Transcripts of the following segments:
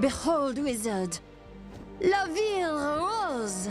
Behold, wizard. La ville rose.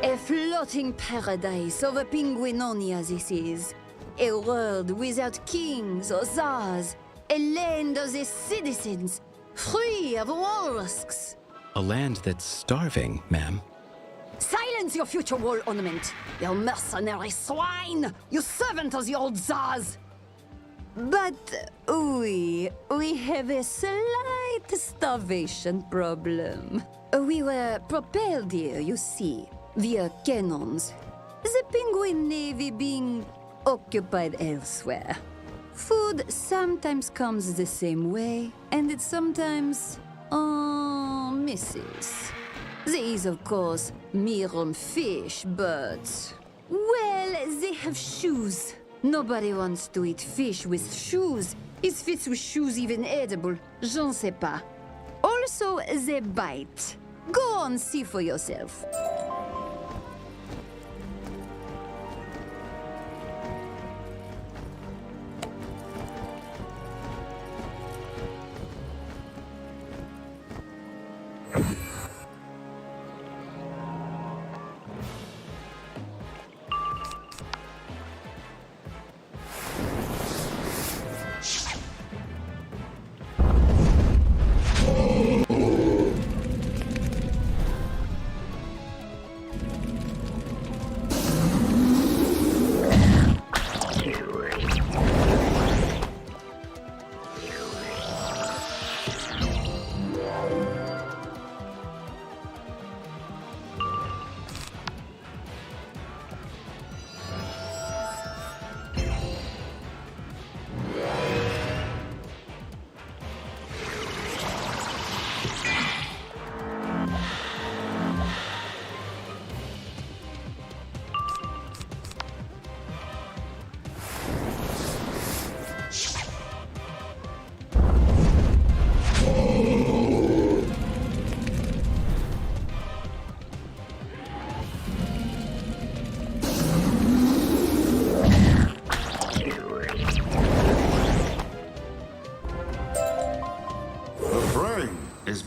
A floating paradise of a Penguinonia this is. A world without kings or czars. A land of the citizens, free of walrusks. A land that's starving, ma'am. Silence your future wall ornament, you mercenary swine! You servant of the old czars! But we have a slight starvation problem. We were propelled here, you see, via cannons. The Penguin Navy being occupied elsewhere. Food sometimes comes the same way, and it sometimes, misses. There is, of course, meat and fish, but... well, they have shoes. Nobody wants to eat fish with shoes. Is fish with shoes even edible? Je ne sais pas. Also, they bite. Go on, see for yourself.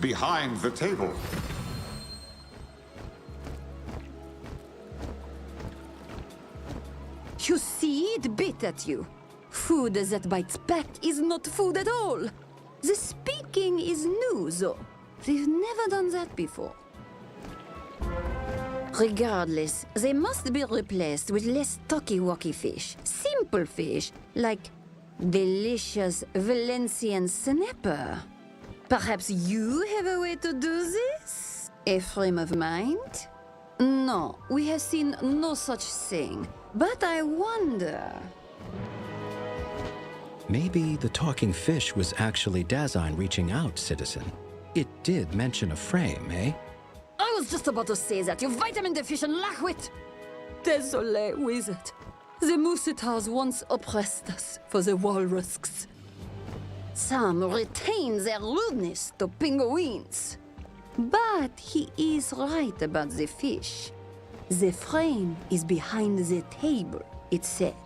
Behind the table. You see, it bit at you. Food that bites back is not food at all. The speaking is new, though. They've never done that before. Regardless, they must be replaced with less talky-walky fish. Simple fish, like delicious Valencian snapper. Perhaps you have a way to do this? A frame of mind? No, we have seen no such thing. But I wonder... Maybe the talking fish was actually Dazine reaching out, citizen. It did mention a frame, eh? I was just about to say that, you vitamin-deficient lachwit! Désolé, wizard. The Moussetars once oppressed us for the walrusks. Some retain their rudeness to penguins. But he is right about the fish. The frame is behind the table, it said.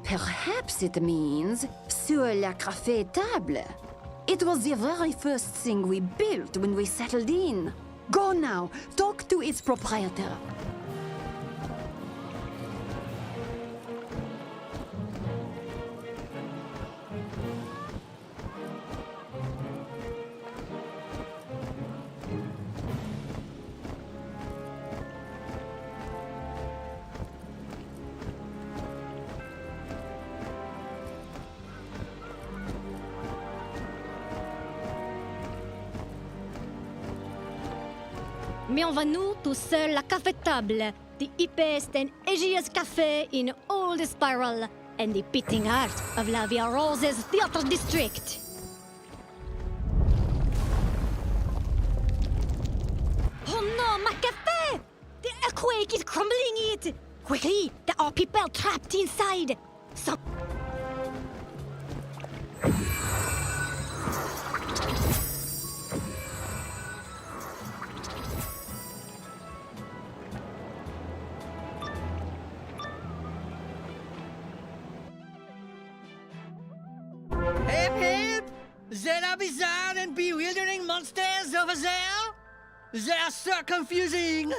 Perhaps it means sur la café table. It was the very first thing we built when we settled in. Go now, talk to its proprietor. mais envoie-nous tout seul la café table, the hippest and edgiest café in all the spiral, and the beating heart of La Via Rose's theater district. Oh no, my café! The earthquake is crumbling it! Quickly, there are people trapped inside! So... Hip hip! There are bizarre and bewildering monsters over there? They are so confusing!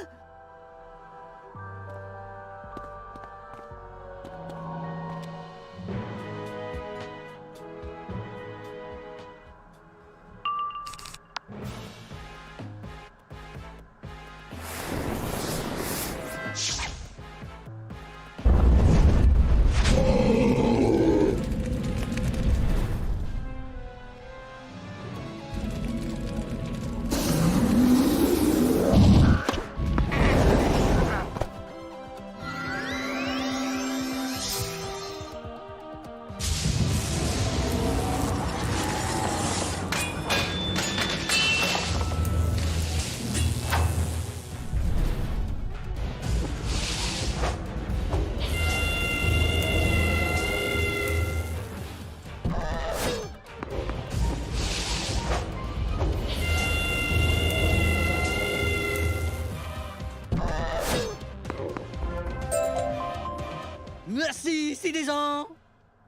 Merci, citizen!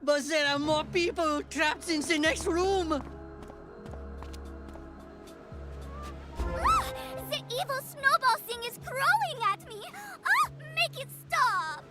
But there are more people trapped in the next room! The evil snowball thing is crowing at me! Ah, make it stop!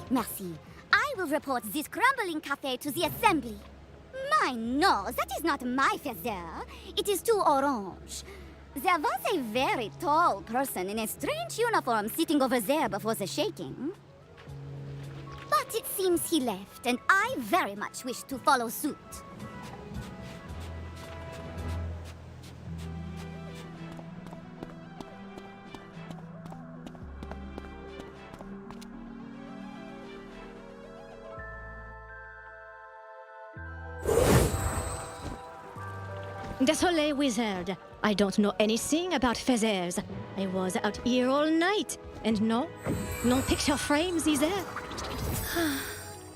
Merci. I will report this crumbling cafe to the assembly. My no, that is not my feather. It is too orange. There was a very tall person in a strange uniform sitting over there before the shaking. But it seems he left, and I very much wish to follow suit. Désolé, wizard. I don't know anything about feathers. I was out here all night, and no picture frames either.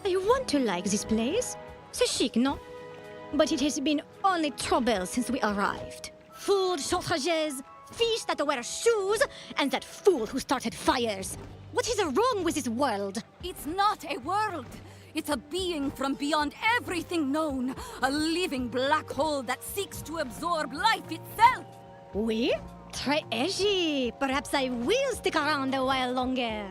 I want to like this place. C'est chic, no? But it has been only trouble since we arrived. Food shortages, fish that wear shoes, and that fool who started fires. What is wrong with this world? It's not a world. It's a being from beyond everything known. A living black hole that seeks to absorb life itself. Oui? Très edgy. Perhaps I will stick around a while longer.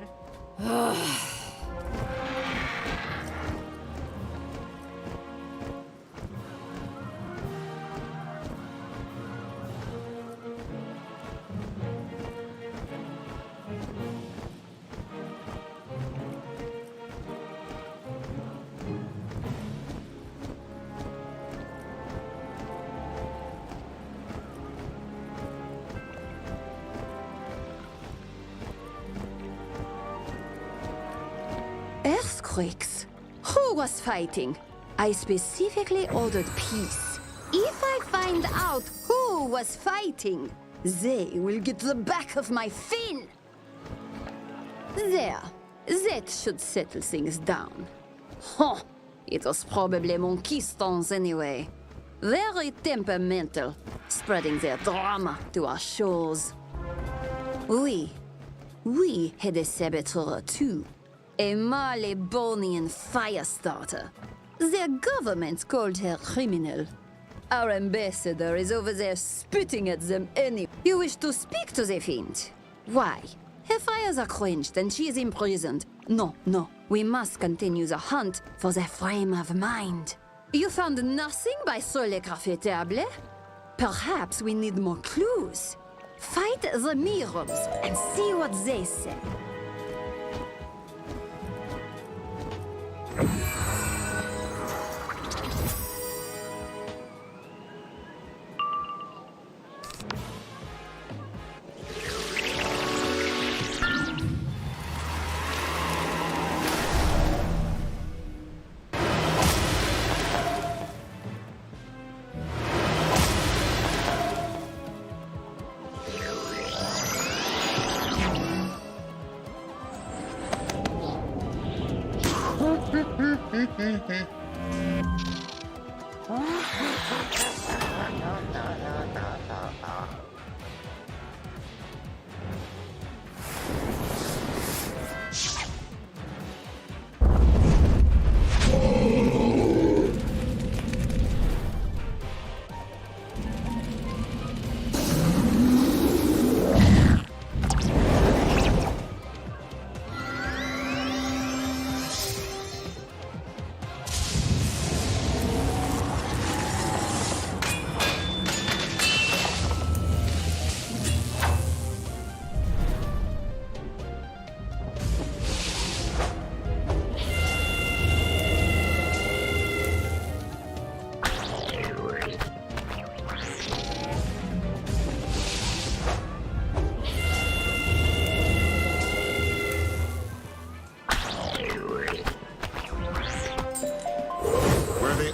Earthquakes? Who was fighting? I specifically ordered peace. If I find out who was fighting, they will get the back of my fin! There. That should settle things down. Huh. It was probably monkey stones anyway. Very temperamental, spreading their drama to our shores. We had a saboteur too. A Marleybonian fire starter. Their government called her criminal. Our ambassador is over there spitting at them anyway. You wish to speak to the fiend? Why? Her fires are quenched and she is imprisoned. No. We must continue the hunt for the frame of mind. You found nothing by Sole Cafetable? Perhaps we need more clues. Fight the mirrors and see what they say.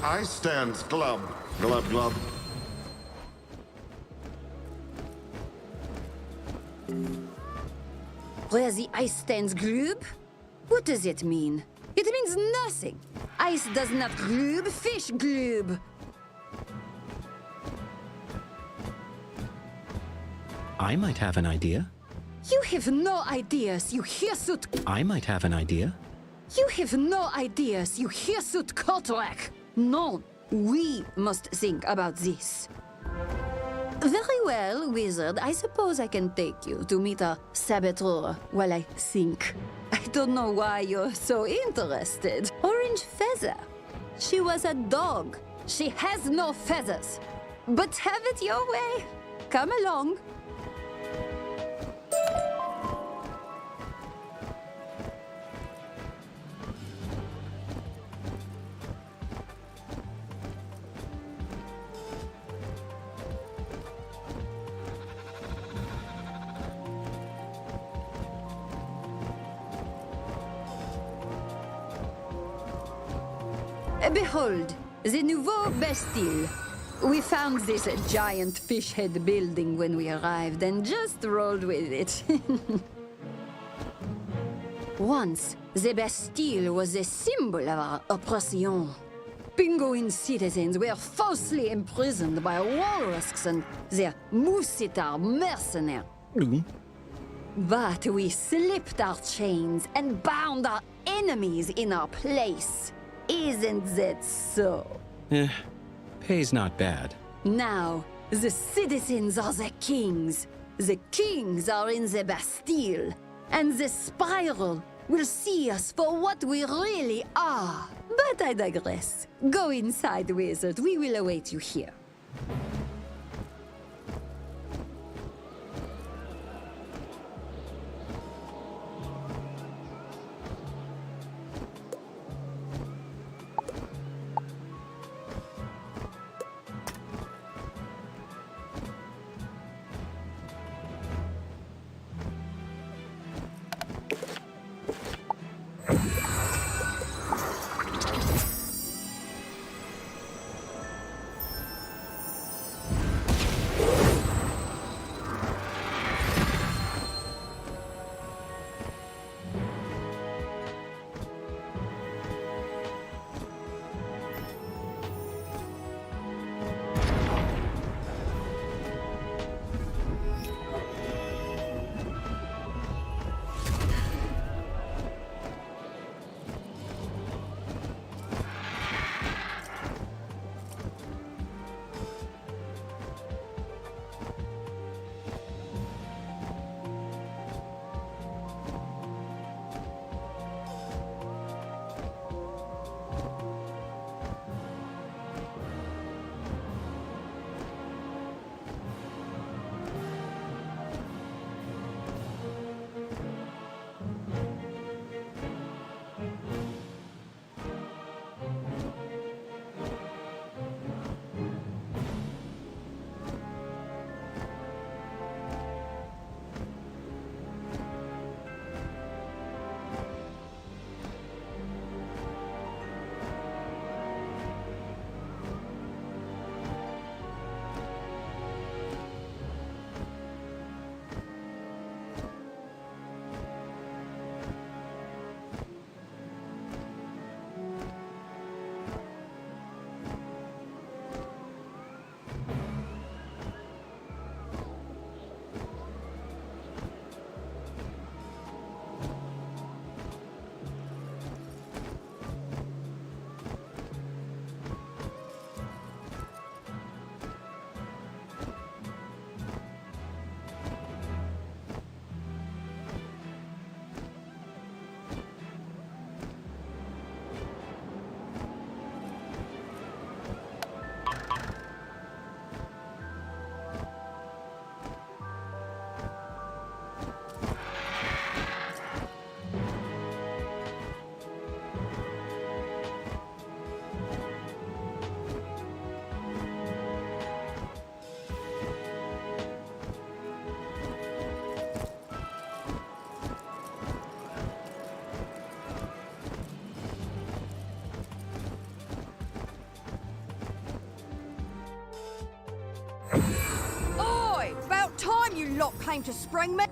Ice stands glub, glub, glub. Where the ice stands gloob? What does it mean? It means nothing. Ice does not gloob, fish gloob. I might have an idea. You have no ideas, you hirsute. I might have an idea. You have no ideas, you hirsute Kotorak. No, we must think about this. Very well, wizard. I suppose I can take you to meet a saboteur while I think. I don't know why you're so interested. Orange feather. She was a dog. She has no feathers. But have it your way. Come along. Behold, the Nouveau Bastille. We found this giant fish head building when we arrived and just rolled with it. Once, the Bastille was a symbol of our oppression. Penguin citizens were falsely imprisoned by walrusks and their Moussitar mercenaries. But we slipped our chains and bound our enemies in our place. Isn't that so? Pay's not bad. Now, the citizens are the kings. The kings are in the Bastille. And the spiral will see us for what we really are. But I digress. Go inside, wizard. We will await you here. came to spring me.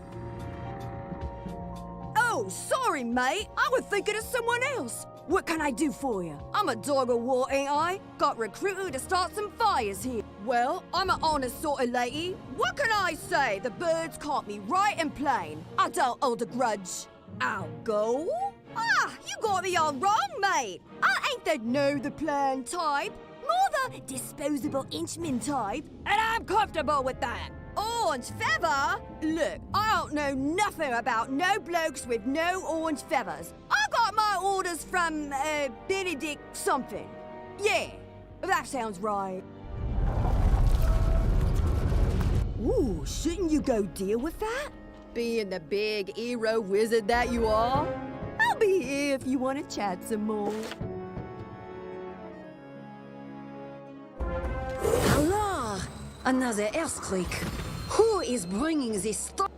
Oh, sorry, mate. I was thinking of someone else. What can I do for you? I'm a dog of war, ain't I? Got recruited to start some fires here. Well, I'm an honest sort of lady. What can I say? The birds caught me right and plain. I don't hold a grudge. I'll go. Ah, you got me all wrong, mate. I ain't the know the plan type. More the disposable inchman type. And I'm comfortable with that. Orange feather? Look, I don't know nothing about no blokes with no orange feathers. I got my orders from, Benedict something. Yeah, that sounds right. Ooh, shouldn't you go deal with that? Being the big hero wizard that you are? I'll be here if you want to chat some more. Allah! Another earthquake. Who is bringing this stuff?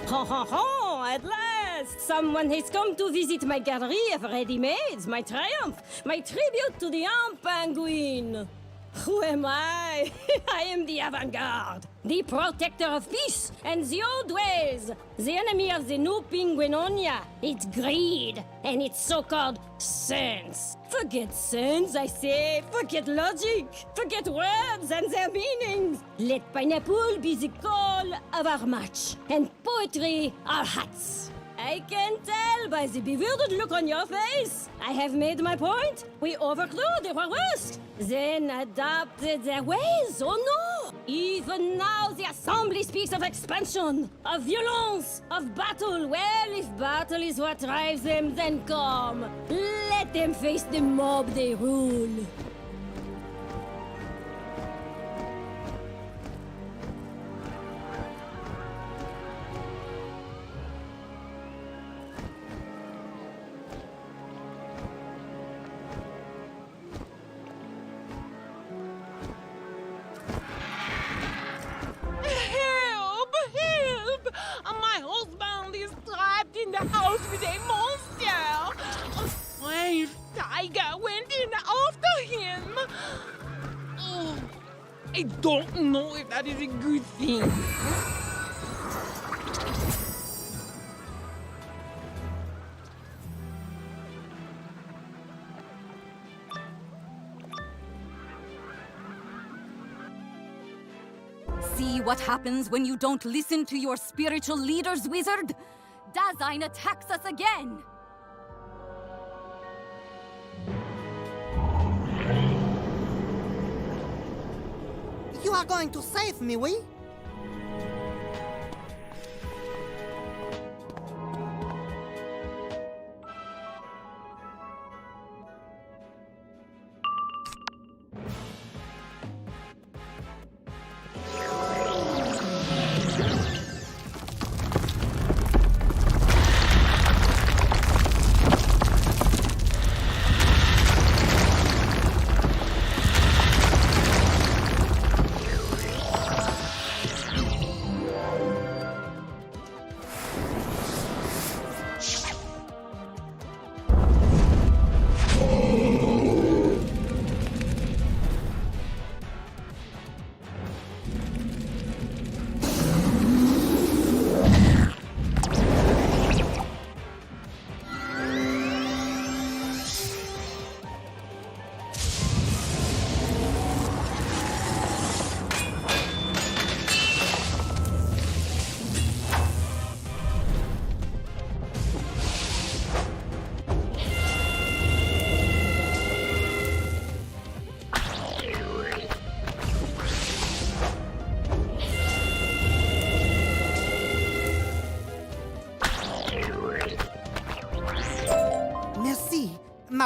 Ho ho ho! At last! Someone has come to visit my gallery of ready-mades, my triumph, my tribute to the Amp Penguin! Who am I? I am the avant-garde, the protector of peace and the old ways, the enemy of the new Penguinonia, its greed, and its so-called sense. Forget sense, I say, forget logic, forget words and their meanings. Let pineapple be the call of our march, and poetry our hats. I can tell by the bewildered look on your face. I have made my point. We overthrew the worst, then adopted their ways. Oh no! Even now the assembly speaks of expansion, of violence, of battle. Well, if battle is what drives them, then come. Let them face the mob they rule. My husband is trapped in the house with a monster! My tiger went in after him! Oh, I don't know if that is a good thing. See what happens when you don't listen to your spiritual leaders, wizard? Dasein attacks us again! You are going to save me, we?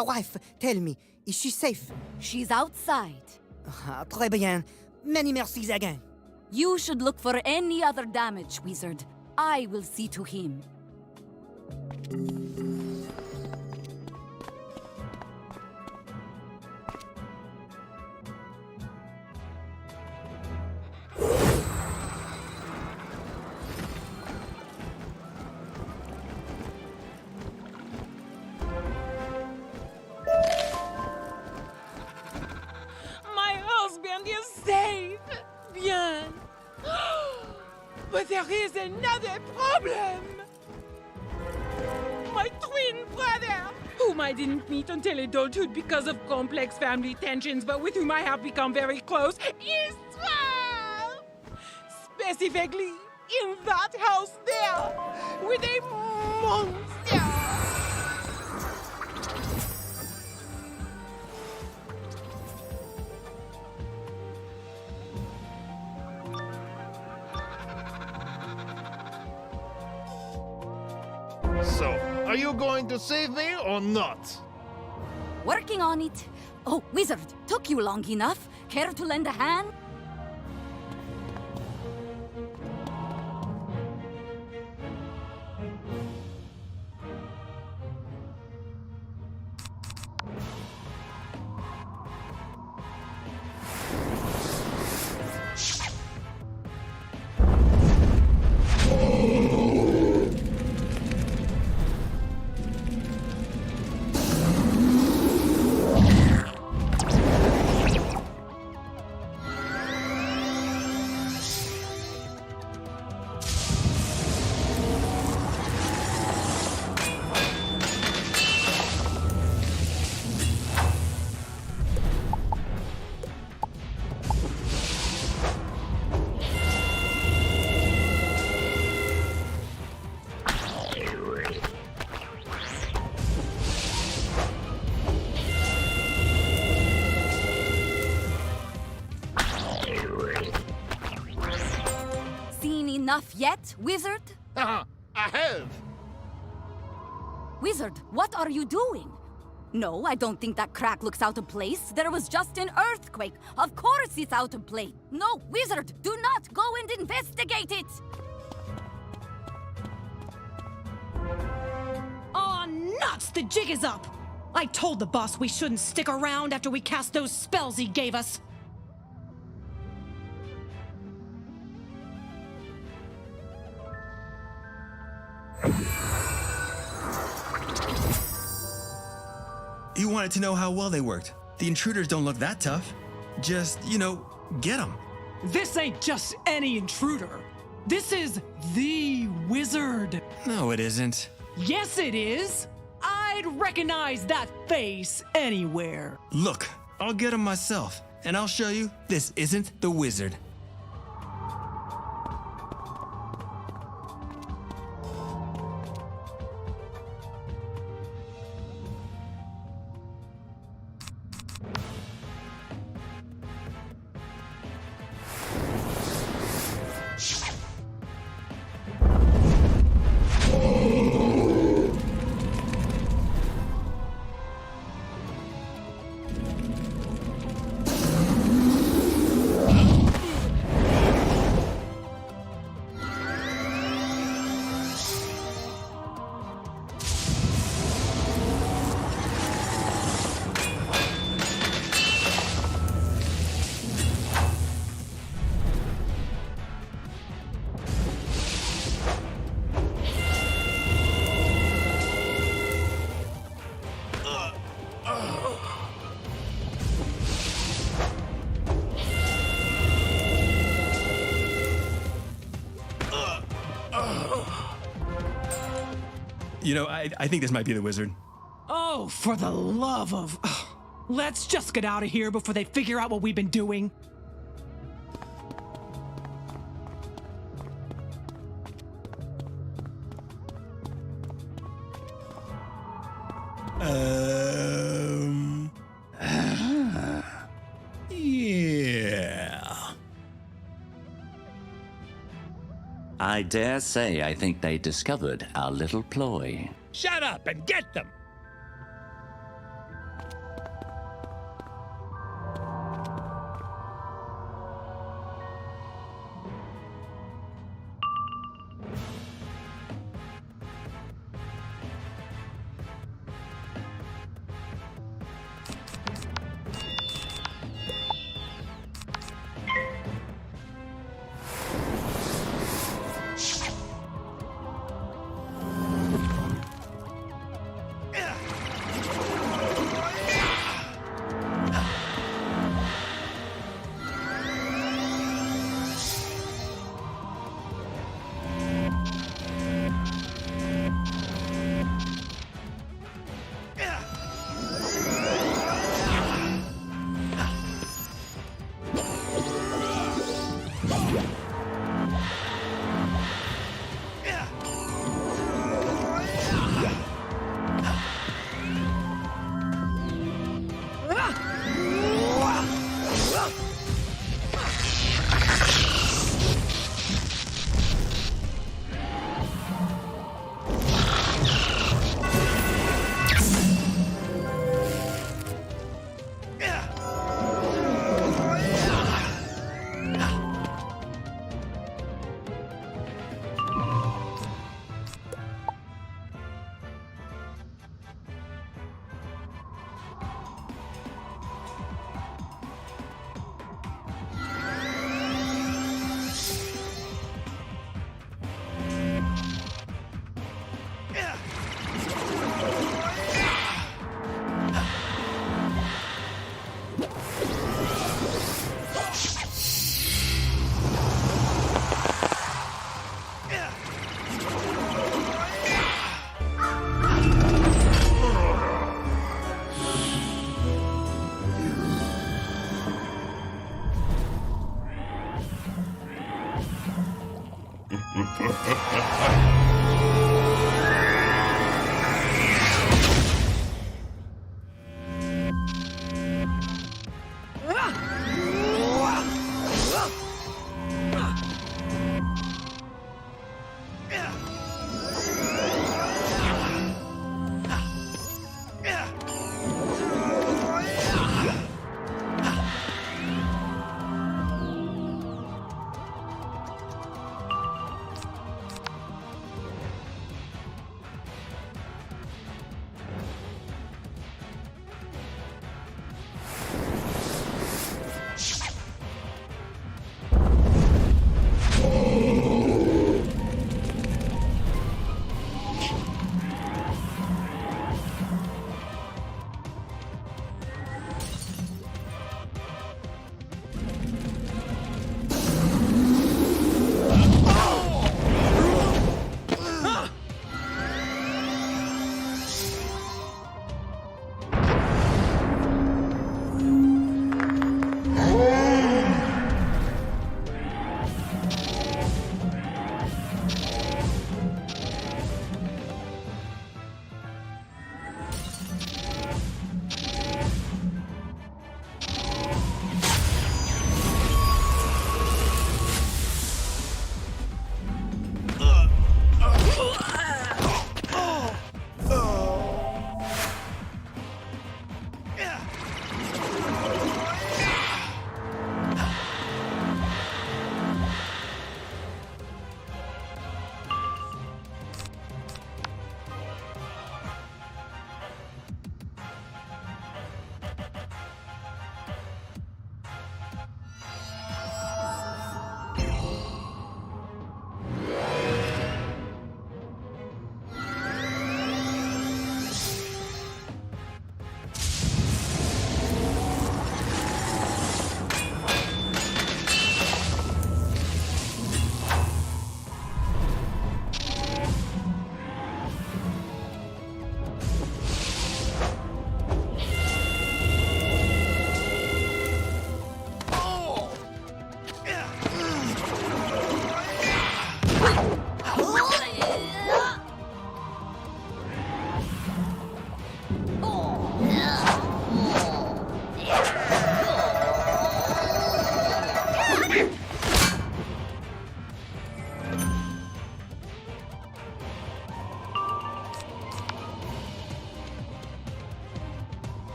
my wife, tell me, is she safe? She's outside. Très bien. Many mercies again. You should look for any other damage, Wizard. I will see to him. My husband is safe. Bien. But there is another problem. My twin brother, whom I didn't meet until adulthood because of complex family tensions, but with whom I have become very close, is trapped. Specifically, in that house there, with a monster. So, are you going to save me or not? Working on it. Oh, Wizard, took you long enough. Care to lend a hand? Enough yet, Wizard? I have. Wizard, what are you doing? No, I don't think that crack looks out of place. There was just an earthquake. Of course it's out of place. No, Wizard, do not go and investigate it! Aw, nuts! The jig is up! I told the boss we shouldn't stick around after we cast those spells he gave us. You wanted to know how well they worked. The intruders don't look that tough. Just, get them. This ain't just any intruder. This is the Wizard. No, it isn't. Yes, it is. I'd recognize that face anywhere. Look, I'll get him myself, and I'll show you this isn't the Wizard. I think this might be the Wizard. Oh, for the love of... Let's just get out of here before they figure out what we've been doing. Yeah. I dare say I think they discovered our little ploy. Shut up and get them!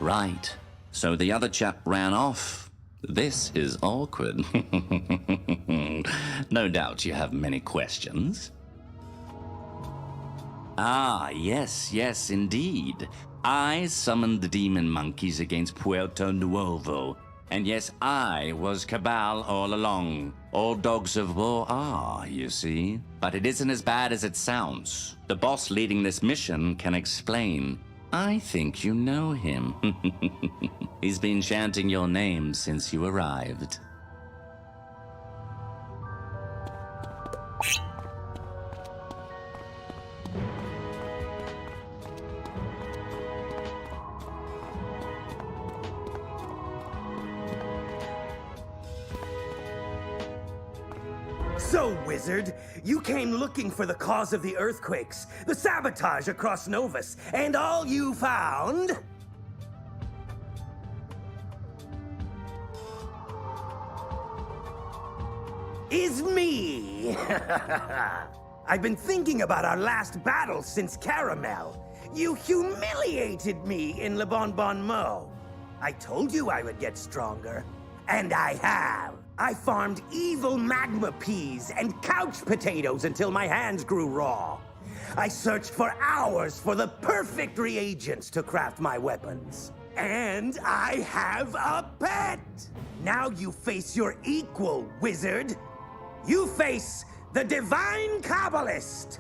Right. So the other chap ran off. This is awkward. No doubt you have many questions. Ah, yes, indeed. I summoned the demon monkeys against Puerto Nuevo. And yes, I was Cabal all along. All dogs of war are, you see. But it isn't as bad as it sounds. The boss leading this mission can explain. I think you know him. He's been chanting your name since you arrived. So, Wizard, you came looking for the cause of the earthquakes, the sabotage across Novus, and all you found... is me! I've been thinking about our last battle since Caramel. You humiliated me in Le Bon Bon Mo. I told you I would get stronger. And I have. I farmed evil magma peas and couch potatoes until my hands grew raw. I searched for hours for the perfect reagents to craft my weapons. And I have a pet! Now you face your equal, wizard. You face the Divine Kabbalist!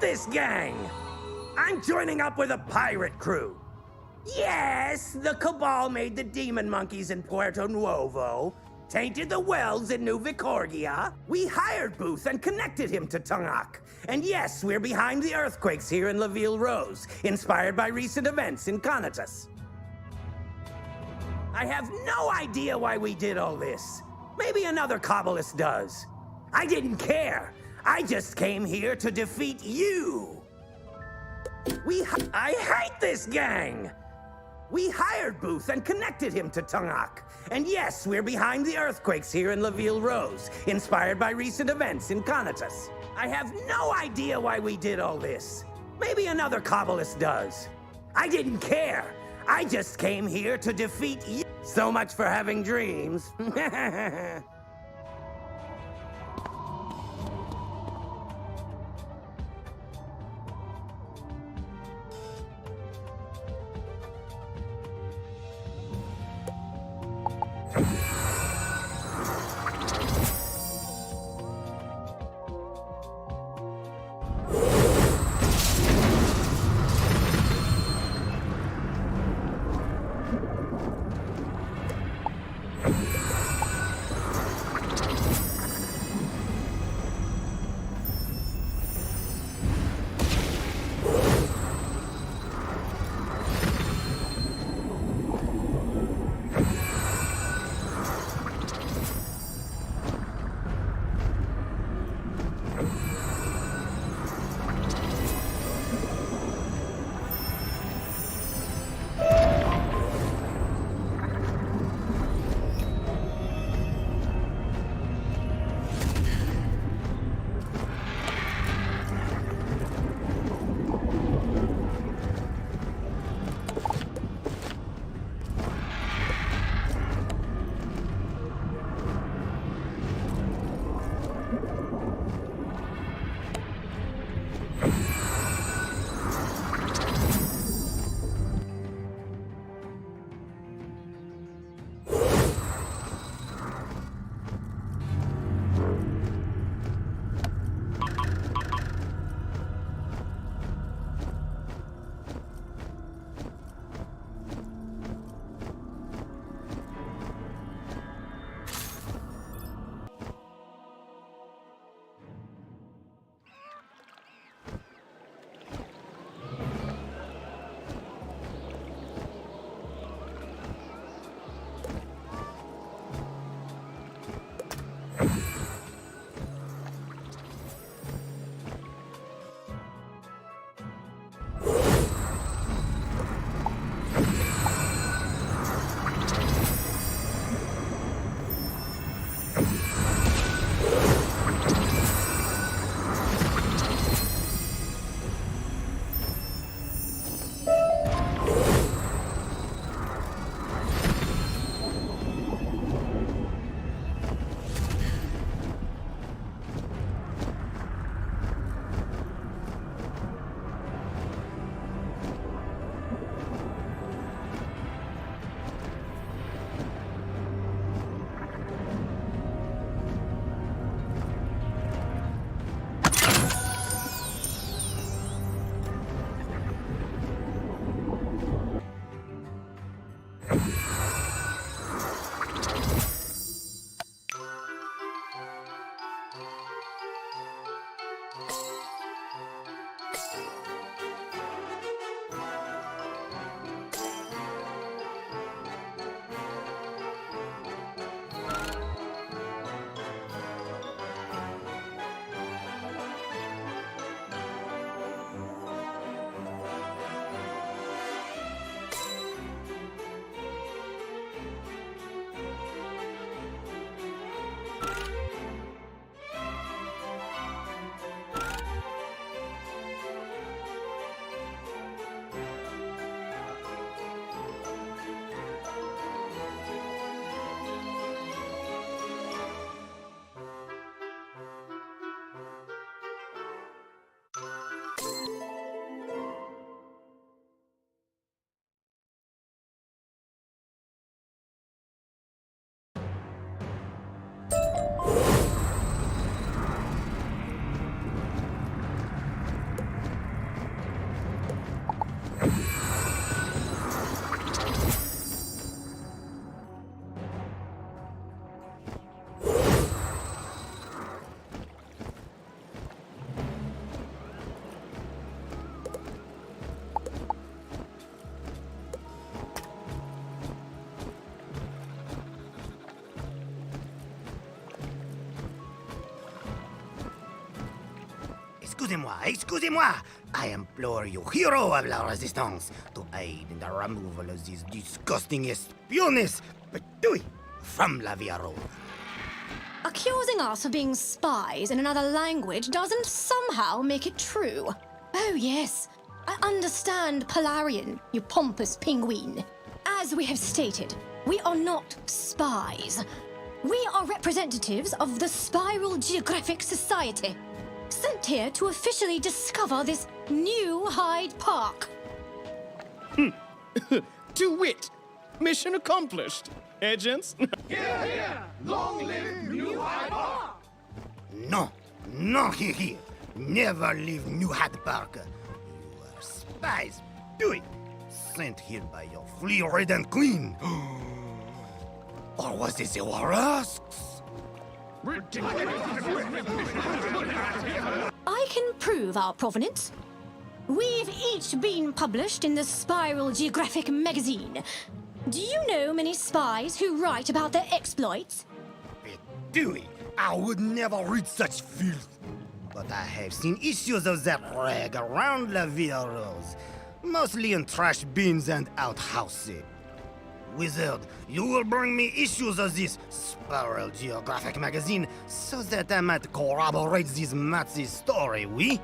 this gang! I'm joining up with a pirate crew. Yes, the Cabal made the demon monkeys in Puerto Nuevo, tainted the wells in New Vicorgia. We hired Booth and connected him to Tungak. And yes, we're behind the earthquakes here in La Ville Rose, inspired by recent events in Conatus. I have no idea why we did all this. Maybe another Kabbalist does. I didn't care. I just came here to defeat you. I hate this gang! We hired Booth and connected him to Tungak. And yes, we're behind the earthquakes here in La Ville Rose, inspired by recent events in Conatus. I have no idea why we did all this. Maybe another Kabbalist does. I didn't care. I just came here to defeat you. So much for having dreams. Excusez-moi, excusez-moi! I implore you, hero of la resistance, to aid in the removal of these disgusting espiones, Petui, from La Via Rose. Accusing us of being spies in another language doesn't somehow make it true. Oh, yes. I understand Polarian, you pompous penguin. As we have stated, we are not spies. We are representatives of the Spiral Geographic Society, sent here to officially discover this new Hyde Park. To wit, mission accomplished. Agents? Here, here! Long live New Hyde Park! No, no, here. Never leave New Hyde Park. You are spies, Petui, sent here by your flea-ridden queen. Or was this your rasks? I can prove our provenance. We've each been published in the Spiral Geographic magazine. Do you know many spies who write about their exploits? Petui, I would never read such filth. But I have seen issues of that rag around La Via Rose, mostly in trash bins and outhouses. Wizard, you will bring me issues of this Spiral Geographic magazine so that I might corroborate this Matsy's story, oui?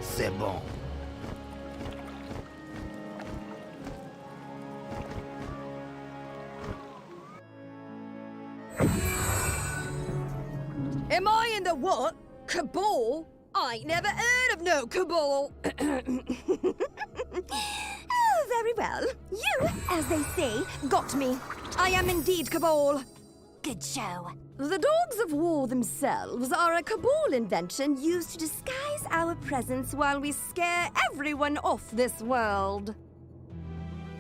C'est bon. Am I in the what? Cabal? I ain't never heard of no cabal. Oh, very well. You, as they say, got me. I am indeed cabal. Good show. The Dogs of War themselves are a cabal invention used to disguise our presence while we scare everyone off this world.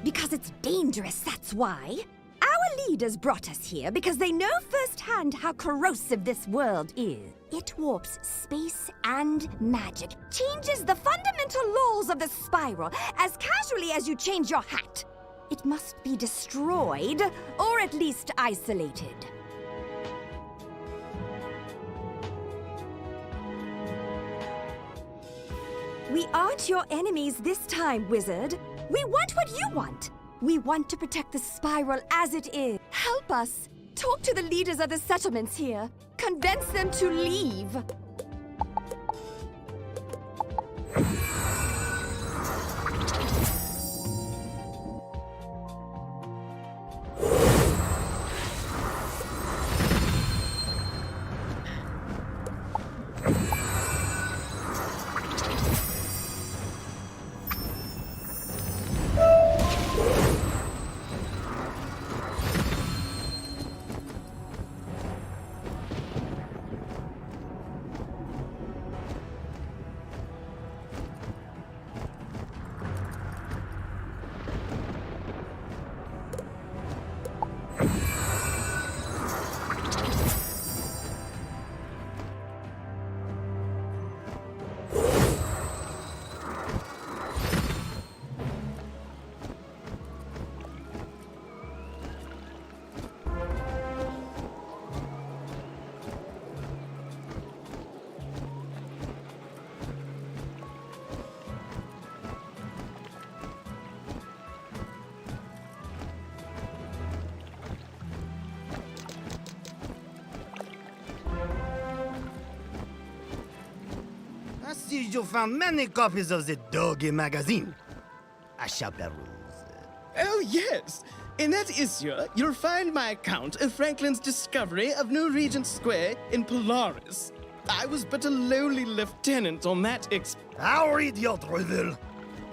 Because it's dangerous, that's why. Our leaders brought us here because they know firsthand how corrosive this world is. It warps space and magic, changes the fundamental laws of the spiral as casually as you change your hat. It must be destroyed, or at least isolated. We aren't your enemies this time, Wizard. We want what you want. We want to protect the spiral as it is. Help us. Talk to the leaders of the settlements here. Convince them to leave. I see you found many copies of the Doggy magazine. I shall peruse. Oh, yes. In that issue, you'll find my account of Franklin's discovery of New Regent Square in Polaris. I was but a lowly lieutenant on that I'll read your drivel.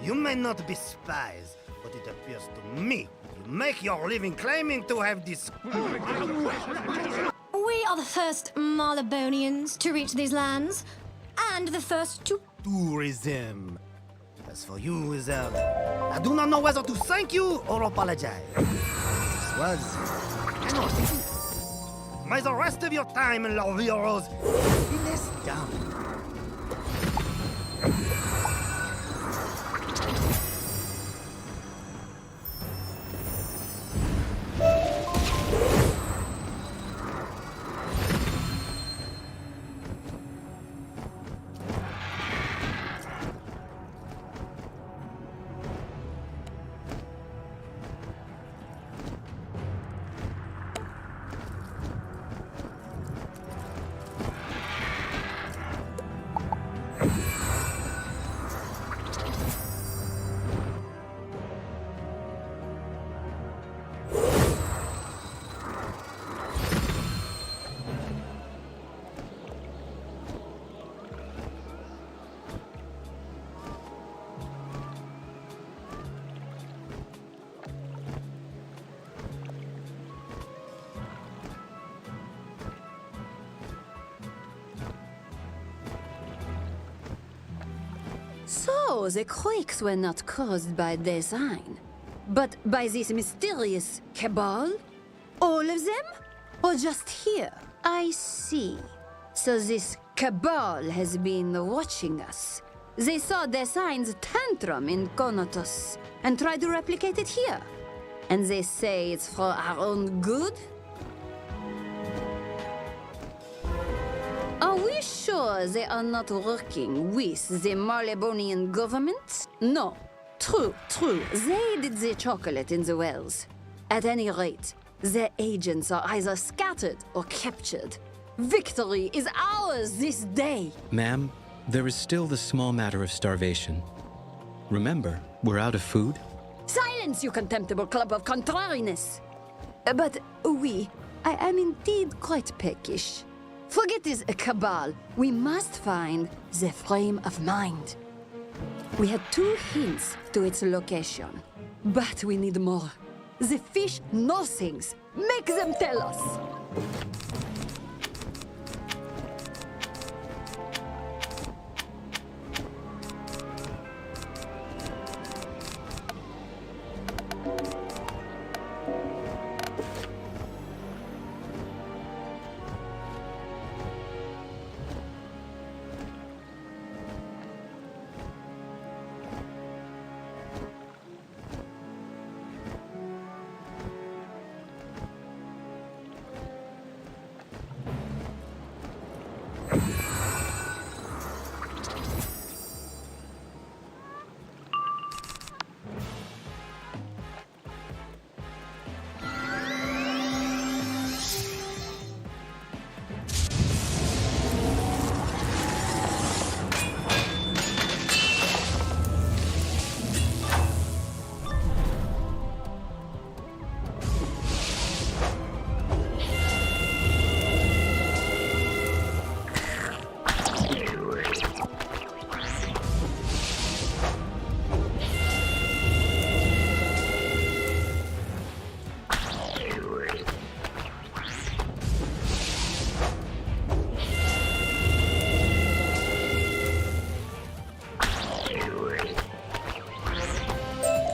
You may not be spies, but it appears to me you make your living claiming to have this... We are the first Marlebonians to reach these lands, and the first to... Tourism. As for you, Wizard, I do not know whether to thank you or apologize. This was... I know, may the rest of your time in La Via Rose be less dumb. No, the quakes were not caused by design, but by this mysterious cabal? All of them? Or just here? I see. So this cabal has been watching us. They saw Design's tantrum in Conotus and tried to replicate it here. And they say it's for our own good? Are we sure they are not working with the Marlebonian government? No. True. They did the chocolate in the wells. At any rate, their agents are either scattered or captured. Victory is ours this day! Ma'am, there is still the small matter of starvation. Remember, we're out of food? Silence, you contemptible club of contrariness! But I am indeed quite peckish. Forget this cabal. We must find the frame of mind. We had 2 hints to its location, but we need more. The fish know things. Make them tell us!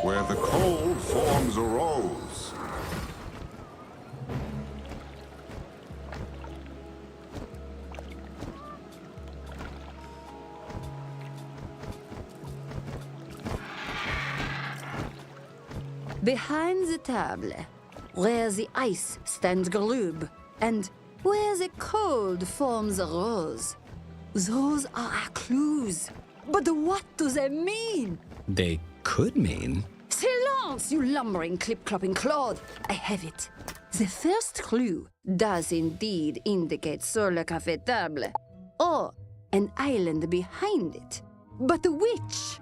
Where the cold forms a rose. Behind the table, where the ice stands gloob, and where the cold forms a rose. Those are our clues. But what do they mean? They could mean... Silence, you lumbering, clip-clopping clod! I have it. The first clue does indeed indicate sur le café table, or an island behind it. But which?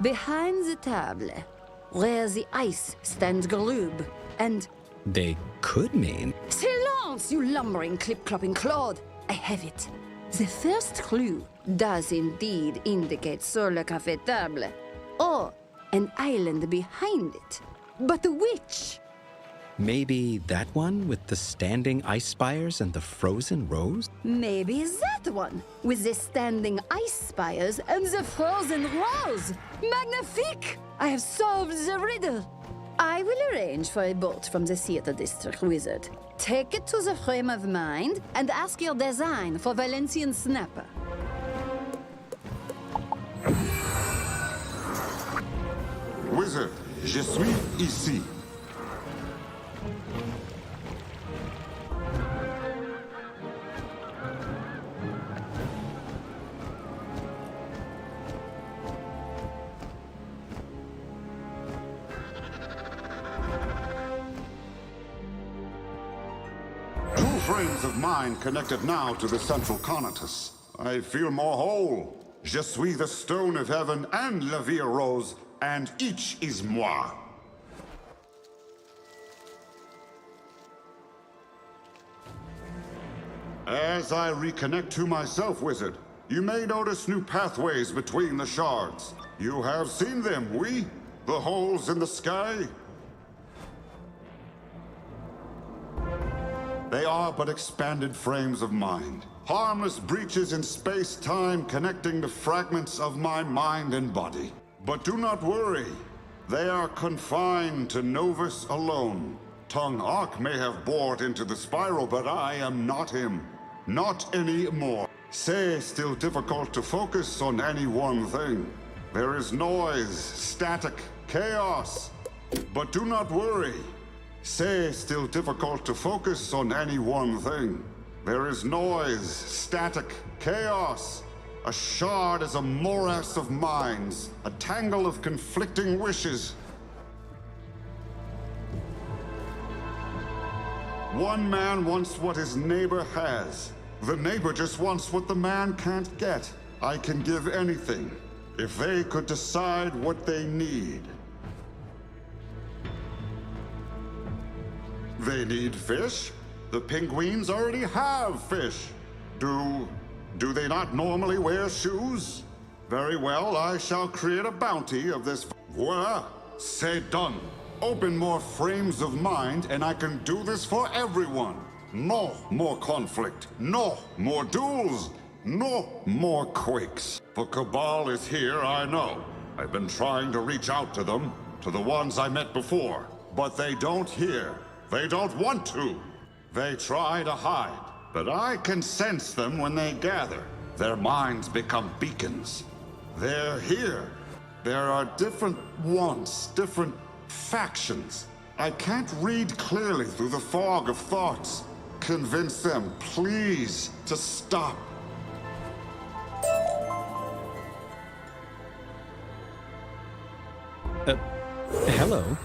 Behind the table, where the ice stands gloob, and... They could mean... Silence, you lumbering, clip-clopping clod! I have it. The first clue does indeed indicate sur le café table, or an island behind it. But which? Maybe that one with the standing ice spires and the frozen rose? Maybe that one, with the standing ice spires and the frozen rose. Magnifique! I have solved the riddle. I will arrange for a boat from the theater district, wizard. Take it to the frame of mind and ask your design for Valencian snapper. Wizard, je suis ici. Frames of mine connected now to the central conatus. I feel more whole. Je suis the stone of heaven and la vie rose, and each is moi. As I reconnect to myself, wizard, you may notice new pathways between the shards. You have seen them, oui? The holes in the sky? They are but expanded frames of mind. Harmless breaches in space-time connecting the fragments of my mind and body. But do not worry. They are confined to Novus alone. Tung Ark may have bored into the spiral, but I am not him. Not anymore. Say, still difficult to focus on any one thing. There is noise, static, chaos. But do not worry. Say, still difficult to focus on any one thing. There is noise, static, chaos. A shard is a morass of minds, a tangle of conflicting wishes. One man wants what his neighbor has. The neighbor just wants what the man can't get. I can give anything, if they could decide what they need. They need fish? The penguins already have fish. Do they not normally wear shoes? Very well, I shall create a bounty of this. Voilà, c'est done. Open more frames of mind and I can do this for everyone. No more conflict. No more duels. No more quakes. For Cabal is here, I know. I've been trying to reach out to them, to the ones I met before. But they don't hear. They don't want to. They try to hide, but I can sense them when they gather. Their minds become beacons. They're here. There are different wants, different factions. I can't read clearly through the fog of thoughts. Convince them, please, to stop. Hello?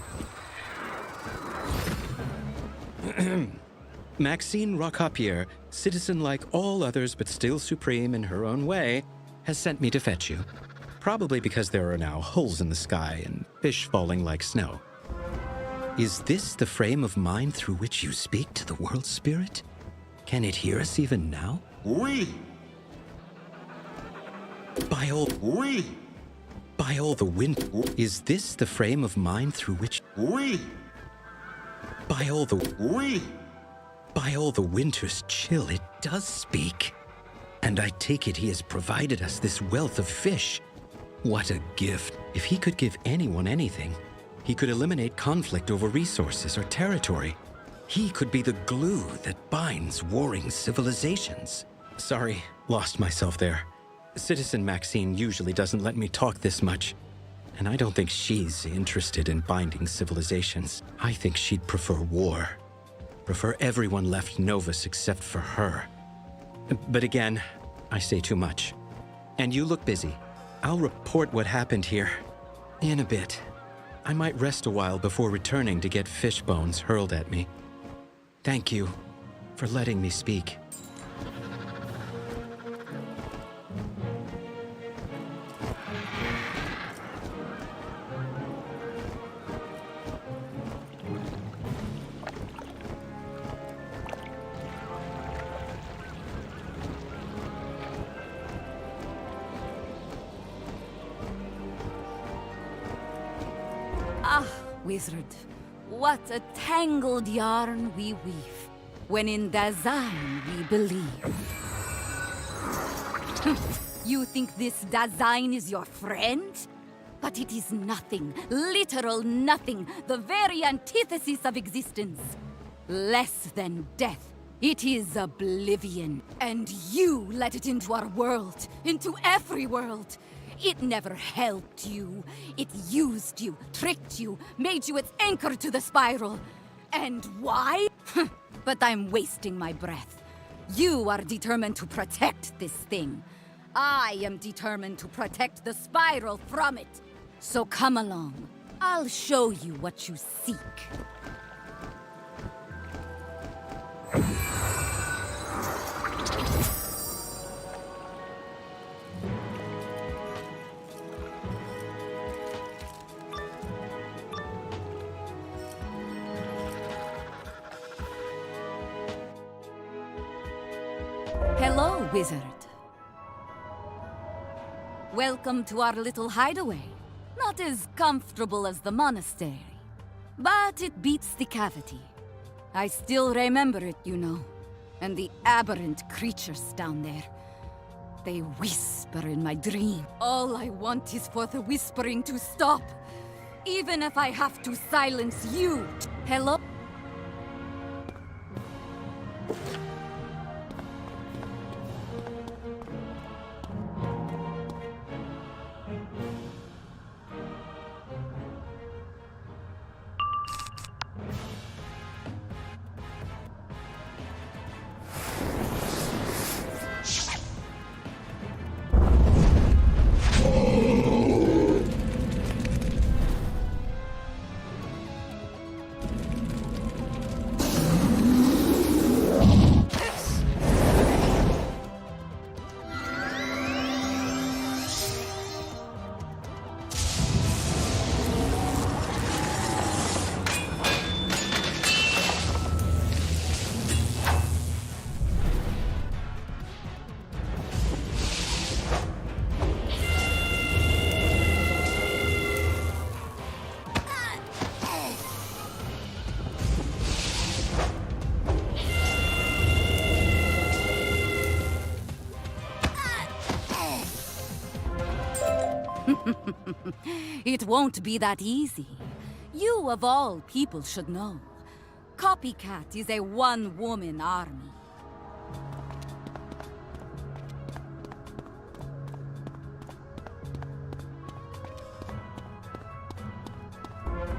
Maxine Rockapier, citizen like all others but still supreme in her own way, has sent me to fetch you. Probably because there are now holes in the sky and fish falling like snow. Is this the frame of mind through which you speak to the world spirit? Can it hear us even now? Oui. By all... Oui. By all the wind... Is this the frame of mind through which... Oui. By all the... Oui. By all the winter's chill, it does speak. And I take it he has provided us this wealth of fish. What a gift. If he could give anyone anything, he could eliminate conflict over resources or territory. He could be the glue that binds warring civilizations. Sorry, lost myself there. Citizen Maxine usually doesn't let me talk this much. And I don't think she's interested in binding civilizations. I think she'd prefer war. Prefer everyone left Novus except for her. But again, I say too much. And you look busy. I'll report what happened here in a bit. I might rest a while before returning to get fish bones hurled at me. Thank you for letting me speak. wizard, what a tangled yarn we weave, when in Dasein we believe. You think this Dasein is your friend? But it is nothing, literal nothing, the very antithesis of existence. Less than death. It is oblivion. And you let it into our world, into every world. It never helped you. It used you, tricked you, made you its anchor to the spiral. And why? But I'm wasting my breath. You are determined to protect this thing. I am determined to protect the spiral from it. So come along. I'll show you what you seek. Hello, wizard. Welcome to our little hideaway. Not as comfortable as the monastery, but it beats the cavity. I still remember it, you know, and the aberrant creatures down there. They whisper in my dream. All I want is for the whispering to stop, even if I have to silence you. Hello? It won't be that easy. You, of all people, should know. Copycat is a one-woman army.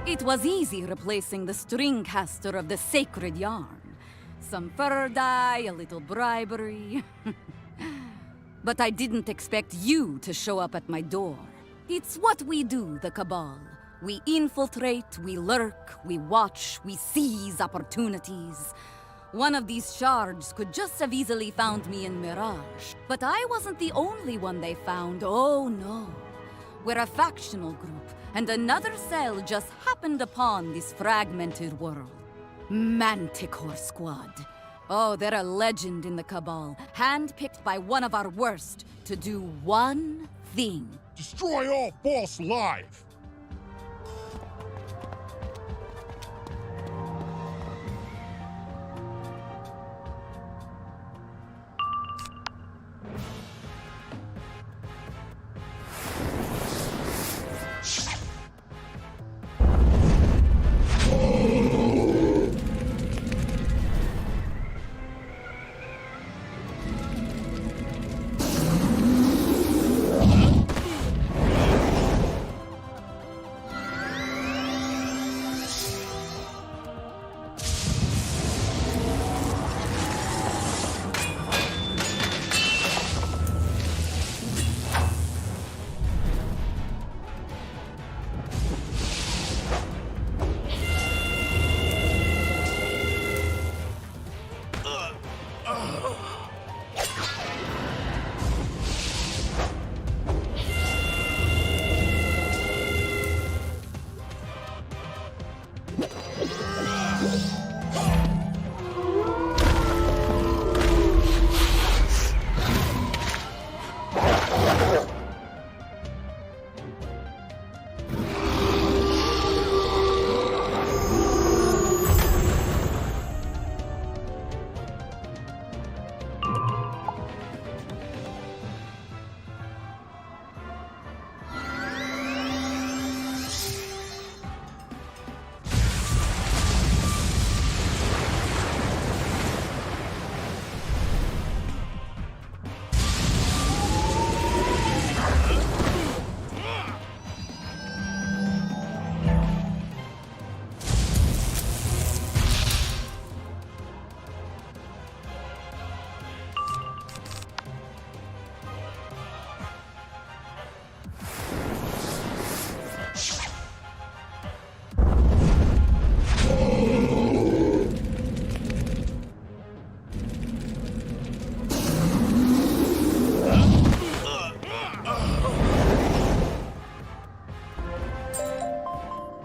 It was easy replacing the stringcaster of the sacred yarn. Some fur dye, a little bribery. But I didn't expect you to show up at my door. It's what we do, the Cabal. We infiltrate, we lurk, we watch, we seize opportunities. One of these shards could just have easily found me in Mirage. But I wasn't the only one they found, oh no. We're a factional group, and another cell just happened upon this fragmented world. Manticore Squad. Oh, they're a legend in the Cabal, handpicked by one of our worst to do one thing. Destroy all false life!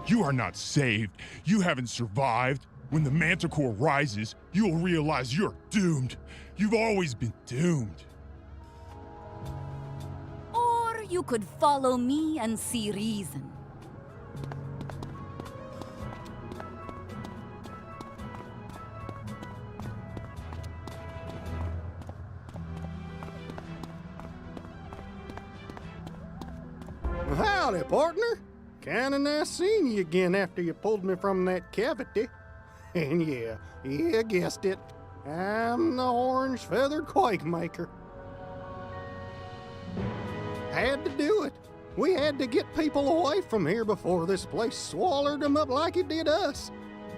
You are not saved. You haven't survived. When the Manticore rises, you'll realize you're doomed. You've always been doomed. Or you could follow me and see reason. Howdy, partner. Kinda nice seeing you again after you pulled me from that cavity. And yeah, guessed it. I'm the orange feathered quake maker. Had to do it. We had to get people away from here before this place swallowed them up like it did us.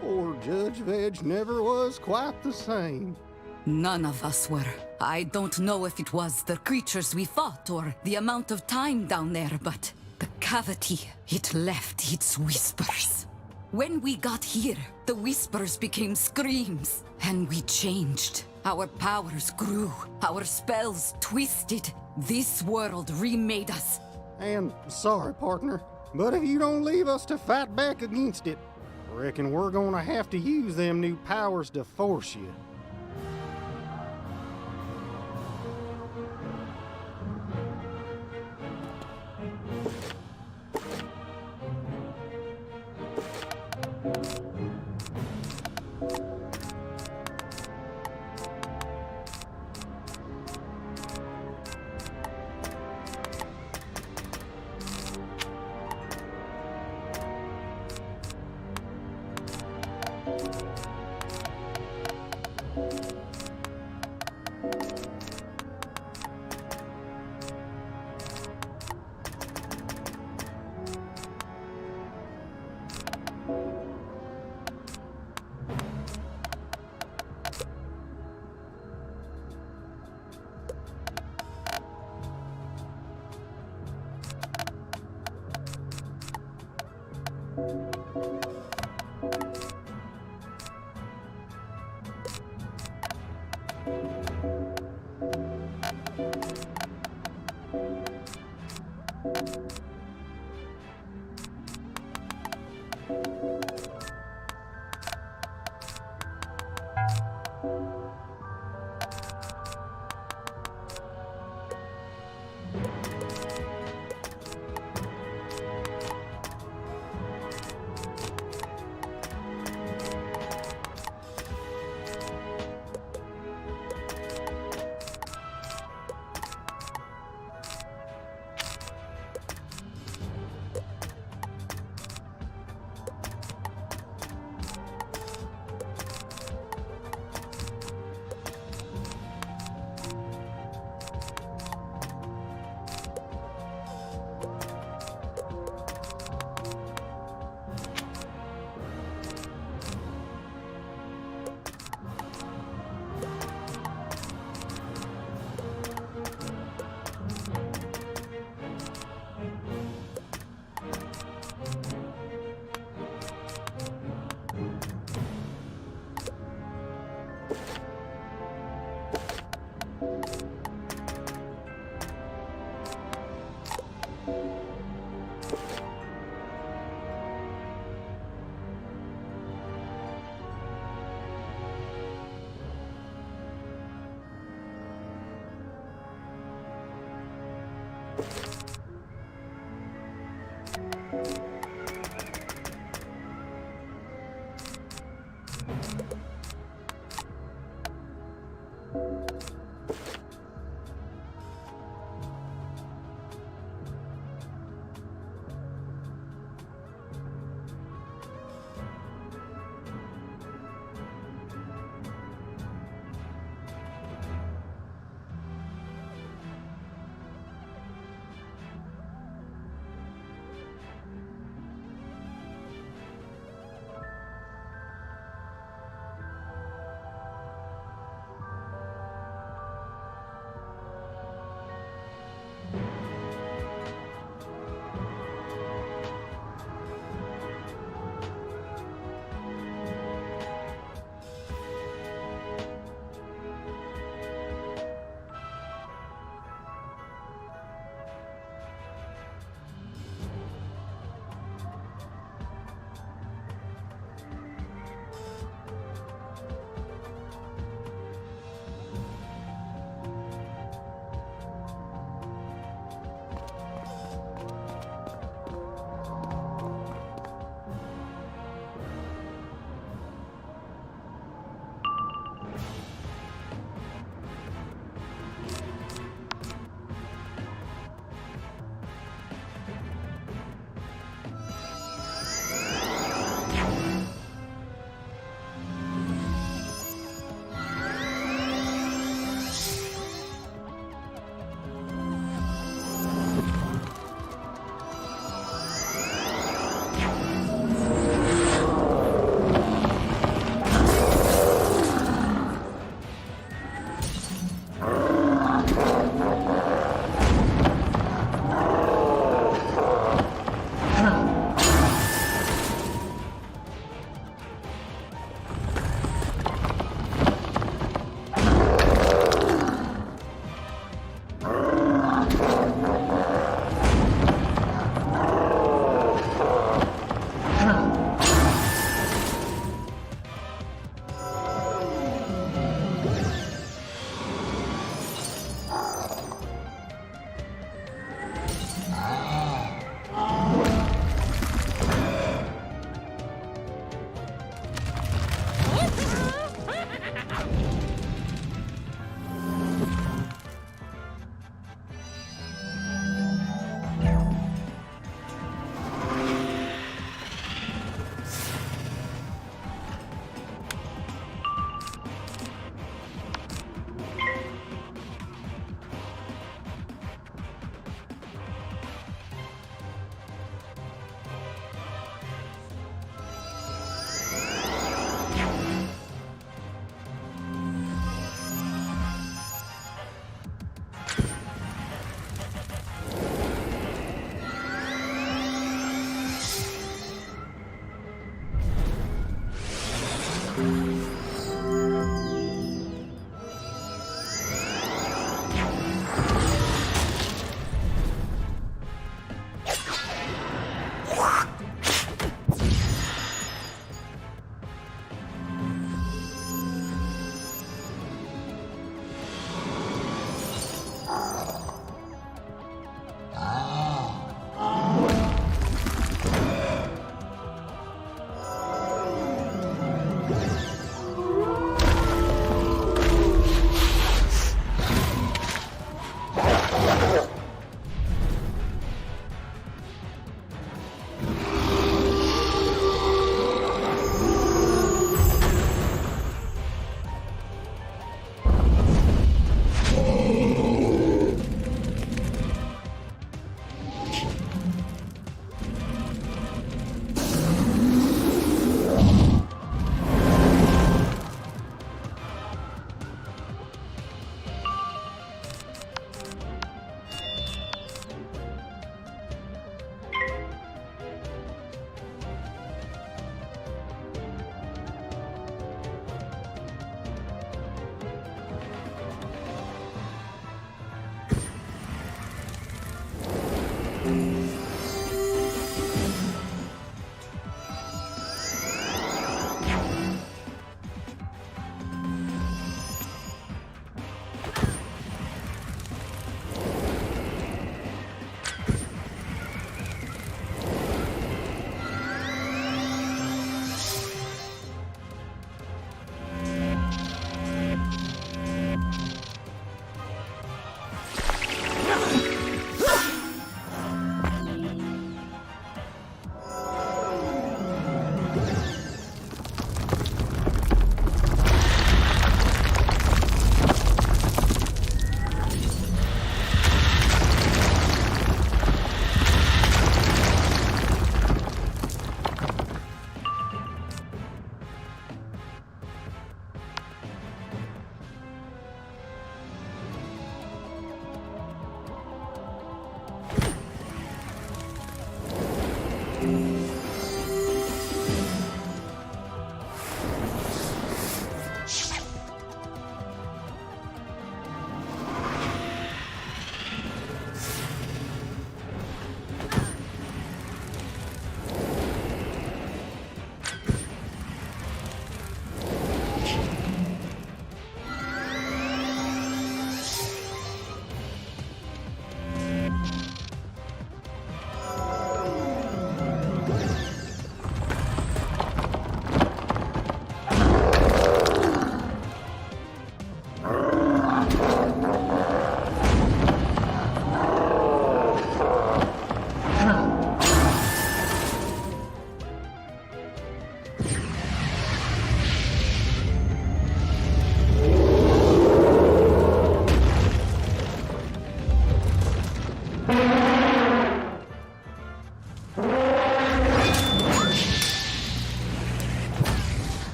Poor Judge Veg never was quite the same. None of us were. I don't know if it was the creatures we fought or the amount of time down there, but the cavity, it left its whispers. When we got here, the whispers became screams, and we changed. Our powers grew, our spells twisted. This world remade us. And sorry, partner, but if you don't leave us to fight back against it, reckon we're gonna have to use them new powers to force you.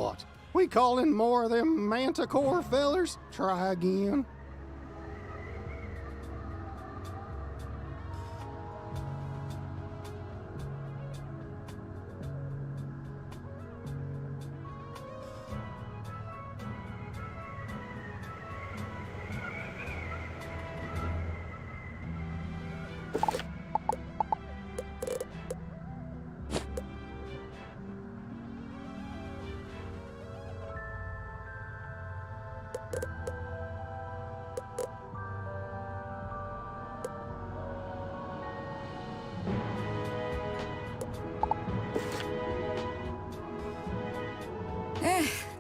what? We calling more of them manticore fellers? Try again.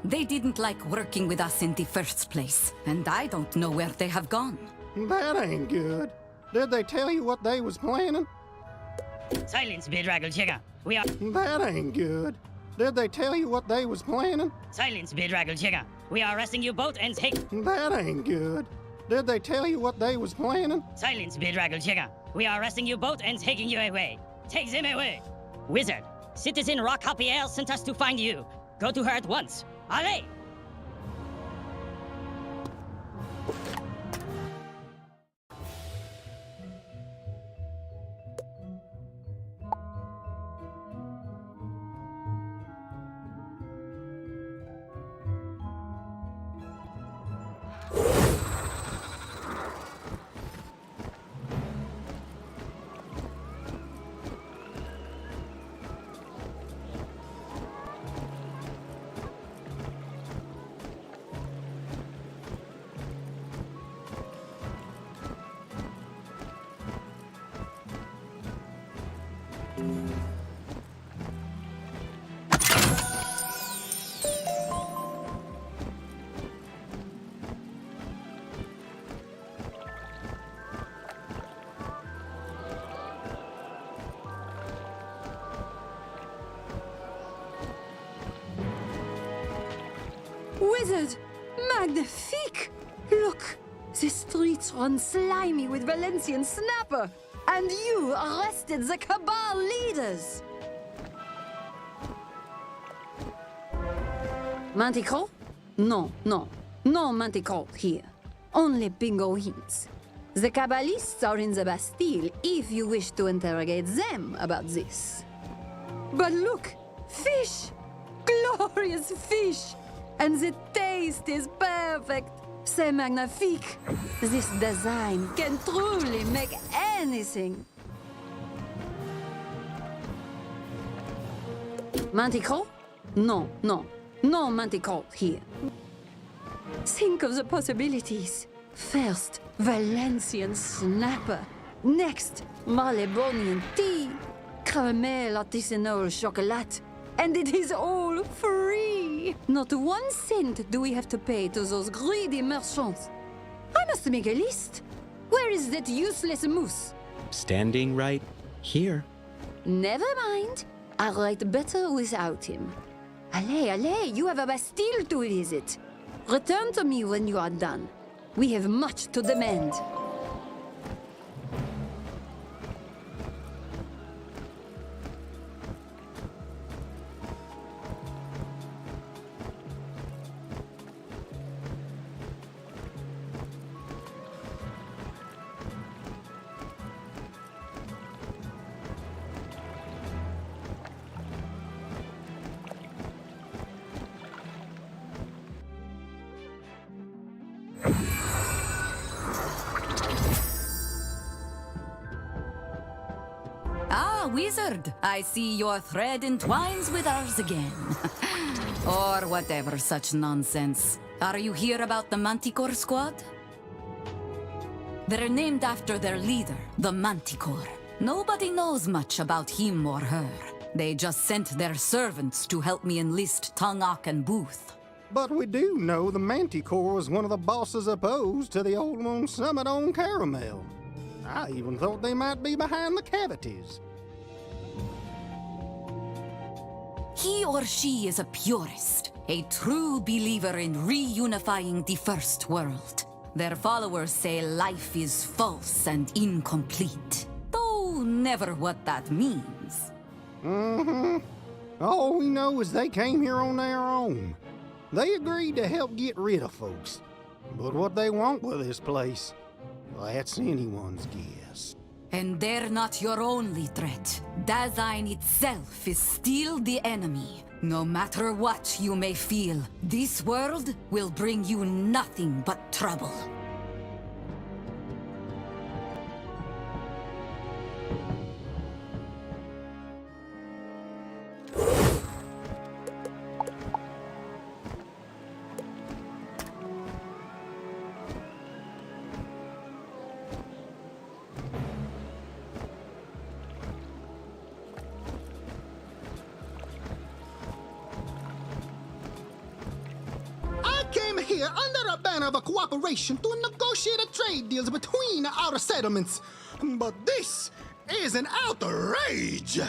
They didn't like working with us in the first place, and I don't know where they have gone. That ain't good. Did they tell you what they was planning? Silence, bedraggled chicken. We are... That ain't good. Did they tell you what they was planning? Silence, bedraggled chicken. We are arresting you both and take... That ain't good. Did they tell you what they was planning? Silence, bedraggled chicken. We are arresting you both and taking you away. Take them away. Wizard, Citizen Rock Hapiel sent us to find you. Go to her at once. Allez! Wizard! Magnifique! Look! The streets run slimy with Valencian snapper! And you arrested the Cabal leaders! Manticore? No, no. No Manticore here. Only penguins. The Cabalists are in the Bastille if you wish to interrogate them about this. But look! Fish! Glorious fish! And the taste is perfect! C'est magnifique! This design can truly make anything! Manticore? No, no. No Manticore here. Think of the possibilities. First, Valencian snapper. Next, Malebonian tea. Caramel artisanal chocolate. And it is all free! Not 1 cent do we have to pay to those greedy merchants. I must make a list. Where is that useless moose? Standing right here. Never mind. I'll write better without him. Allez, allez, you have a Bastille to visit. Return to me when you are done. We have much to demand. Wizard, I see your thread entwines with ours again. Or whatever such nonsense. Are you here about the Manticore Squad? They're named after their leader, the Manticore. Nobody knows much about him or her. They just sent their servants to help me enlist Tungok and Booth. But we do know the Manticore was one of the bosses opposed to the Old Moon Summit on Caramel. I even thought they might be behind the cavities. He or she is a purist, a true believer in reunifying the First World. Their followers say life is false and incomplete, though never what that means. All we know is they came here on their own. They agreed to help get rid of folks. But what they want with this place, that's anyone's guess. And they're not your only threat. Dasein itself is still the enemy. No matter what you may feel, this world will bring you nothing but trouble. Here under a banner of a cooperation to negotiate a trade deals between our settlements. But this is an outrage!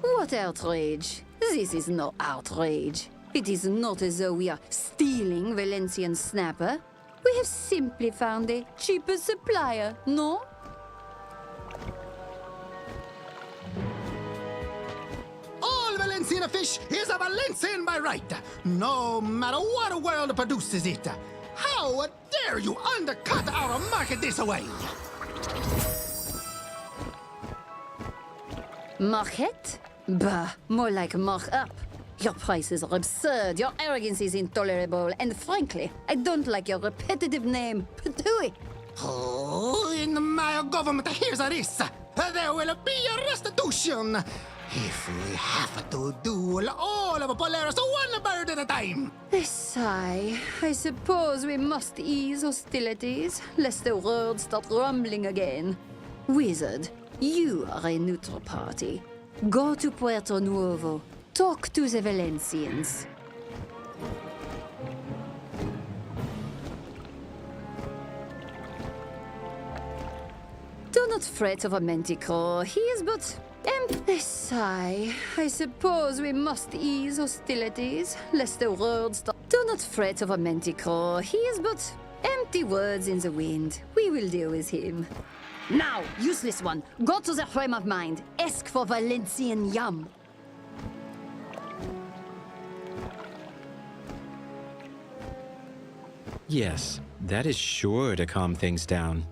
What outrage? This is no outrage. It is not as though we are stealing Valencian snapper. We have simply found a cheaper supplier, no? Valencian fish is a Valencian by right, no matter what world produces it. How dare you undercut our market this way? Market? Bah, more like mark up. Your prices are absurd, your arrogance is intolerable, and frankly, I don't like your repetitive name, Patooey. Oh, in my government, here's this. There will be a restitution. If we have to duel all of Polaris one bird at a time. A sigh. I suppose we must ease hostilities, lest the world start rumbling again. Wizard, you are a neutral party. Go to Puerto Nuevo. Talk to the Valencians. Do not fret over Manticore. He is but a sigh. I suppose we must ease hostilities, lest the world start. Do not fret over Manticore. He is but empty words in the wind. We will deal with him. Now, useless one, go to the frame of mind. Ask for Valencian yum. Yes, that is sure to calm things down.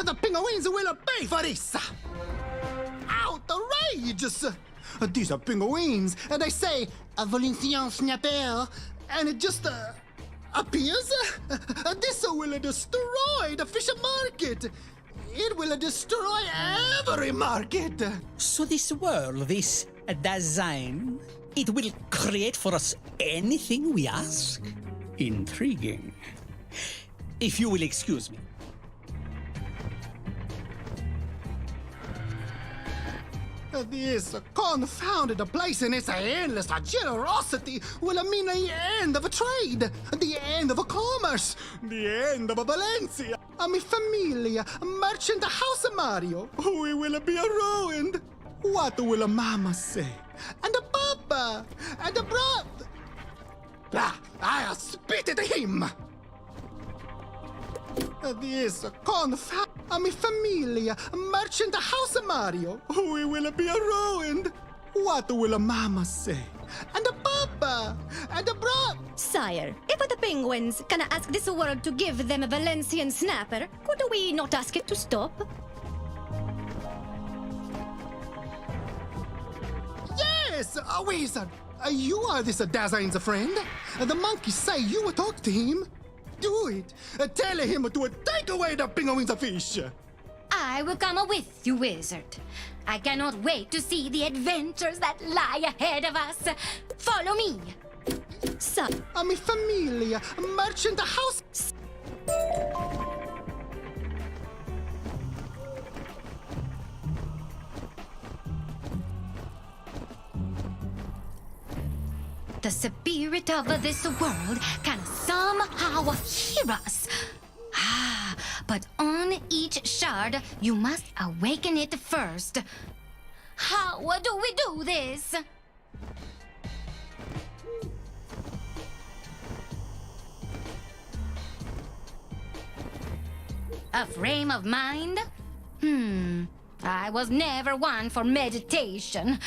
The penguins will pay for this! Outrageous! These are penguins, and they say a Valencian snapper, and it just appears. This will destroy the fish market. It will destroy every market. So this world, this design, it will create for us anything we ask? Intriguing. If you will excuse me. This confounded place and its endless generosity will mean the end of trade, the end of commerce, the end of Valencia. Mi familia, merchant house Mario, we will be ruined. What will Mama say? And Papa, and brother. I spit at him. This confounded. Mi familia, merchant house Mario, we will be ruined. What will Mama say? And Papa, and brother. Sire, if the penguins can ask this world to give them a Valencian snapper, could we not ask it to stop? Yes, Wizard. You are this Dazaine's friend. The monkeys say you will talk to him. Do it. Tell him to take away the penguins fish. I will come with you, Wizard. I cannot wait to see the adventures that lie ahead of us. Follow me. Mi familia, merchant house. the spirit of this world can somehow hear us. But on each shard, you must awaken it first. How do we do this? A frame of mind? I was never one for meditation.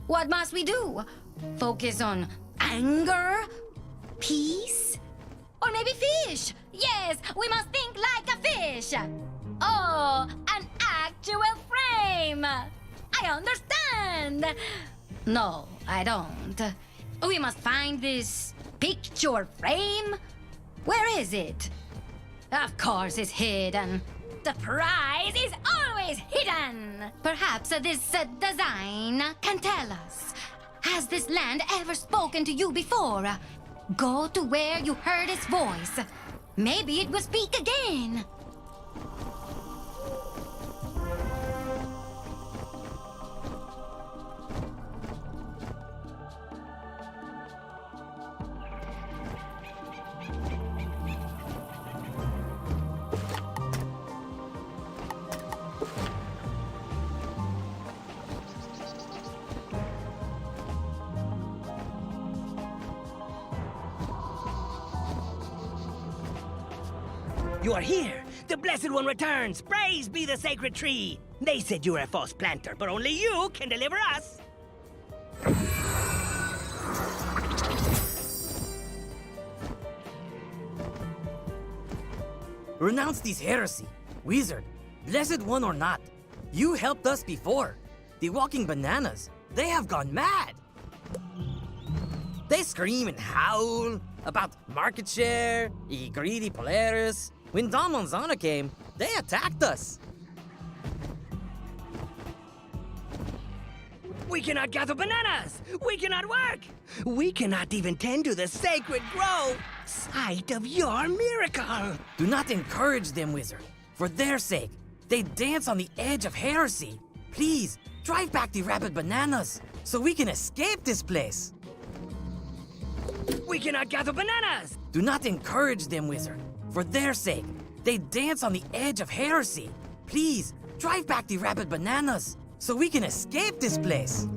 What must we do? Focus on anger? Peace? Or maybe fish? Yes, we must think like a fish. Oh, an actual frame. I understand. No, I don't. We must find this picture frame. Where is it? Of course it's hidden. The prize is always hidden. Perhaps this design can tell us. Has this land ever spoken to you before? Go to where you heard its voice. Maybe it will speak again. You are here! The Blessed One returns! Praise be the sacred tree! They said you were a false planter, but only you can deliver us! Renounce this heresy. Wizard, Blessed One or not, you helped us before. The walking bananas, they have gone mad. They scream and howl about market share, greedy Polaris. When Don Manzana came, they attacked us. We cannot gather bananas! We cannot work! We cannot even tend to the sacred grove! Site of your miracle! Do not encourage them, Wizard. For their sake, they dance on the edge of heresy. Please, drive back the rabid bananas so we can escape this place. We cannot gather bananas! Do not encourage them, Wizard. For their sake, they dance on the edge of heresy. Please, drive back the rabid bananas so we can escape this place.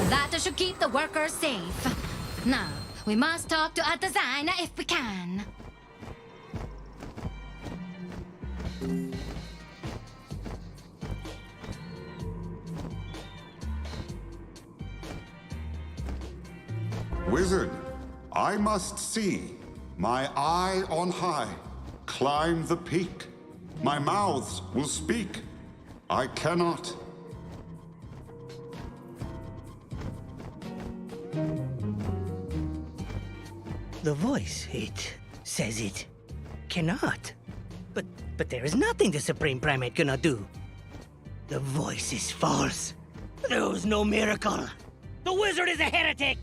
That should keep the workers safe. Now, we must talk to a designer if we can. Wizard, I must see. My eye on high. Climb the peak. My mouths will speak. I cannot. The voice, it says it cannot. But there is nothing the Supreme Primate cannot do. The voice is false. There was no miracle. The wizard is a heretic!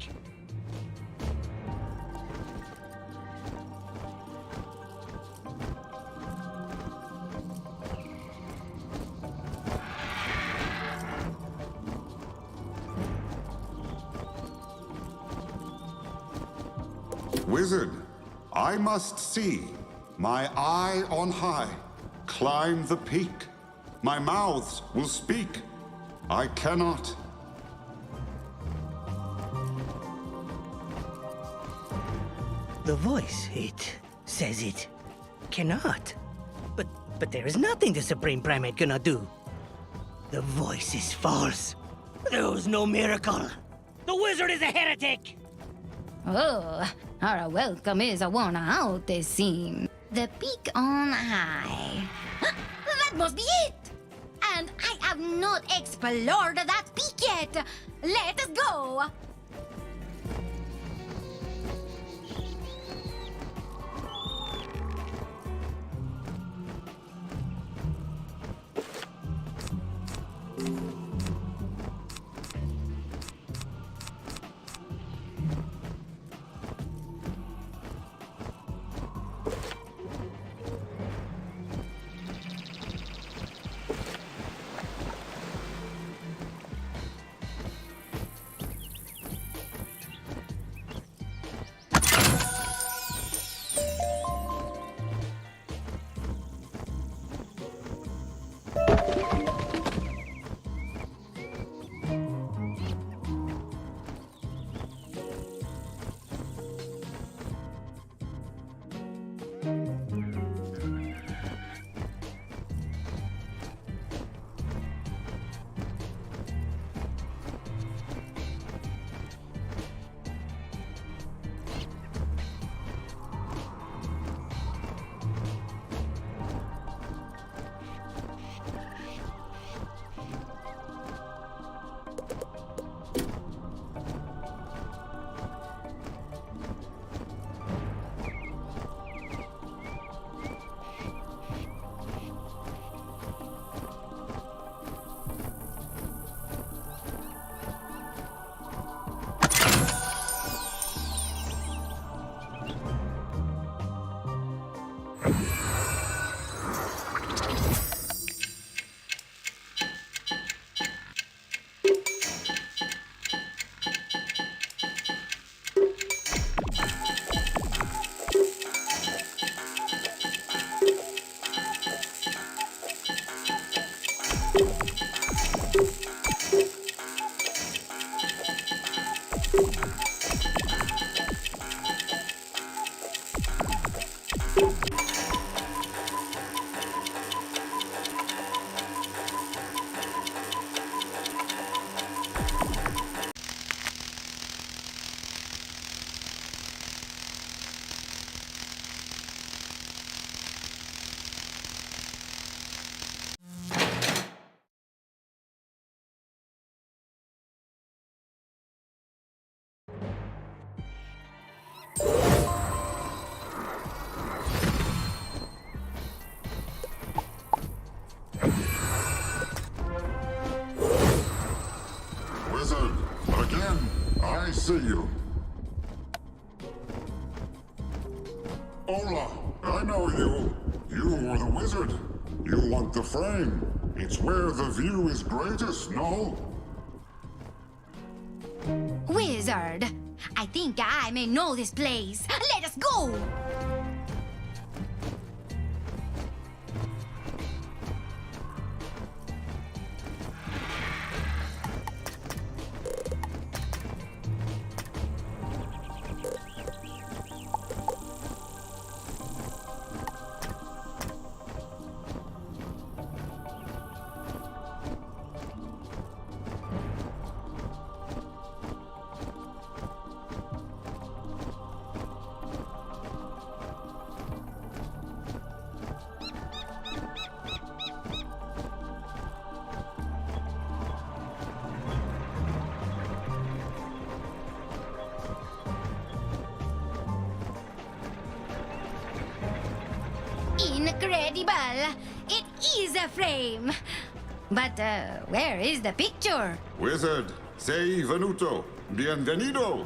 Wizard, I must see. My eye on high. Climb the peak. My mouths will speak. I cannot. The voice, it says it cannot. But there is nothing the Supreme Primate cannot do. The voice is false. There was no miracle. The wizard is a heretic! Oh, our welcome is worn out, it seems. The peak on high. That must be it! And I have not explored that peak yet! Let us go! Hola, I know you. You were the wizard. You want the frame. It's where the view is greatest, no? Wizard, I think I may know this place. Let us go! Incredible! It is a frame! But where is the picture? Wizard, sei venuto. Bienvenido.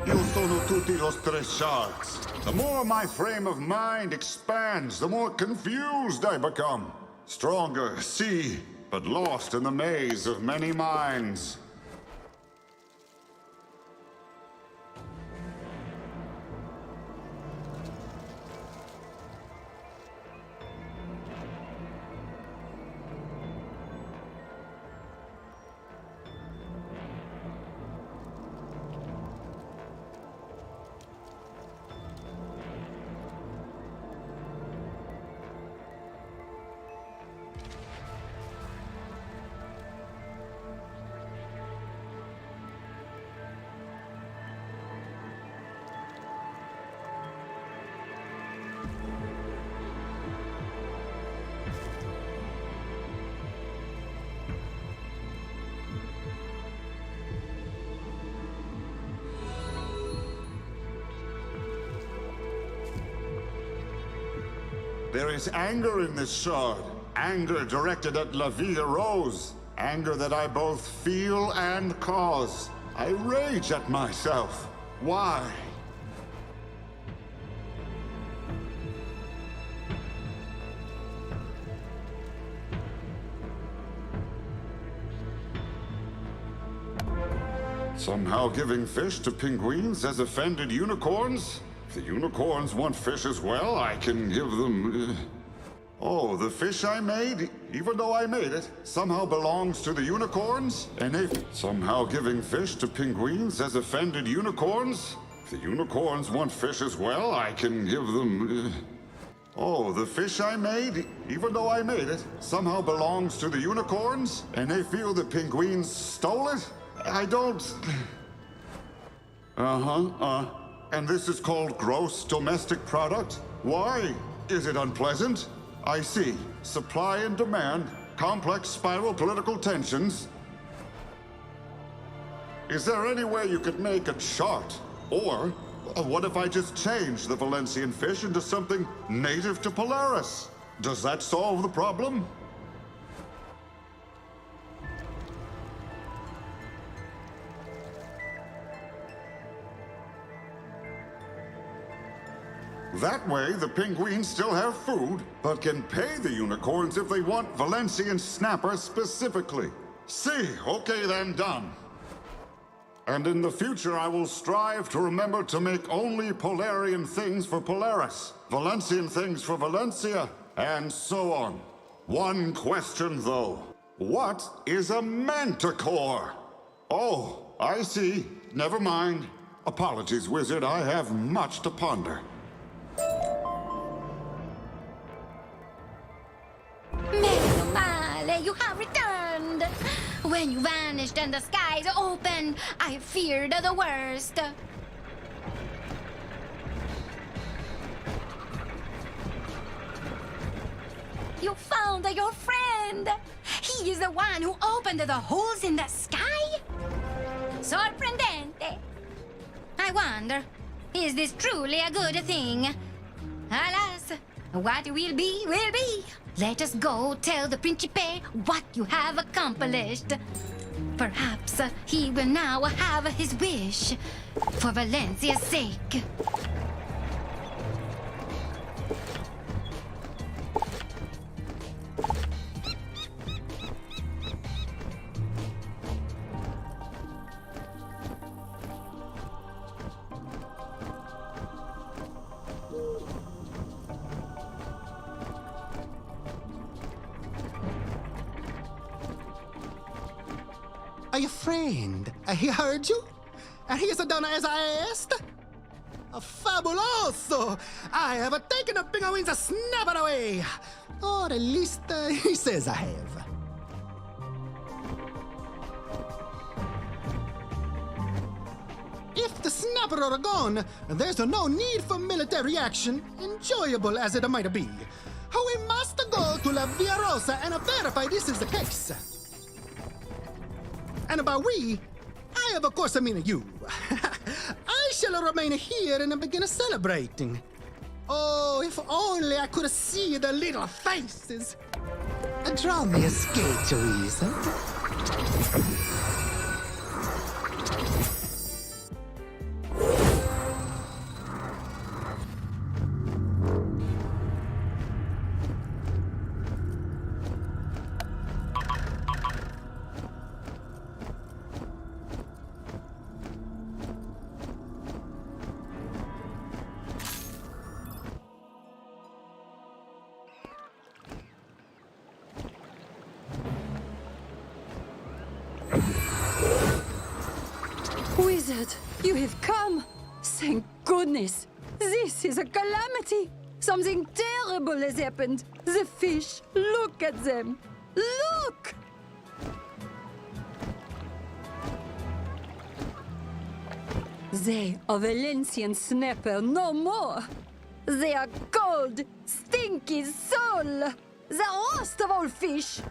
Io sono tutti los tres shards. The more my frame of mind expands, the more confused I become. Stronger, see, but lost in the maze of many minds. There is anger in this shard. Anger directed at La Vie Rose. Anger that I both feel and cause. I rage at myself. Why? Somehow giving fish to penguins has offended unicorns? If the unicorns want fish as well, I can give them... Oh, the fish I made, even though I made it, somehow belongs to the unicorns? And if somehow giving fish to penguins has offended unicorns? If the unicorns want fish as well, I can give them... Oh, the fish I made, even though I made it, somehow belongs to the unicorns? And they feel the penguins stole it? I don't... And this is called gross domestic product? Why? Is it unpleasant? I see. Supply and demand, complex spiral political tensions. Is there any way you could make a chart? Or, what if I just change the Valencian fish into something native to Polaris? Does that solve the problem? That way, the penguins still have food, but can pay the unicorns if they want Valencian snapper specifically. See, okay then, done. And in the future, I will strive to remember to make only Polarian things for Polaris, Valencian things for Valencia, and so on. One question, though. What is a manticore? Oh, I see. Never mind. Apologies, Wizard. I have much to ponder. Meno male, you have returned! When you vanished and the skies opened, I feared the worst. You found your friend! He is the one who opened the holes in the sky? Sorprendente! I wonder, is this truly a good thing? Alas, What will be, will be. Let us go tell the Principe what you have accomplished. Perhaps he will now have his wish, for Valencia's sake. Your friend, he heard you, and he has done as I asked. Fabuloso! I have taken the penguins and snap it away. Or at least he says I have. If the snapper are gone, there's no need for military action, enjoyable as it might be. We must go to La Via Rosa and verify this is the case. And by we, I of course mean you. I shall remain here and begin celebrating. Oh, if only I could see the little faces. Draw me a skate, Teresa. Wizard, you have come! Thank goodness! This is a calamity! Something terrible has happened! The fish, look at them! Look! They are Valencian snapper no more! They are cold, stinky soul! The worst of all fish!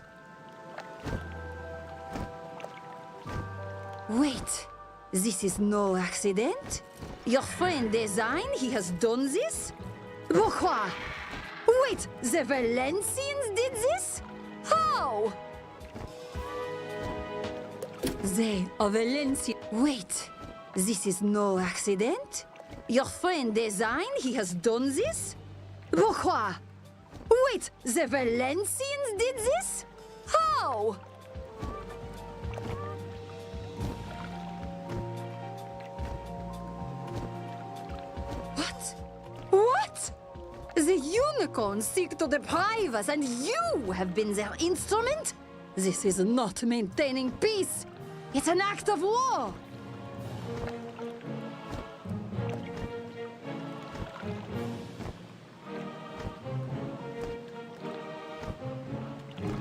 Wait! This is no accident? Your friend designed he has done this? Pourquoi? Wait, the Valencians did this? How? They are Valencian. Wait, this is no accident? Your friend designed he has done this? Pourquoi? Wait, the Valencians did this? How? What? The unicorns seek to deprive us, and you have been their instrument? This is not maintaining peace. It's an act of war.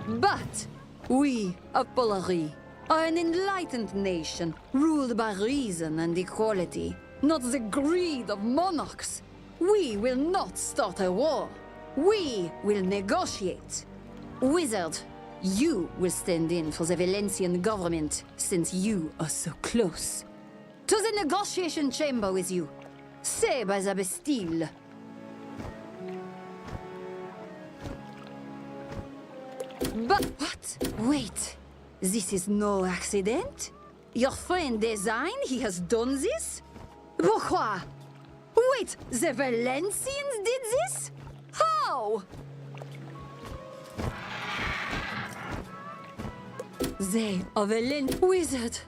But we of Polari are an enlightened nation, ruled by reason and equality, not the greed of monarchs. We will not start a war. We will negotiate. Wizard, you will stand in for the Valencian government, since you are so close. To the negotiation chamber with you. Say by the Bastille. But what? Wait. This is no accident? Your friend designed he has done this? Pourquoi? Wait, the Valencians did this? How? They are Wizard.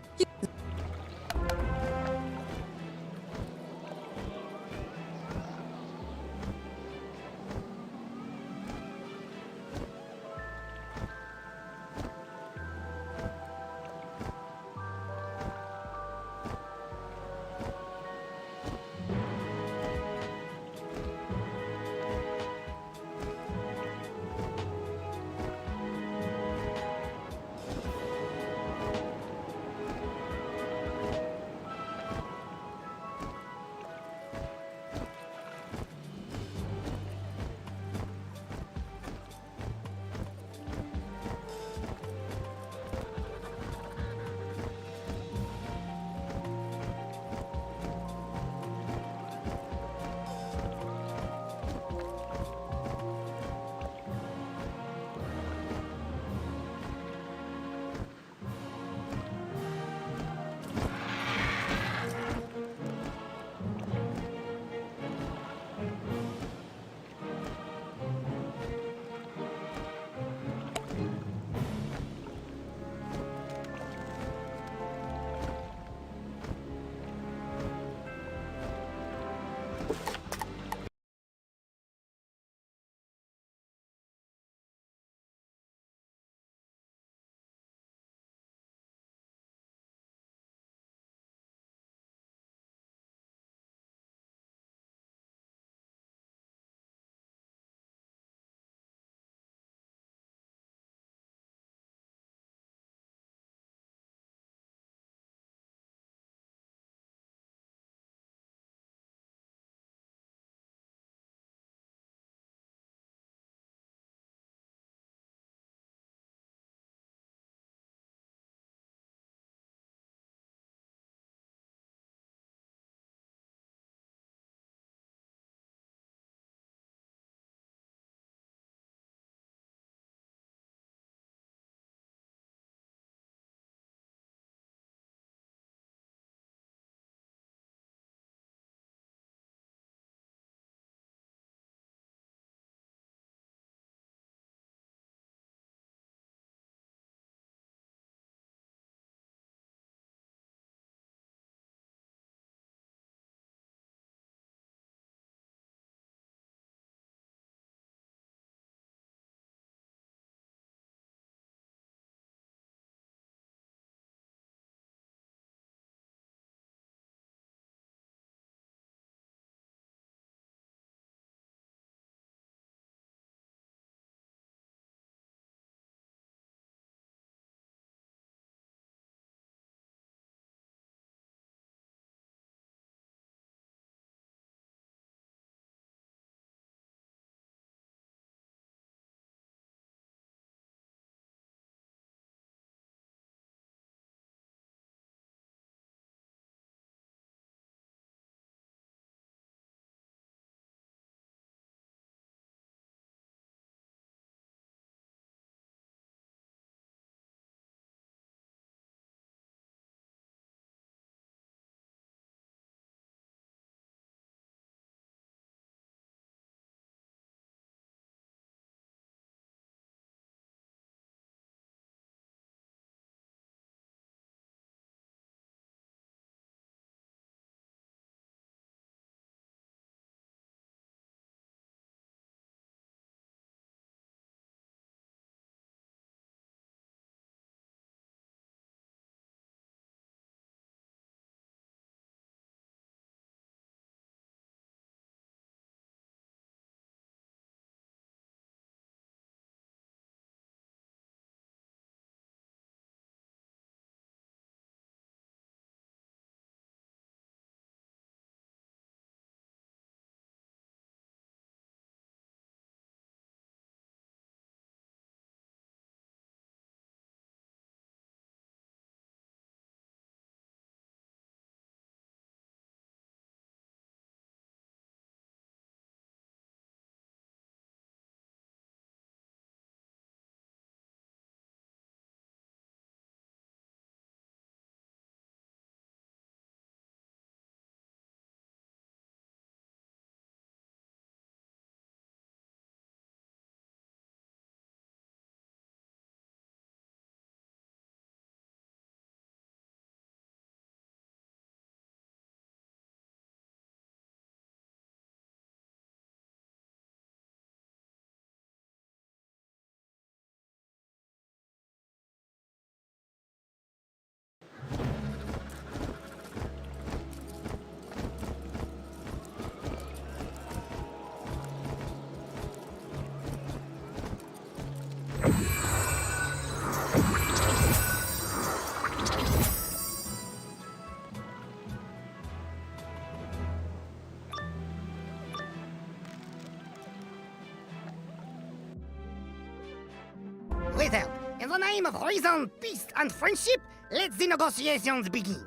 Wizard, in the name of reason, peace, and friendship, let the negotiations begin.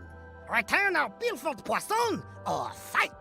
Return our pilfered poisson, or fight!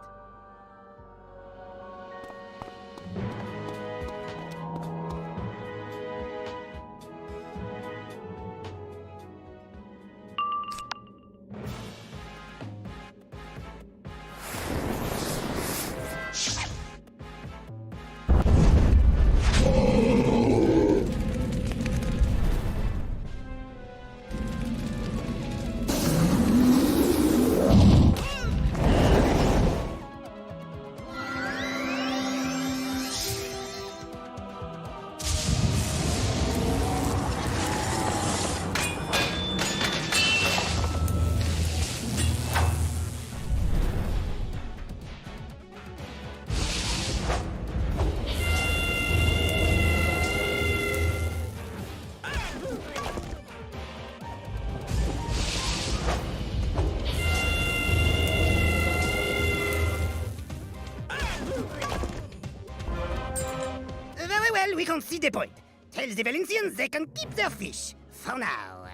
We can see the point. Tell the Valencians they can keep their fish. For now.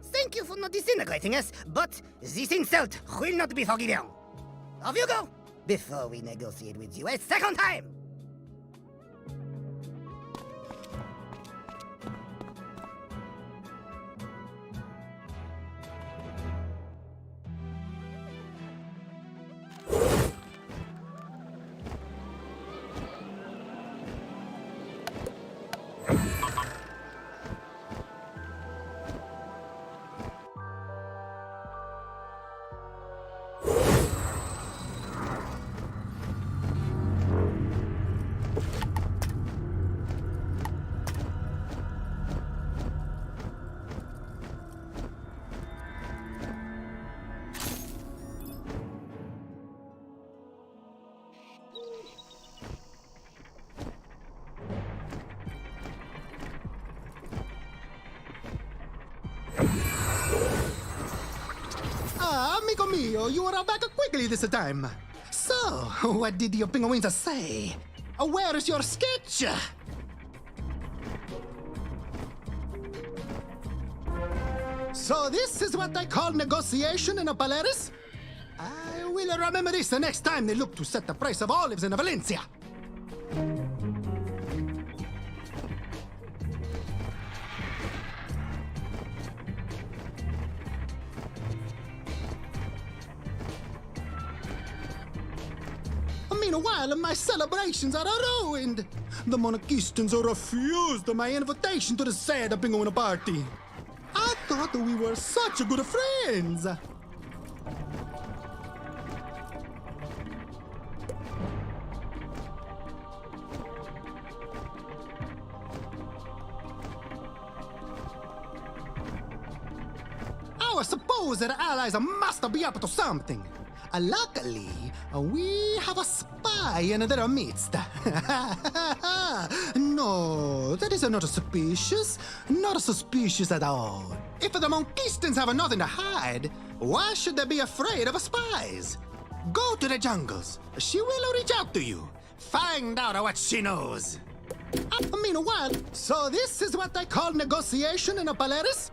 Thank you for not disintegrating us, but this insult will not be forgiven. Off you go, before we negotiate with you a second time. Amigo mio, you are back quickly this time. So, what did your penguins say? Where is your sketch? So this is what they call negotiation in a Polaris? I will remember this the next time they look to set the price of olives in Valencia. Meanwhile, my celebrations are ruined. The monarchistans refused my invitation to the sad penguin party. I thought we were such good friends. I suppose that allies must be up to something. Luckily, we have a spy in their midst. No, that is not suspicious. Not suspicious at all. If the Monquistans have nothing to hide, why should they be afraid of spies? Go to the jungles. She will reach out to you. Find out what she knows. Meanwhile, so this is what they call negotiation in a Polaris?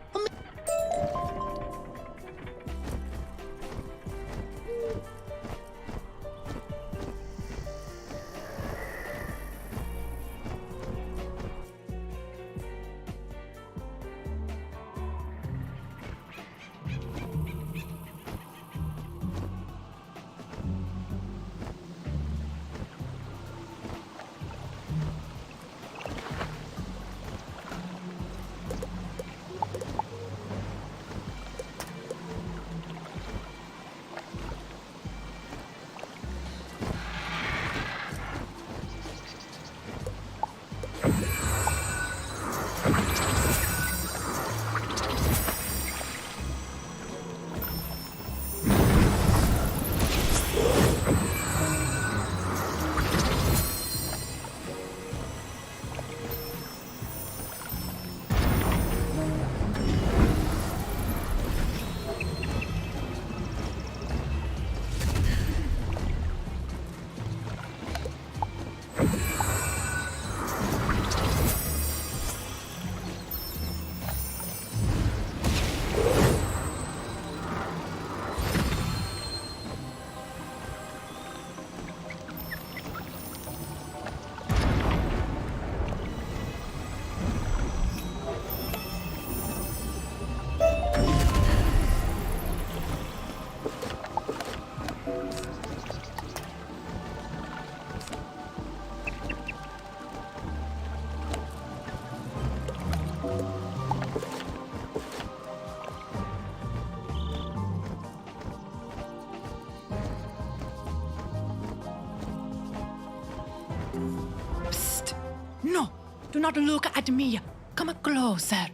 No, do not look at me. Come closer.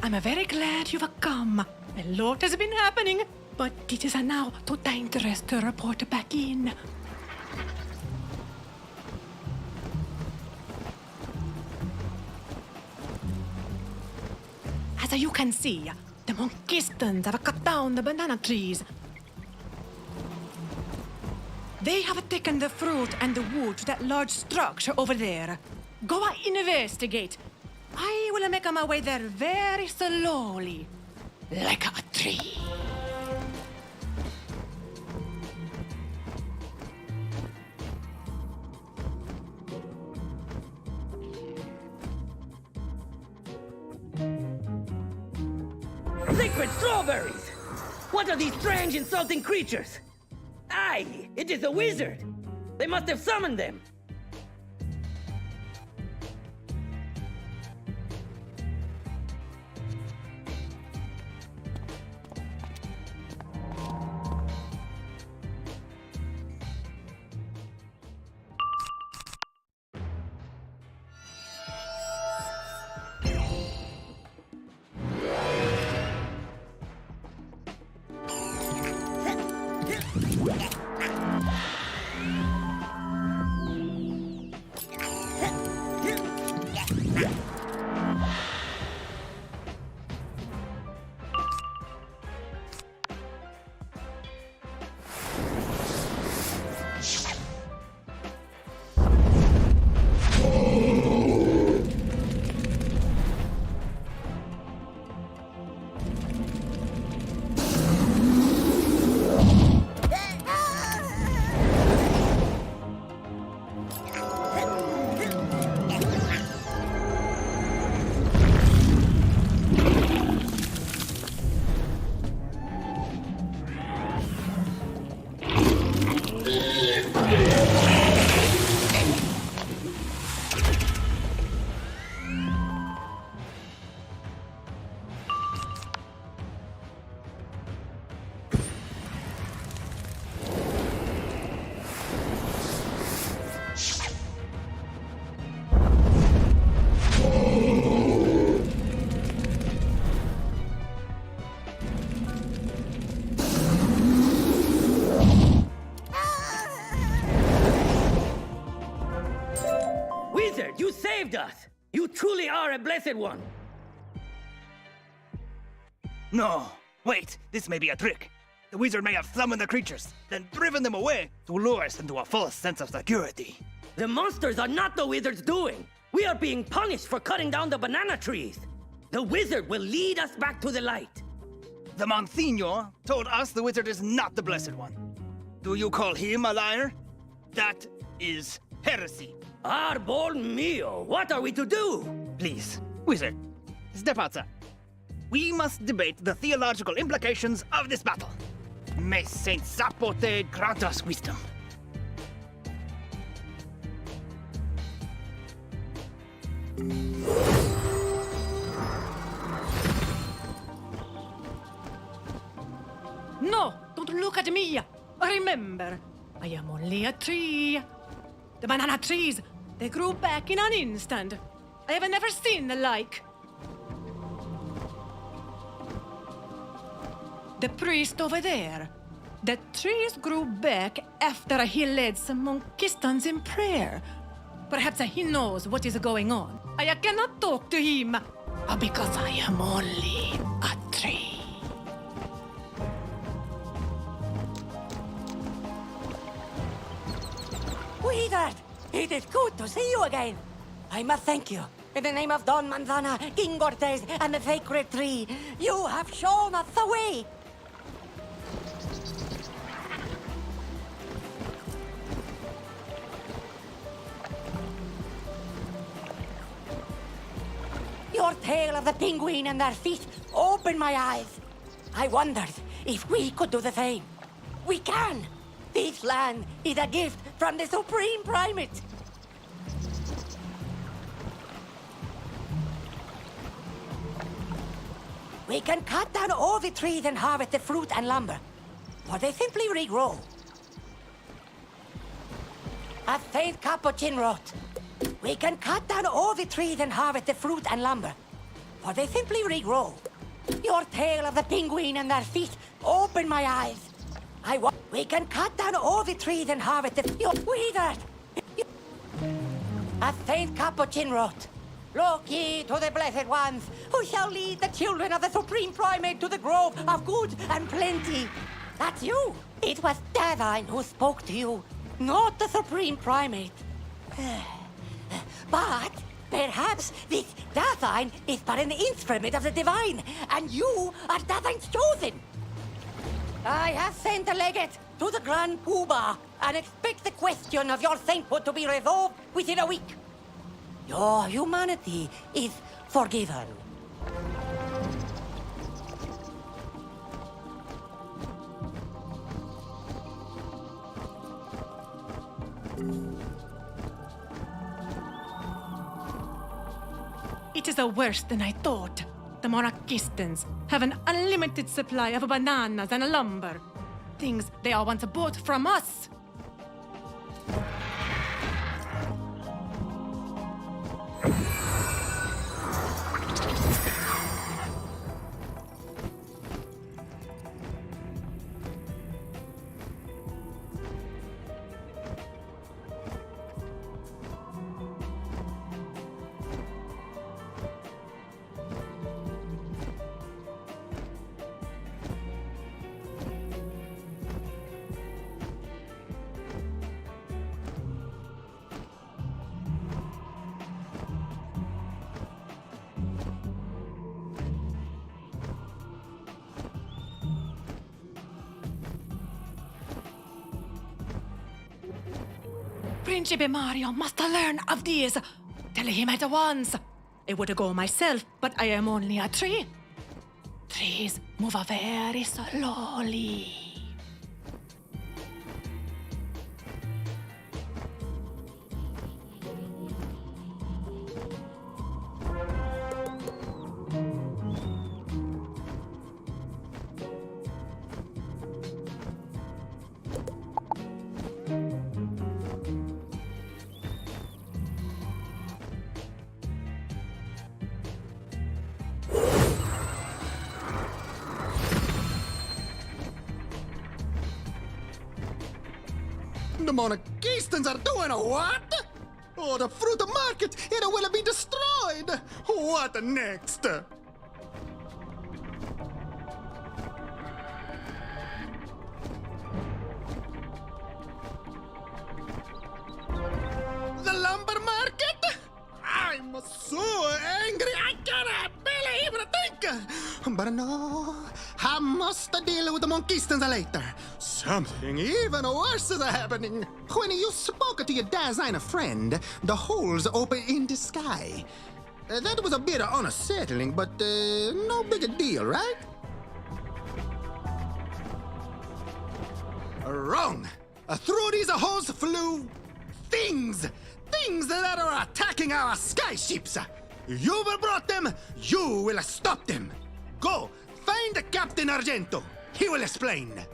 I'm very glad you've come. A lot has been happening, but it is now too dangerous to report back in. As you can see, the Monkistons have cut down the banana trees. They have taken the fruit and the wood to that large structure over there. Go investigate. I will make my way there very slowly, like a tree. Sacred strawberries! What are these strange, insulting creatures? Aye, it is a wizard! They must have summoned them! Wizard, you saved us! You truly are a blessed one! No, wait, this may be a trick. The wizard may have summoned the creatures, then driven them away to lure us into a false sense of security. The monsters are not the wizard's doing! We are being punished for cutting down the banana trees! The wizard will lead us back to the light! The Monsignor told us the wizard is not the Blessed One. Do you call him a liar? That is heresy. Arbol mio, what are we to do? Please, wizard, step outside. We must debate the theological implications of this battle. May Saint Sapote grant us wisdom. No, don't look at me. Remember, I am only a tree. The banana trees, they grew back in an instant. I have never seen the like. The priest over there. The trees grew back after he led some Monkistons in prayer. Perhaps he knows what is going on. I cannot talk to him because I am only a tree. Wizard, it is good to see you again. I must thank you. In the name of Don Manzana, King Cortez, and the sacred tree, you have shown us the way. Your tale of the penguin and their feet opened my eyes. I wondered if we could do the same. We can! This land is a gift from the Supreme Primate. We can cut down all the trees and harvest the fruit and lumber, or they simply regrow. A faint capuchin wrote, we can cut down all the trees and harvest the fruit and lumber, or they simply regrow. Your tale of the penguin and their feet opened my eyes. We can cut down all the trees and harvest the... Wizard! A faint capuchin wrote, look ye to the blessed ones, who shall lead the children of the Supreme Primate to the grove of good and plenty. That's you. It was Davine who spoke to you, not the Supreme Primate. But perhaps this Davine is but an instrument of the divine, and you are Davine's chosen. I have sent a legate to the Grand Poobah and expect the question of your sainthood to be resolved within a week. Your humanity is forgiven. It is worse than I thought. The monarchistans have an unlimited supply of bananas and lumber. Things they all once bought from us. Principe Mario must learn of this. Tell him at once. I would go myself, but I am only a tree. Trees move very slowly. The monarchistans are doing a what? Oh, the fruit market, it will be destroyed. What next? The lumber market? I'm so angry, I cannot believe it. But no, I must deal with the monarchistans later. Something even worse is happening. When you spoke to your designer friend, the holes open in the sky. That was a bit unsettling, but no big deal, right? Wrong. Through these holes flew things that are attacking our sky ships. You will brought them, you will stop them. Go, find Captain Argento. He will explain.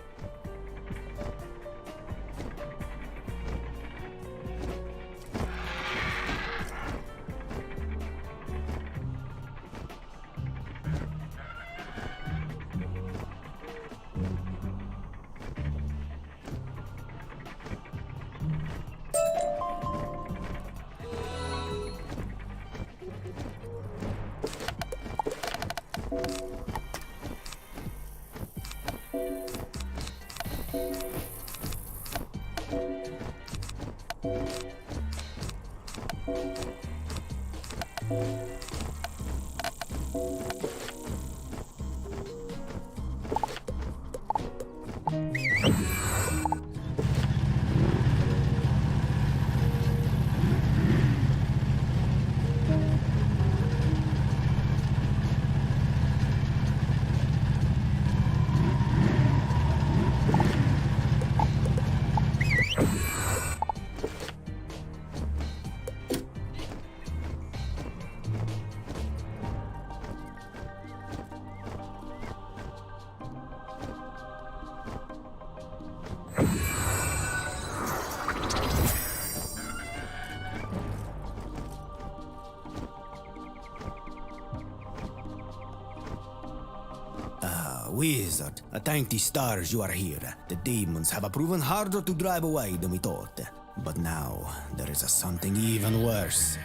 Wizard, thank the stars you are here. The demons have proven harder to drive away than we thought. But now, there is something even worse.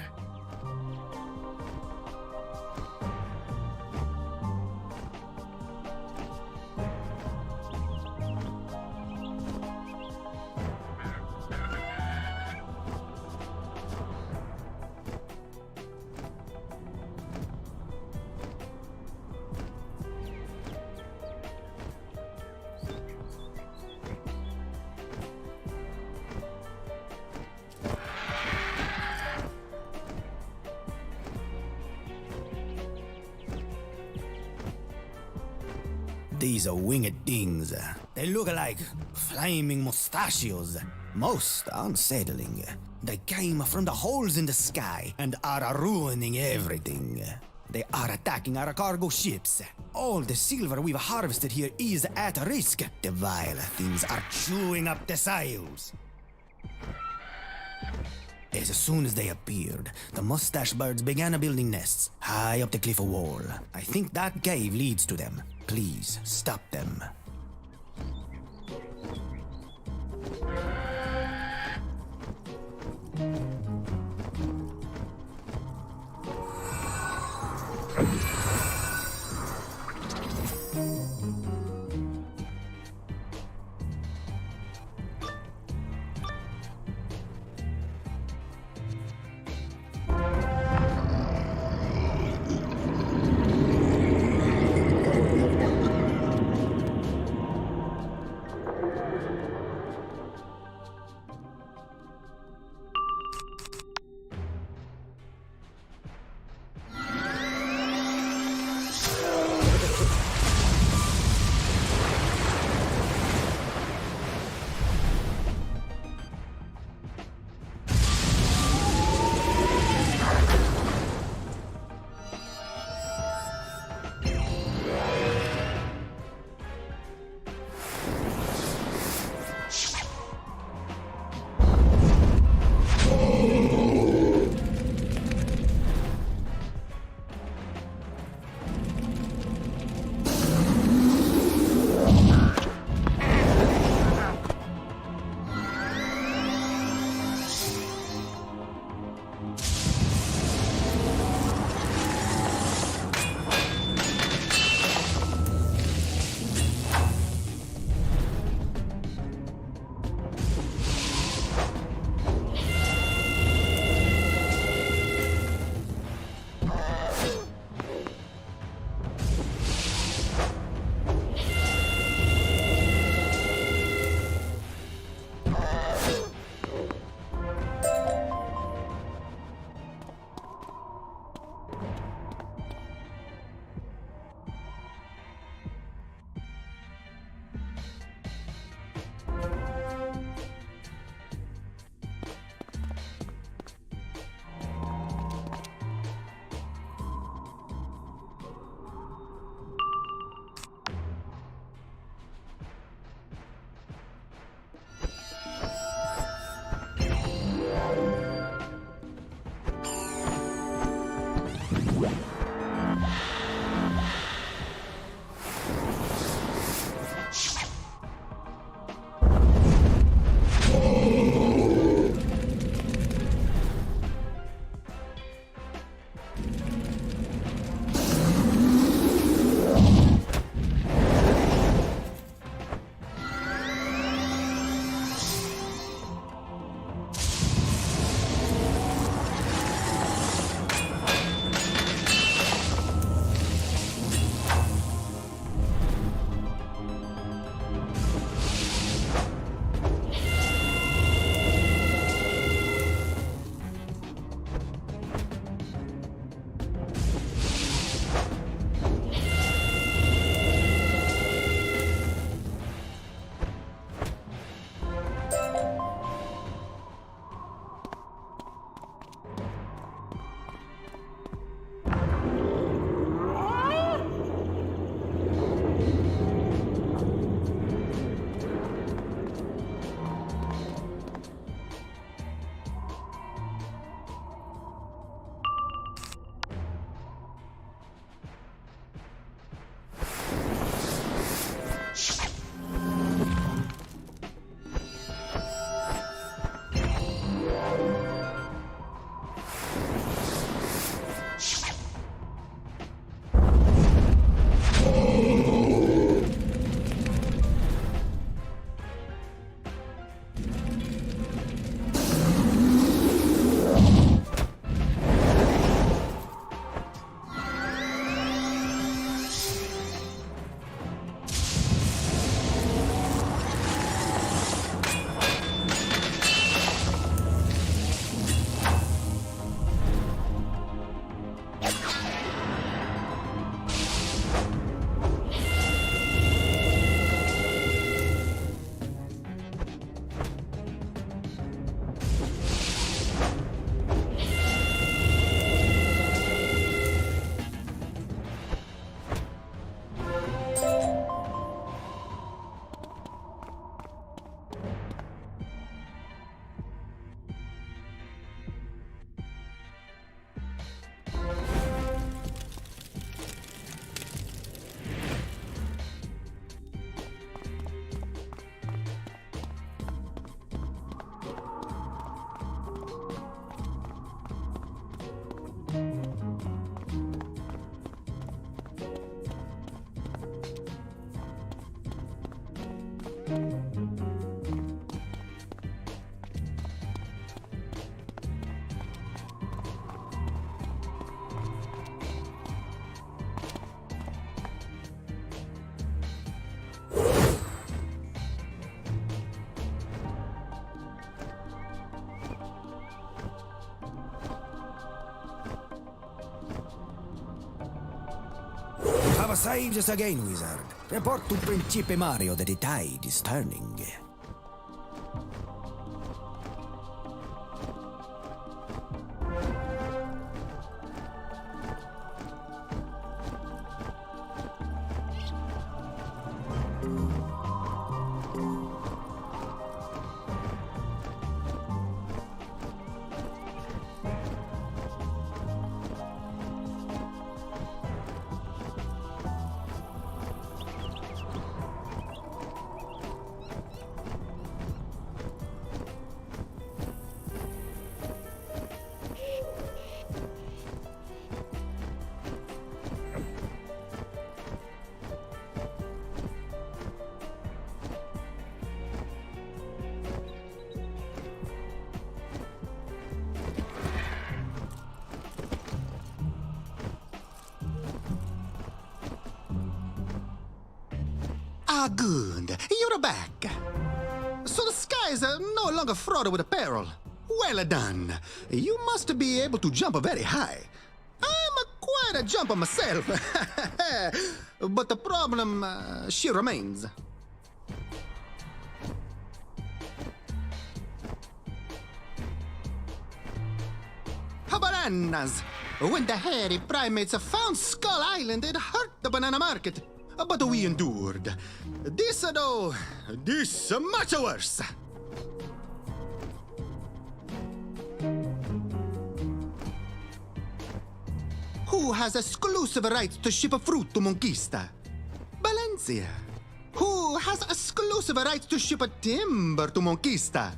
These winged things, they look like flaming mustachios. Most unsettling. They came from the holes in the sky and are ruining everything. They are attacking our cargo ships. All the silver we've harvested here is at risk. The vile things are chewing up the sails. As soon as they appeared, the mustache birds began building nests high up the cliff wall. I think that cave leads to them. Please, stop them. have saved us again, wizard. Report to Principe Mario that the tide is turning. Ah, good. You're back. So the skies are no longer fraught with peril. Well done. You must be able to jump very high. I'm quite a jumper myself. But the problem, she remains. Bananas! When the hairy primates found Skull Island, it hurt the banana market. But we endured. This, though, this much worse. Who has exclusive rights to ship fruit to Monquista? Valencia. Who has exclusive rights to ship timber to Monquista?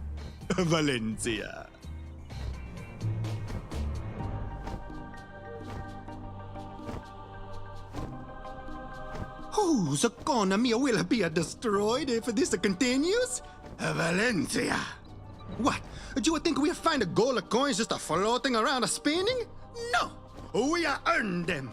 Valencia. Whose economy will be destroyed if this continues? Valencia. What? Do you think we find gold coins just floating around spinning? No! We earned them!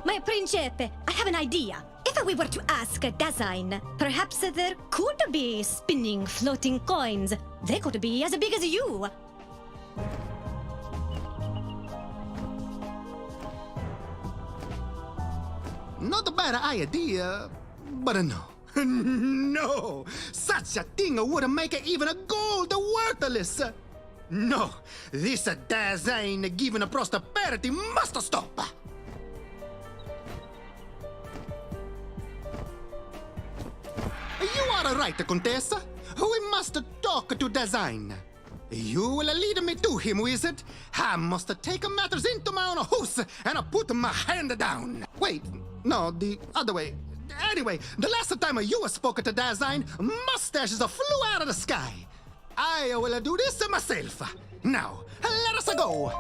My Principe, I have an idea. If we were to ask Dasein, perhaps there could be spinning floating coins. They could be as big as you. Not a bad idea, but no. No! Such a thing would make even a gold worthless! No! This design given prosperity must stop! You are right, Contessa. We must talk to Design. You will lead me to him, wizard. I must take matters into my own house and put my hand down. Wait, no, the other way. Anyway, the last time you spoke to Design, mustaches flew out of the sky. I will do this myself. Now, let us go.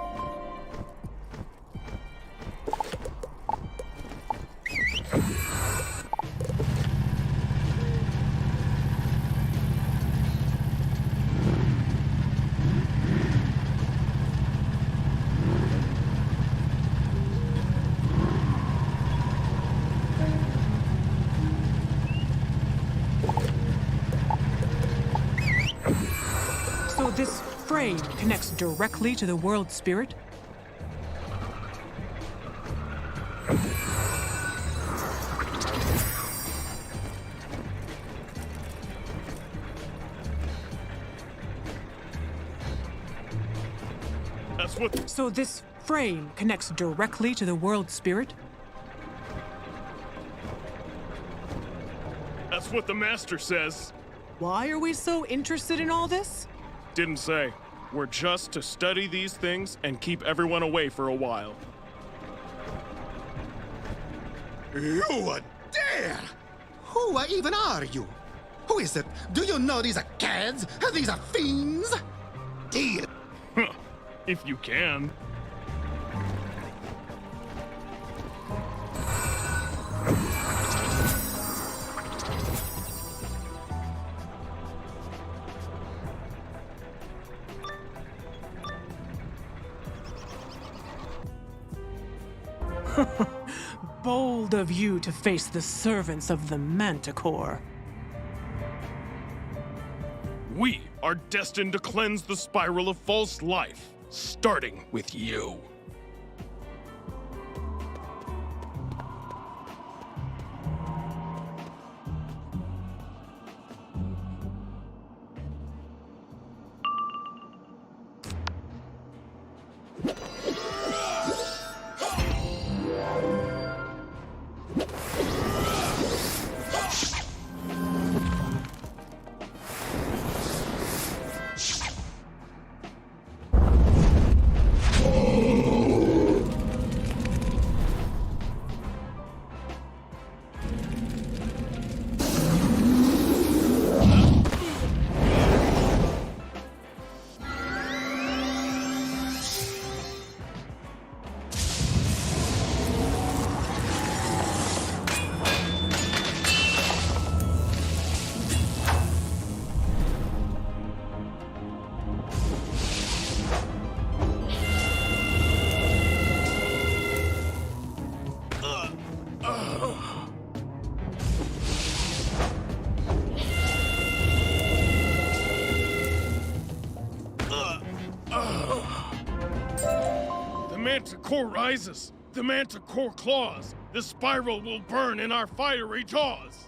So this frame connects directly to the world spirit? That's what... So this frame connects directly to the world spirit? That's what the master says. Why are we so interested in all this? Didn't say. We're just to study these things and keep everyone away for a while. You dare! Who even are you? Who is it? Do you know these are cads? These are fiends? Deal. If you can. Bold of you to face the servants of the Manticore. We are destined to cleanse the spiral of false life. starting with you. The Manticore rises. The Manticore claws. The spiral will burn in our fiery jaws.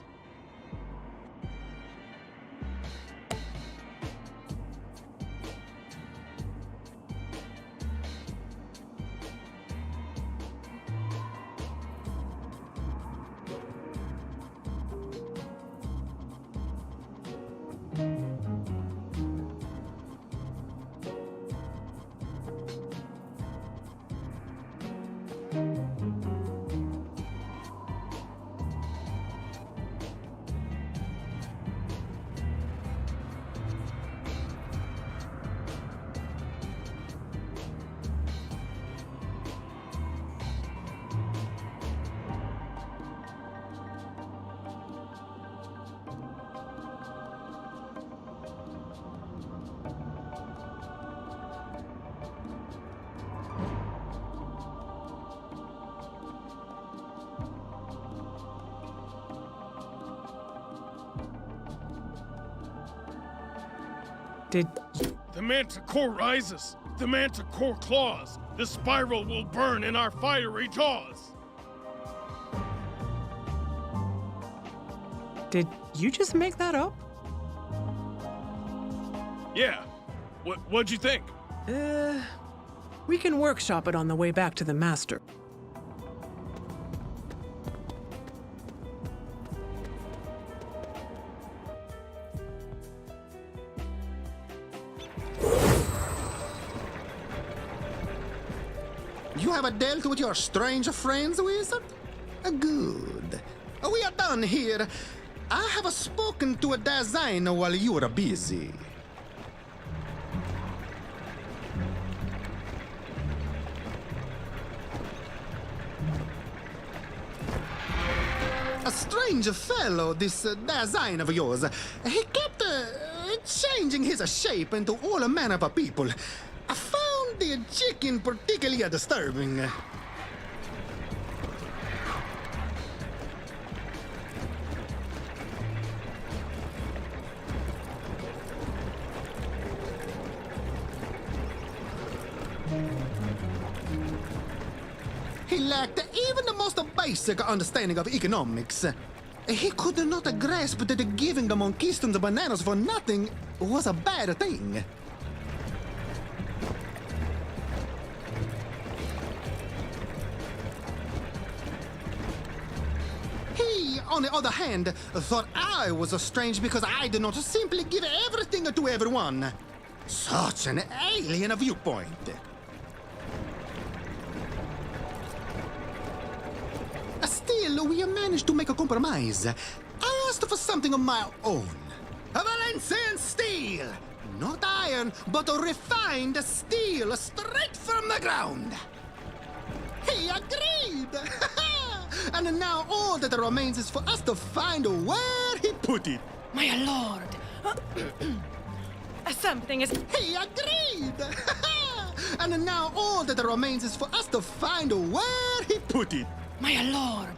The Manticore rises. The Manticore claws. The spiral will burn in our fiery jaws. Did you just make that up? Yeah. What'd you think? We can workshop it on the way back to the Master. You have dealt with your strange friends, Wizard? Good. We are done here. I have spoken to a designer while you were busy. A strange fellow, this design of yours. He kept changing his shape into all manner of people. I found the chicken particularly disturbing. He lacked even the most basic understanding of economics. He could not grasp that giving the Monkistans bananas for nothing was a bad thing. He, on the other hand, thought I was strange because I did not simply give everything to everyone. Such an alien viewpoint. Still, we managed to make a compromise. I asked for something of my own. A Valencian steel! Not iron, but a refined steel straight from the ground. He agreed! And now all that remains is for us to find where he put it. My lord! Something is... He agreed! And now all that remains is for us to find where he put it. My lord!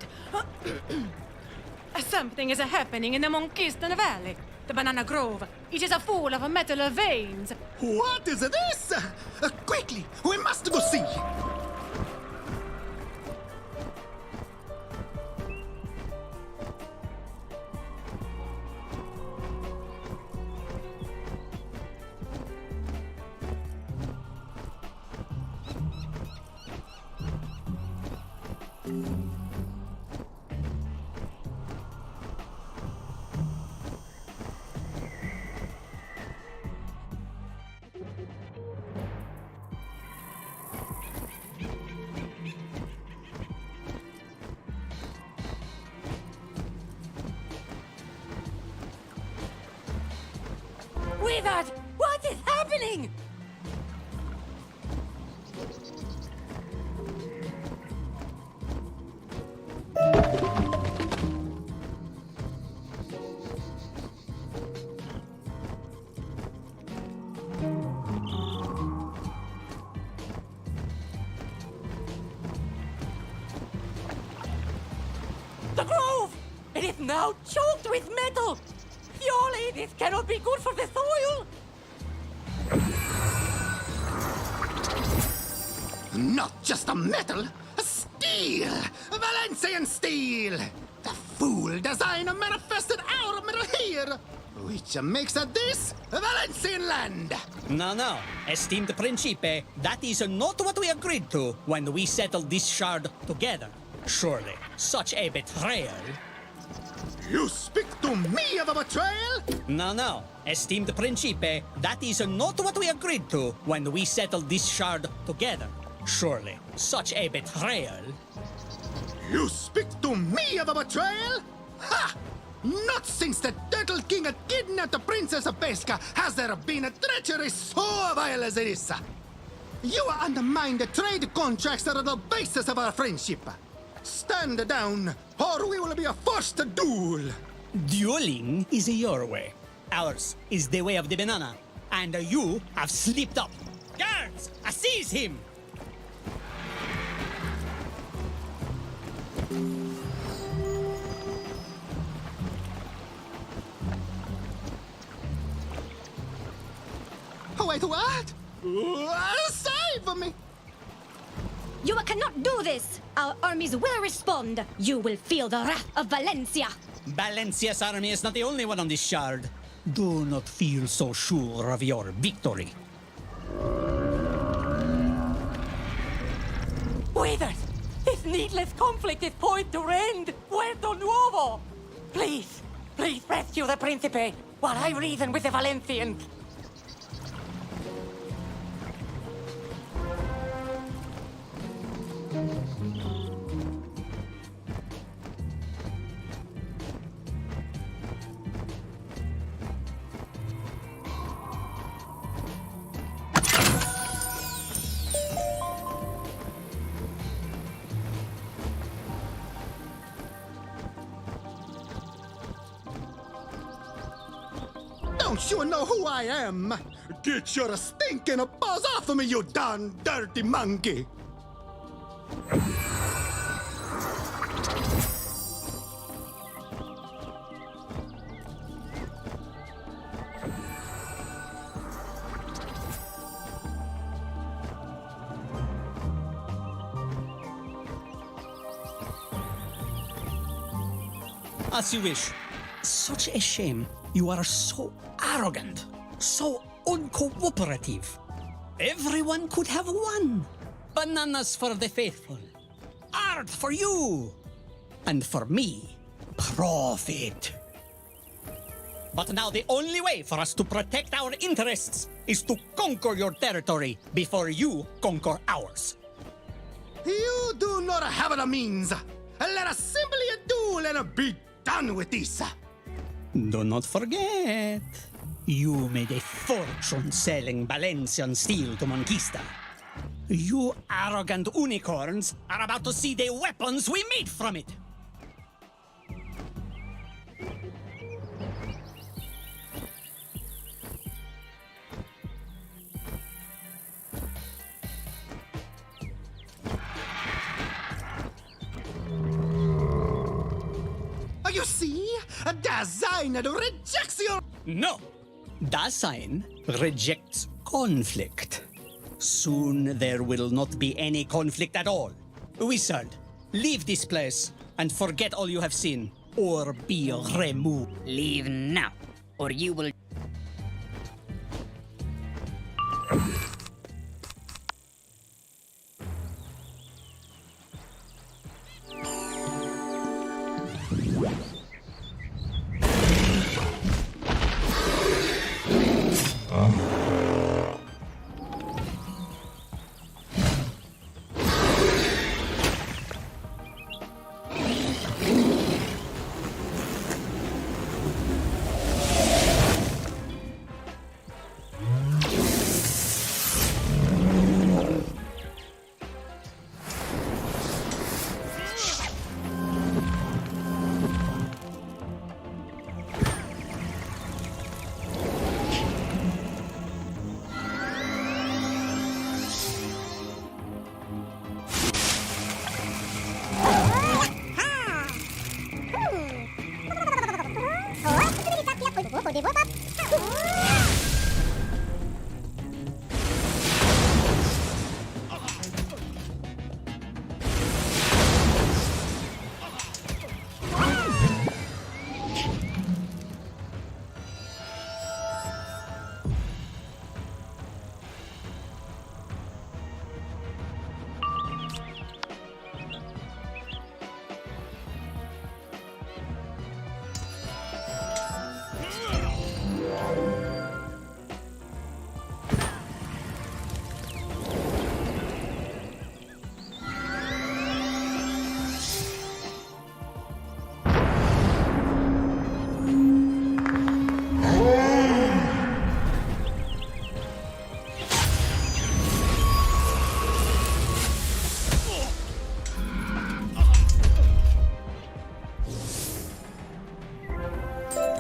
Something is happening in the Monkistan Valley. The banana grove. It is full of metal veins. What is this? Quickly, we must go see. Wizard, what is happening? The grove! It is now choked with metal! Surely this cannot be good for the soil! Not just a metal, a steel! A Valencian steel! The fool designer manifested our metal here! Which makes this a Valencian land! No, esteemed Principe, that is not what we agreed to when we settled this shard together. Surely, such a betrayal... You speak to me of a betrayal? No, esteemed Principe, that is not what we agreed to when we settled this shard together. Surely, such a betrayal... You speak to me of a betrayal? Ha! Not since the Turtle King had kidnapped the Princess of Pesca has there been a treachery so vile as this. You undermine the trade contracts that are the basis of our friendship. Stand down, or we will be forced to duel. Dueling is your way. Ours is the way of the banana. And you have slipped up. Guards, seize him! Wait, what? Save me! You cannot do this! Our armies will respond! You will feel the wrath of Valencia! Valencia's army is not the only one on this shard. Do not feel so sure of your victory. Wizard, this needless conflict is poised to end! Puerto Nuevo! Please rescue the Principe while I reason with the Valencians! Don't you know who I am? Get your stinking paws off of me, you darn dirty monkey! As you wish. Such a shame. You are so arrogant, so uncooperative. Everyone could have won. Bananas for the faithful. Art for you. And for me, profit. But now the only way for us to protect our interests is to conquer your territory before you conquer ours. You do not have the means. Let us simply duel and be done with this. Do not forget, you made a fortune selling Valencian steel to Monquista. You arrogant unicorns are about to see the weapons we made from it. You see? A designer rejects your... No. That sign rejects conflict. Soon there will not be any conflict at all. Wizard, leave this place and forget all you have seen, or be removed. Leave now, or you will...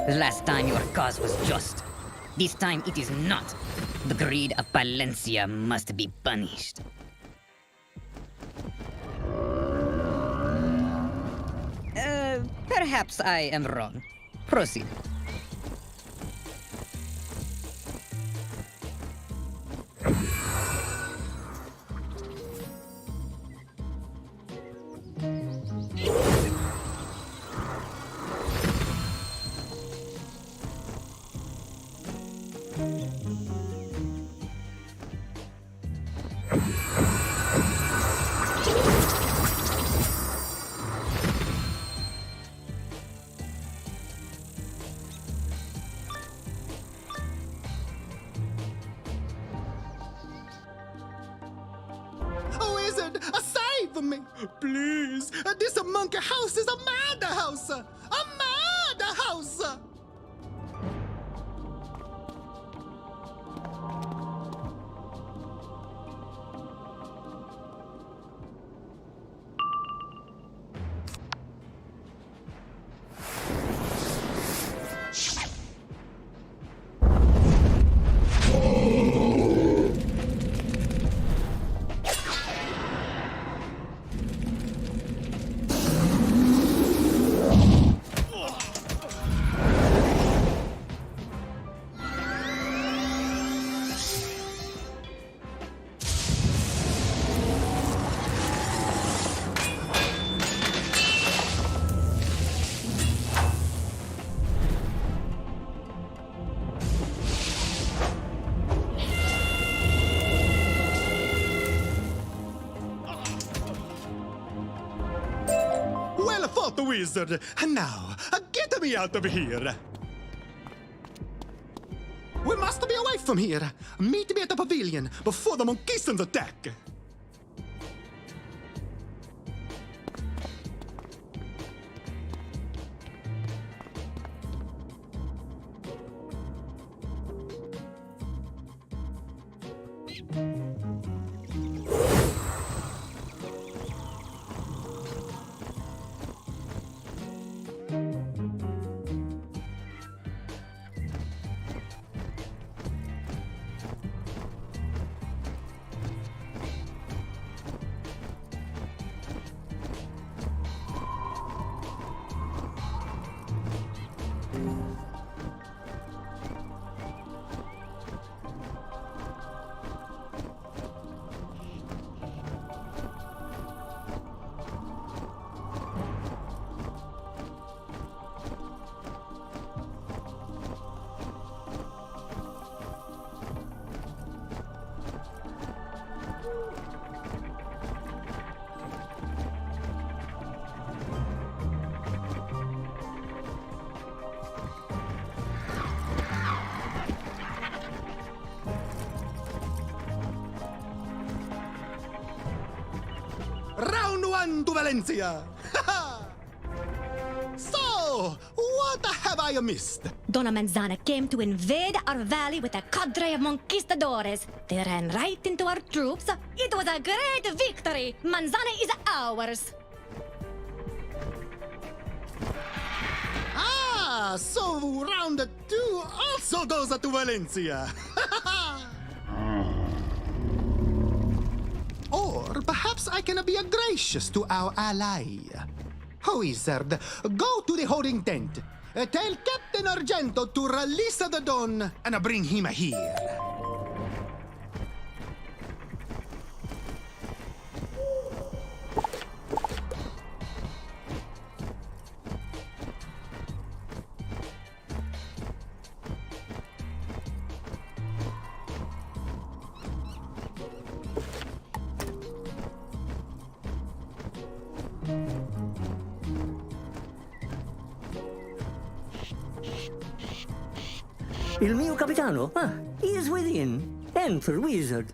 Last time your cause was just. This time it is not. The greed of Valencia must be punished. Perhaps I am wrong. Proceed. Wizard, save me! Please, this monkey house is a madhouse! A madhouse! Well fought, wizard. And now, get me out of here. We must be away from here. Meet me at the pavilion before the Monkistans attack. everyone to Valencia! So, what have I missed? Donna Manzana came to invade our valley with a cadre of conquistadores. They ran right into our troops. It was a great victory. Manzana is ours. Ah, so round 2 also goes to Valencia. Or perhaps I can be gracious to our ally. Wizard, go to the holding tent. Tell Captain Argento to release the Don and bring him here. Il mio capitano? Ah, he is within. Enter, wizard.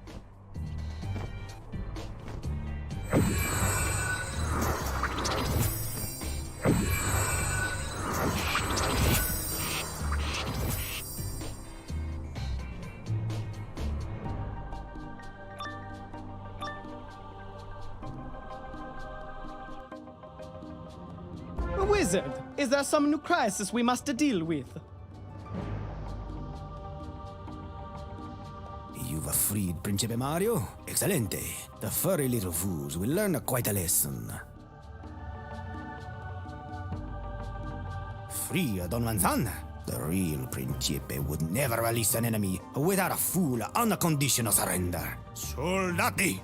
Wizard, is there some new crisis we must deal with? You've freed Principe Mario? Excelente. The furry little fools will learn quite a lesson. Free Don Manzan? The real Principe would never release an enemy without a full, unconditional surrender. Soldati!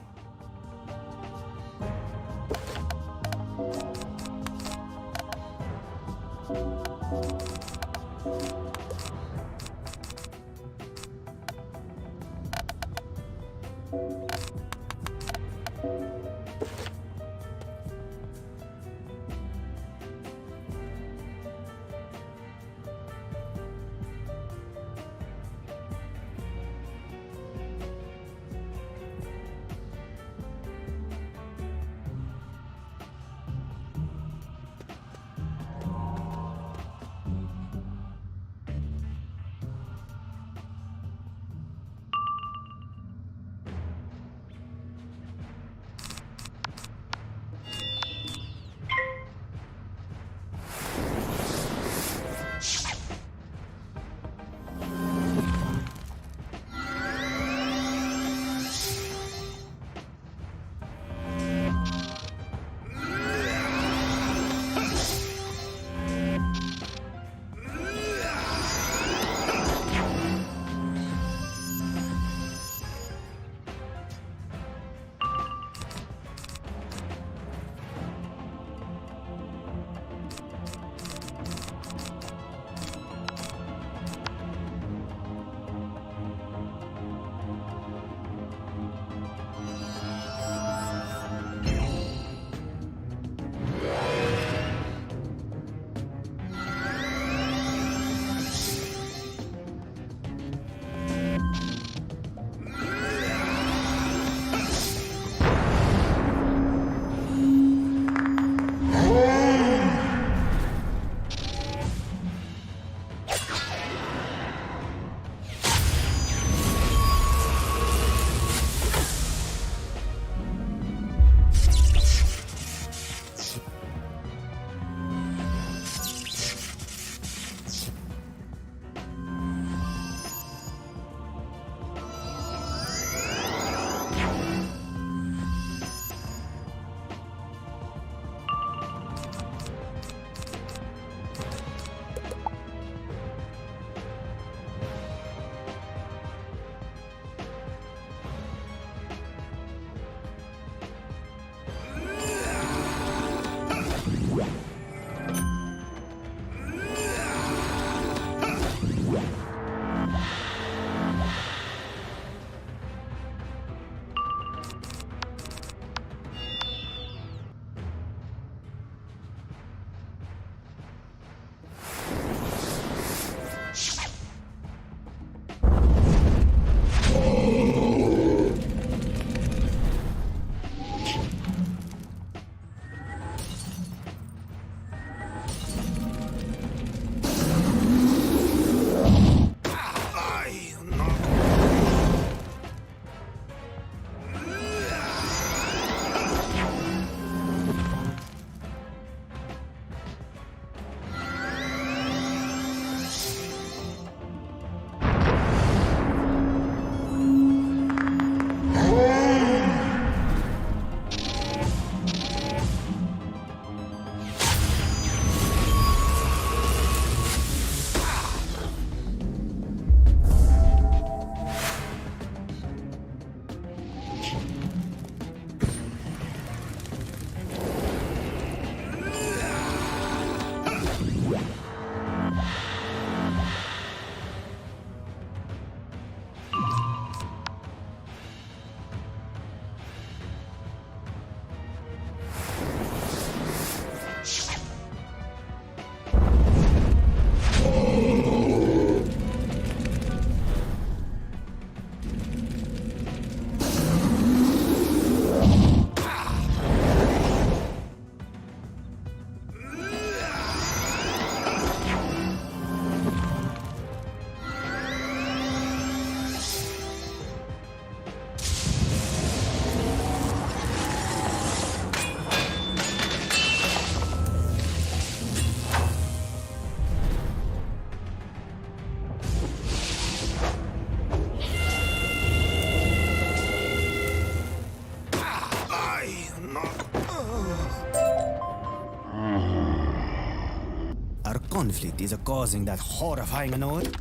conflict is causing that horrifying noise.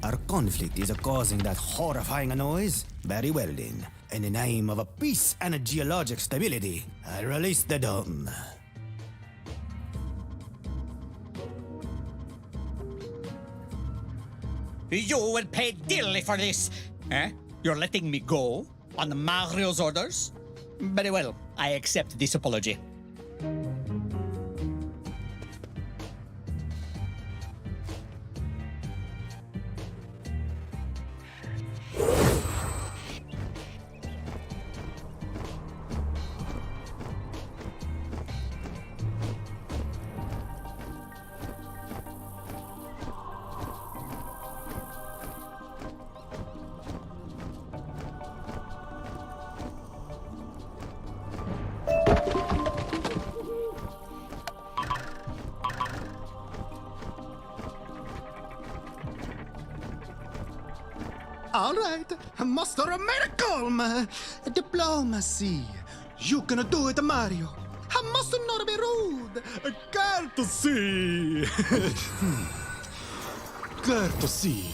Our conflict is causing that horrifying noise? Very well then. In the name of peace and geologic stability, I release the dome. You will pay dearly for this. Eh? You're letting me go? On Mario's orders? Very well, I accept this apology. All right, muster a calm. Diplomacy. You gonna do it, Mario. I must not be rude. Courtesy. Courtesy.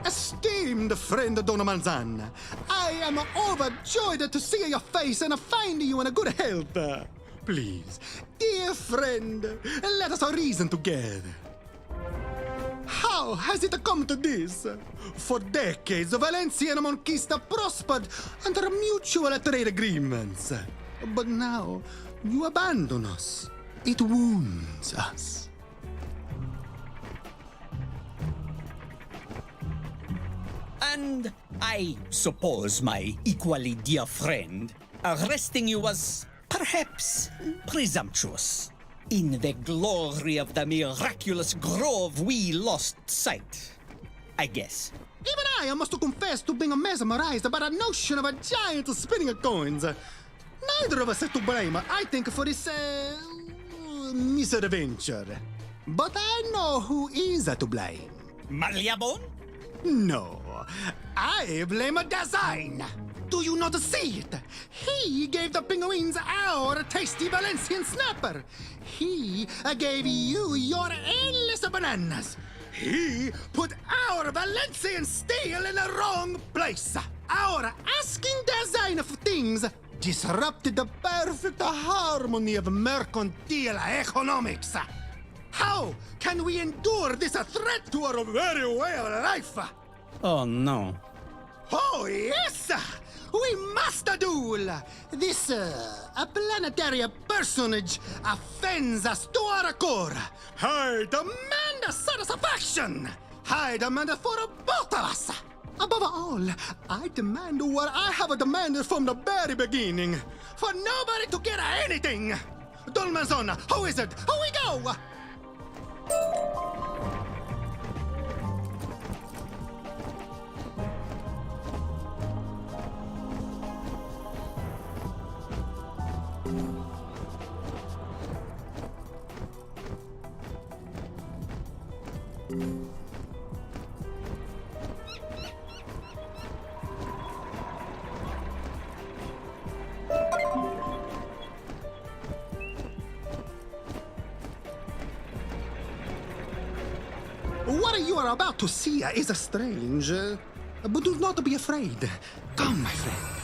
Esteemed friend Donna Manzana, I am overjoyed to see your face and find you in good health. Please, dear friend, let us reason together. How has it come to this? For decades, Valencia and Monquista prospered under mutual trade agreements. But now, you abandon us. It wounds us. And I suppose, my equally dear friend, arresting you was perhaps presumptuous. In the glory of the miraculous grove, we lost sight, I guess. Even I must confess to being mesmerized by the notion of a giant spinning coins. Neither of us is to blame, I think, for this misadventure. But I know who is to blame. Marliabon? No, I blame design. Do you not see it? He gave the penguins our tasty Valencian snapper. He gave you your endless bananas. He put our Valencian steel in the wrong place. Our asking design of things disrupted the perfect harmony of mercantile economics. How can we endure this threat to our very way of life? Oh, no. Oh, yes! We must duel! This planetary personage offends us to our core. I demand satisfaction! I demand it for both of us! Above all, I demand what I have demanded from the very beginning. For nobody to get anything! Dolmanzon, who is it? Who we go? What you are about to see is strange, but do not be afraid. Come, my friend.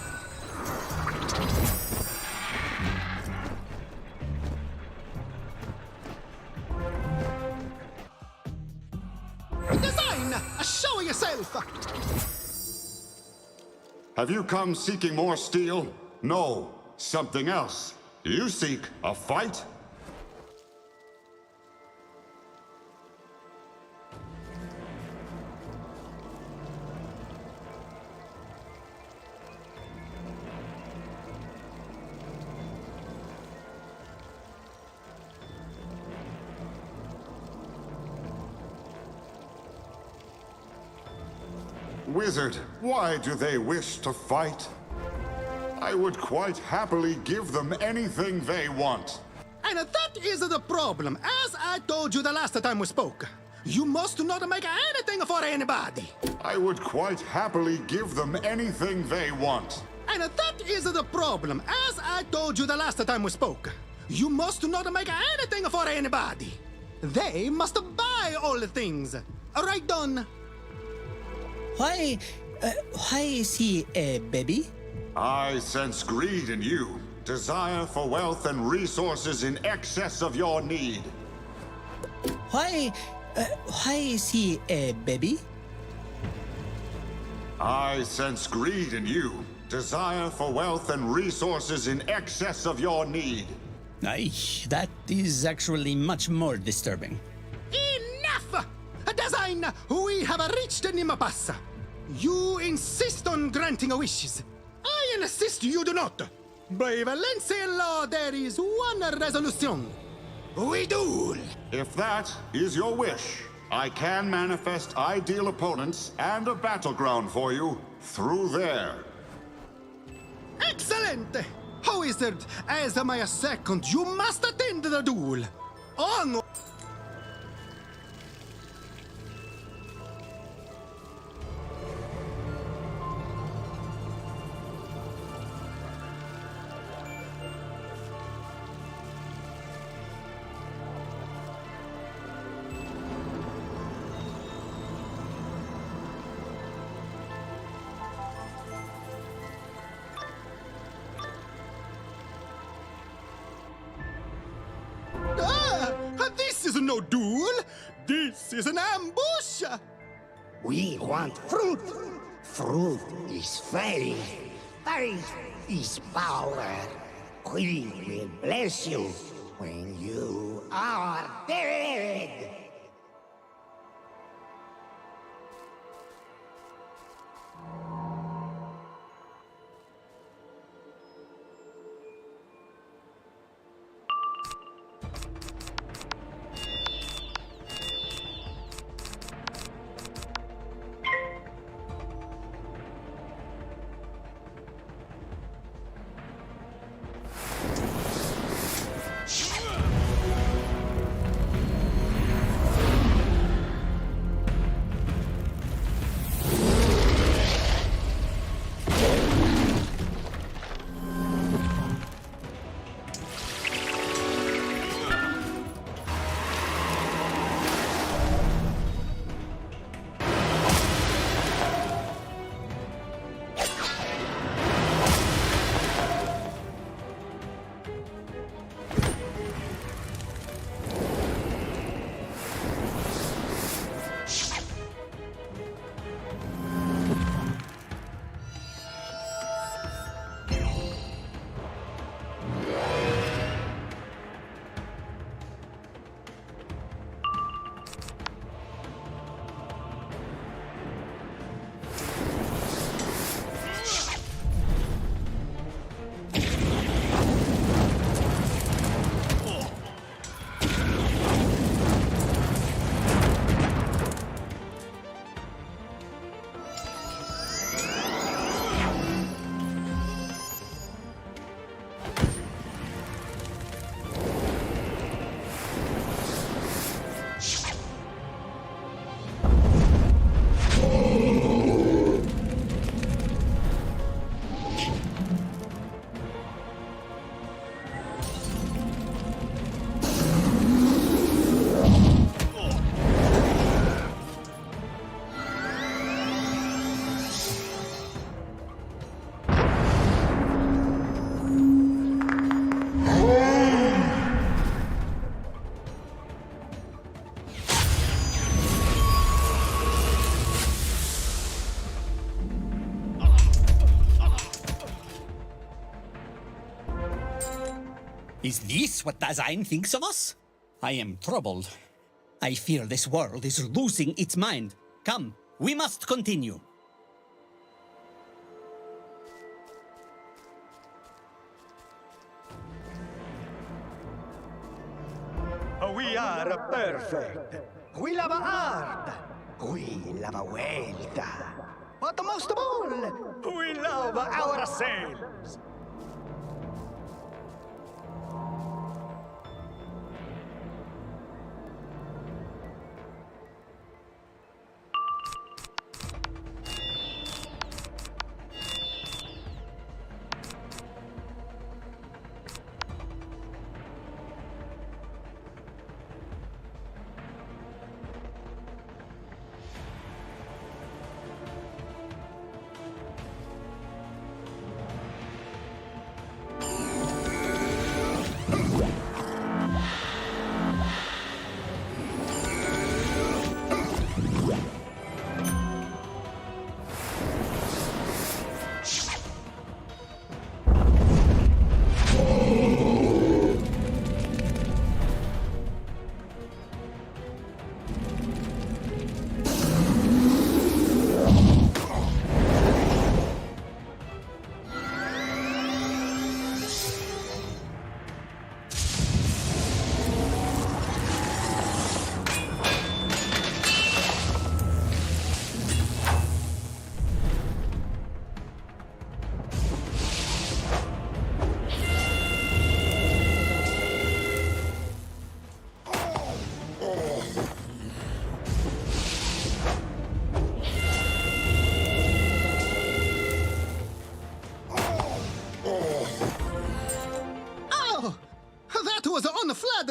Design! Show yourself! Have you come seeking more steel? No, something else. You seek a fight? Wizard, why do they wish to fight? I would quite happily give them anything they want. And that is the problem. As I told you the last time we spoke, you must not make anything for anybody. I would quite happily give them anything they want. And that is the problem. As I told you the last time we spoke, you must not make anything for anybody. They must buy all the things. Right, Don? Why is he a baby? I sense greed in you. Desire for wealth and resources in excess of your need. Why is he a baby? I sense greed in you. Desire for wealth and resources in excess of your need. Aye, that is actually much more disturbing. Enough! Design, we have reached an impasse. You insist on granting wishes. I insist you do not. By Valencian law, there is one resolution. We duel. If that is your wish, I can manifest ideal opponents and a battleground for you through there. Excellent! Wizard, as my second, you must attend the duel. On! This is no duel. This is an ambush. We want fruit. Fruit is faith. Faith is power. We will bless you when you are dead. Is this what Dasein thinks of us? I am troubled. I fear this world is losing its mind. Come, we must continue. We are perfect. We love art. We love vuelta. But most of all, we love ourselves.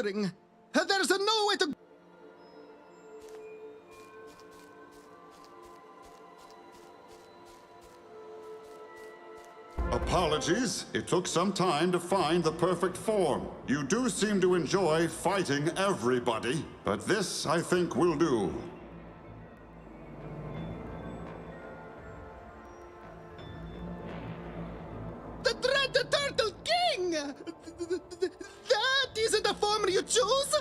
answering. There's no way to... Apologies, it took some time to find the perfect form. You do seem to enjoy fighting everybody, but this, I think, will do. The Dreaded Turtle King! That isn't the form you choose!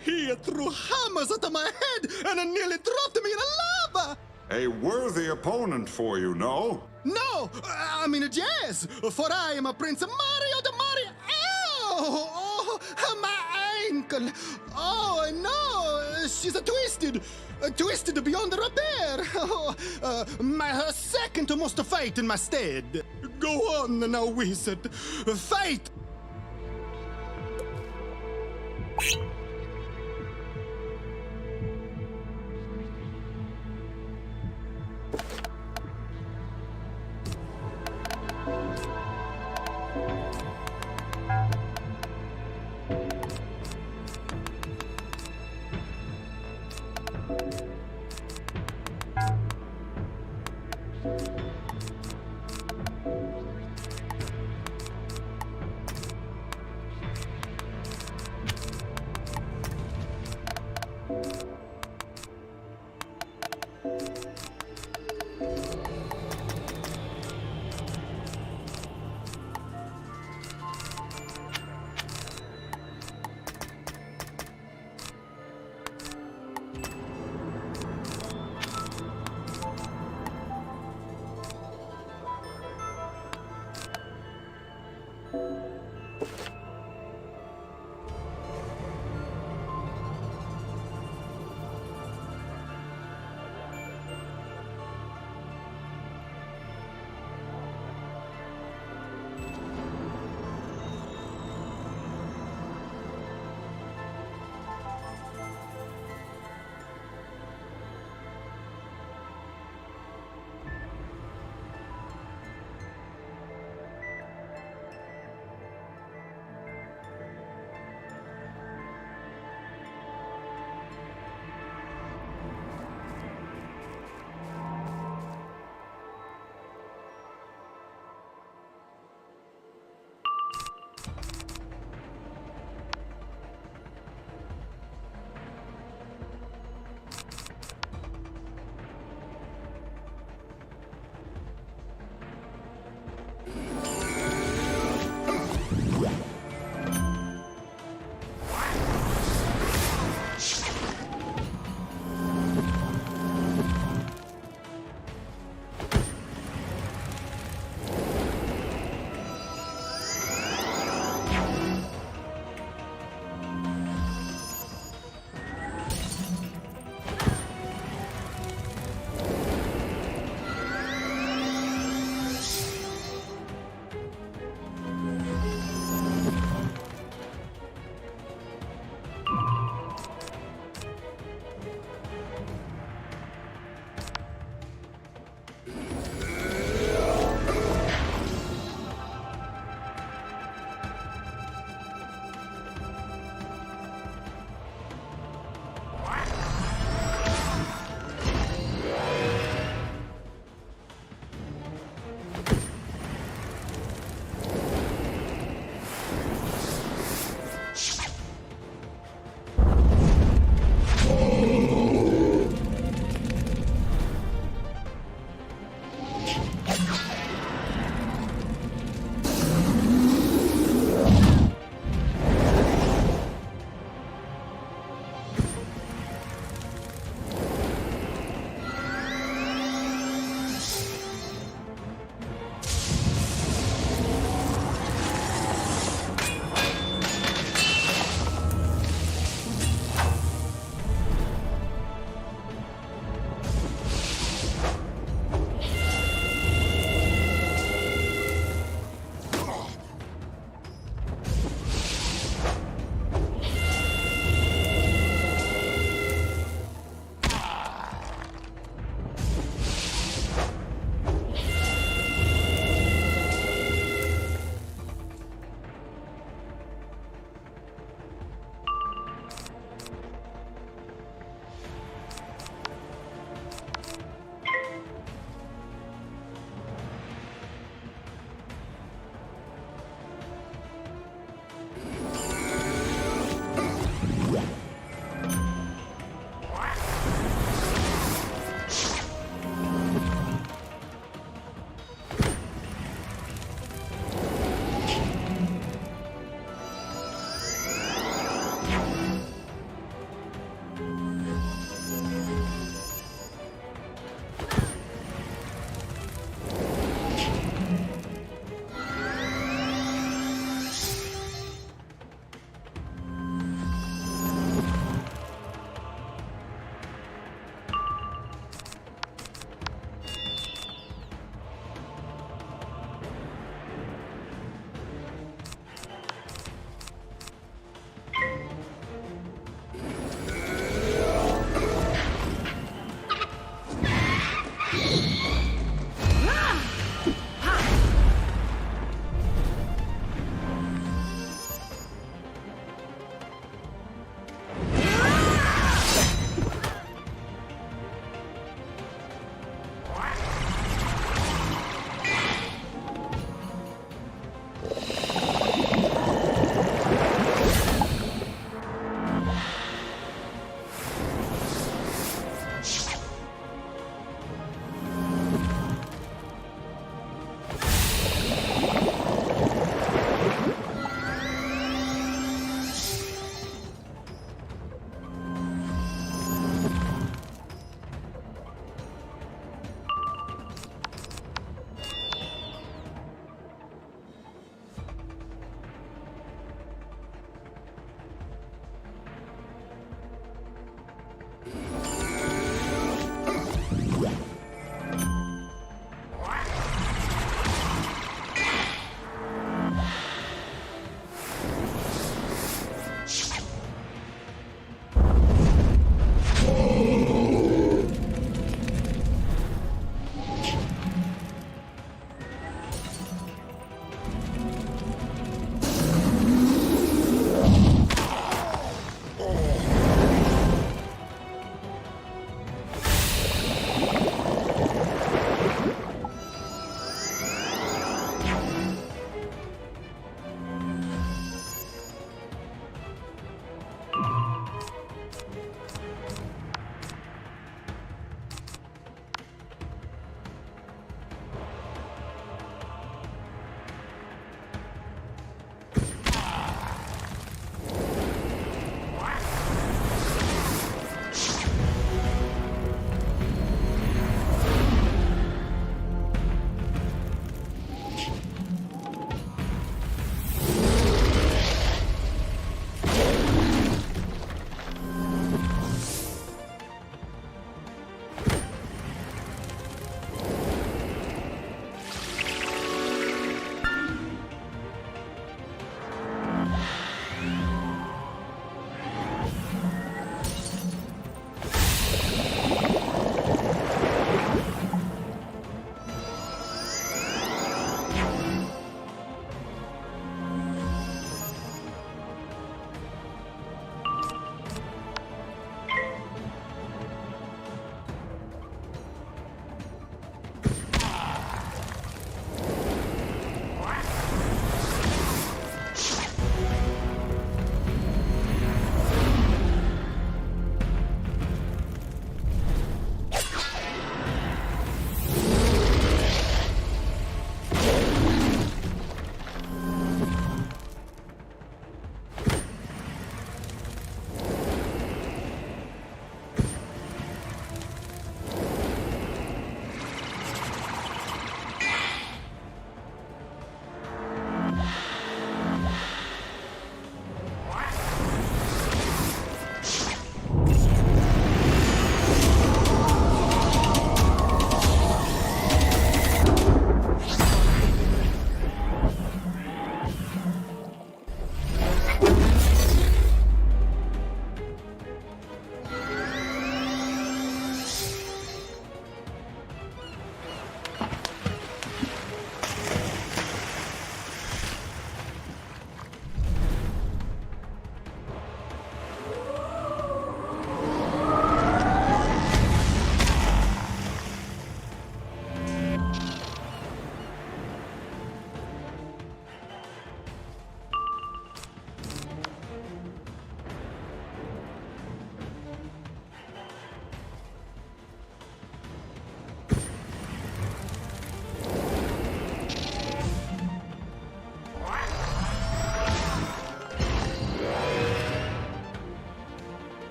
He threw hammers at my head and nearly dropped me in the lava! A worthy opponent for you, no? No! I mean, yes! For I am a Prince Mario the Mario... Ow! Oh, my ankle! Oh, no! She's twisted beyond repair! Oh, my second most fight in my stead. Go on now, Wizard. Fight!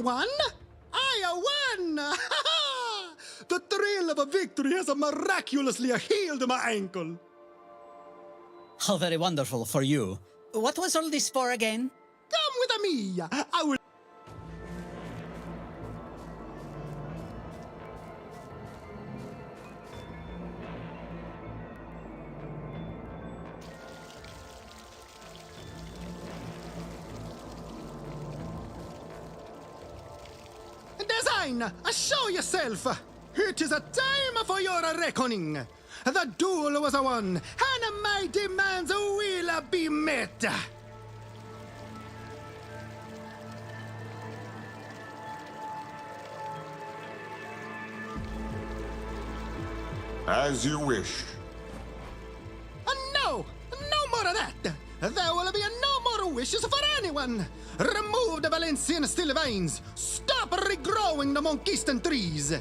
won? I won! The thrill of a victory has miraculously healed my ankle. How very wonderful for you. What was all this for again? Come with me. I will... Design, show yourself. It is a time for your reckoning. The duel was won, and my demands will be met. As you wish. No! No more of that! There will be no more wishes for anyone! Remove the Valencian still vines! Stop regrowing the Monquistan trees!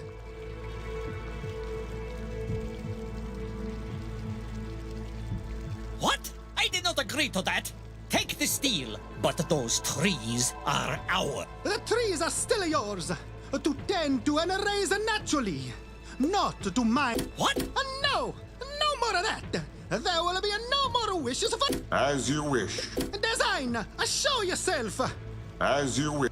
What? I did not agree to that! Take the steel, but those trees are ours. The trees are still yours, to tend to and raise naturally. not to mine. What? No! No more of that! There will be no more wishes for... As you wish. Design! Show yourself! As you wish.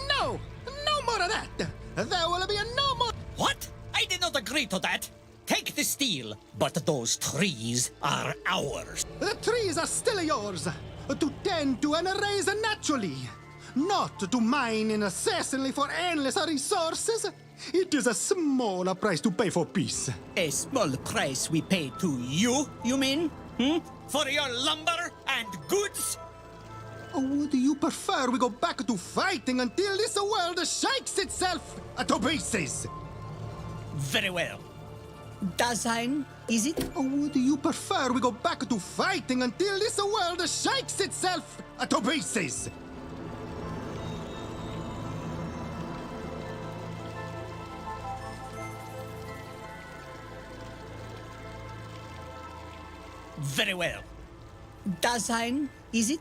No! No more of that! There will be no more... What? I did not agree to that. Take the steel, but those trees are ours. The trees are still yours, to tend to and raise naturally, not to mine incessantly for endless resources. It is a small price to pay for peace. A small price we pay to you mean? For your lumber and goods? Would you prefer we go back to fighting until this world shakes itself to pieces? Very well. Dasein, is it? Would you prefer we go back to fighting until this world shakes itself to pieces? Very well. Dasein, is it?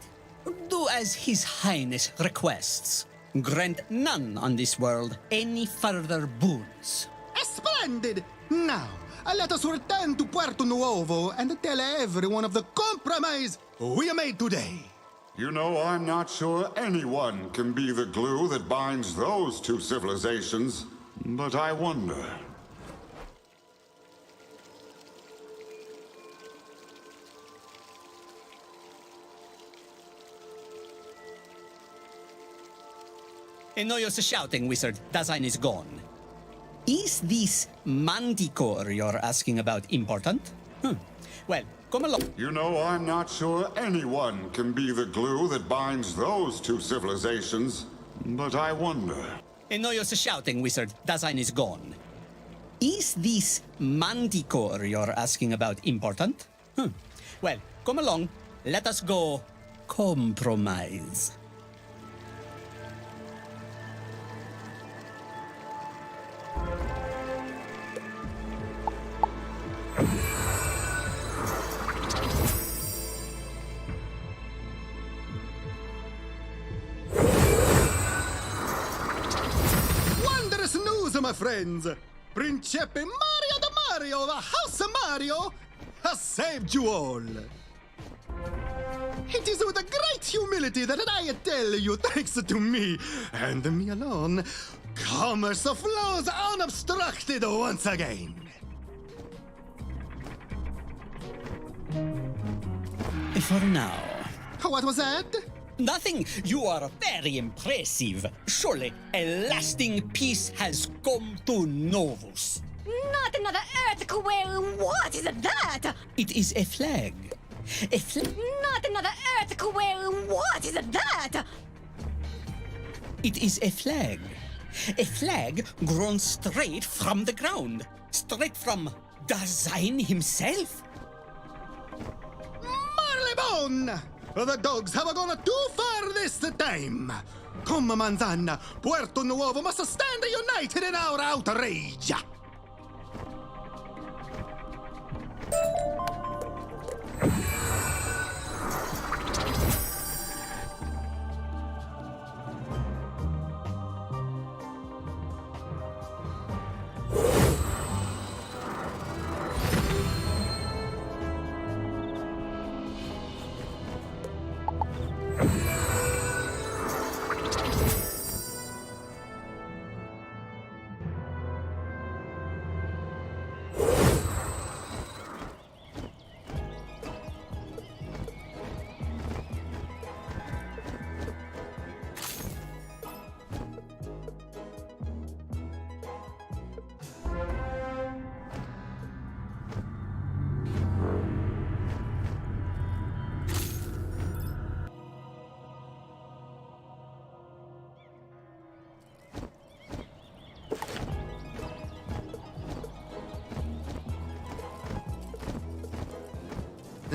Do as His Highness requests. Grant none on this world any further boons. Splendid! Now, let us return to Puerto Nuevo and tell everyone of the compromise we made today. You know, I'm not sure anyone can be the glue that binds those two civilizations, but I wonder. No use shouting, wizard. Dasein is gone. Is this manticore you're asking about important? Well, come along. You know, I'm not sure anyone can be the glue that binds those two civilizations, but I wonder. No use shouting, wizard. Dasein is gone. Is this manticore you're asking about important? Well, come along. Let us go compromise. Wondrous news, my friends! Principe Mario the Mario, the House of Mario, has saved you all. It is with a great humility that I tell you, thanks to me, and me alone, commerce flows unobstructed once again. For now. What was that? Nothing. You are very impressive. Surely a lasting peace has come to Novus. Not another earthquake! What is that? It is a flag. A flag. Not another earthquake! What is that? It is a flag. A flag grown straight from the ground. Straight from Dasein himself. Marlebone! The dogs have gone too far this time. Come, Manzana, Puerto Nuevo must stand united in our outrage.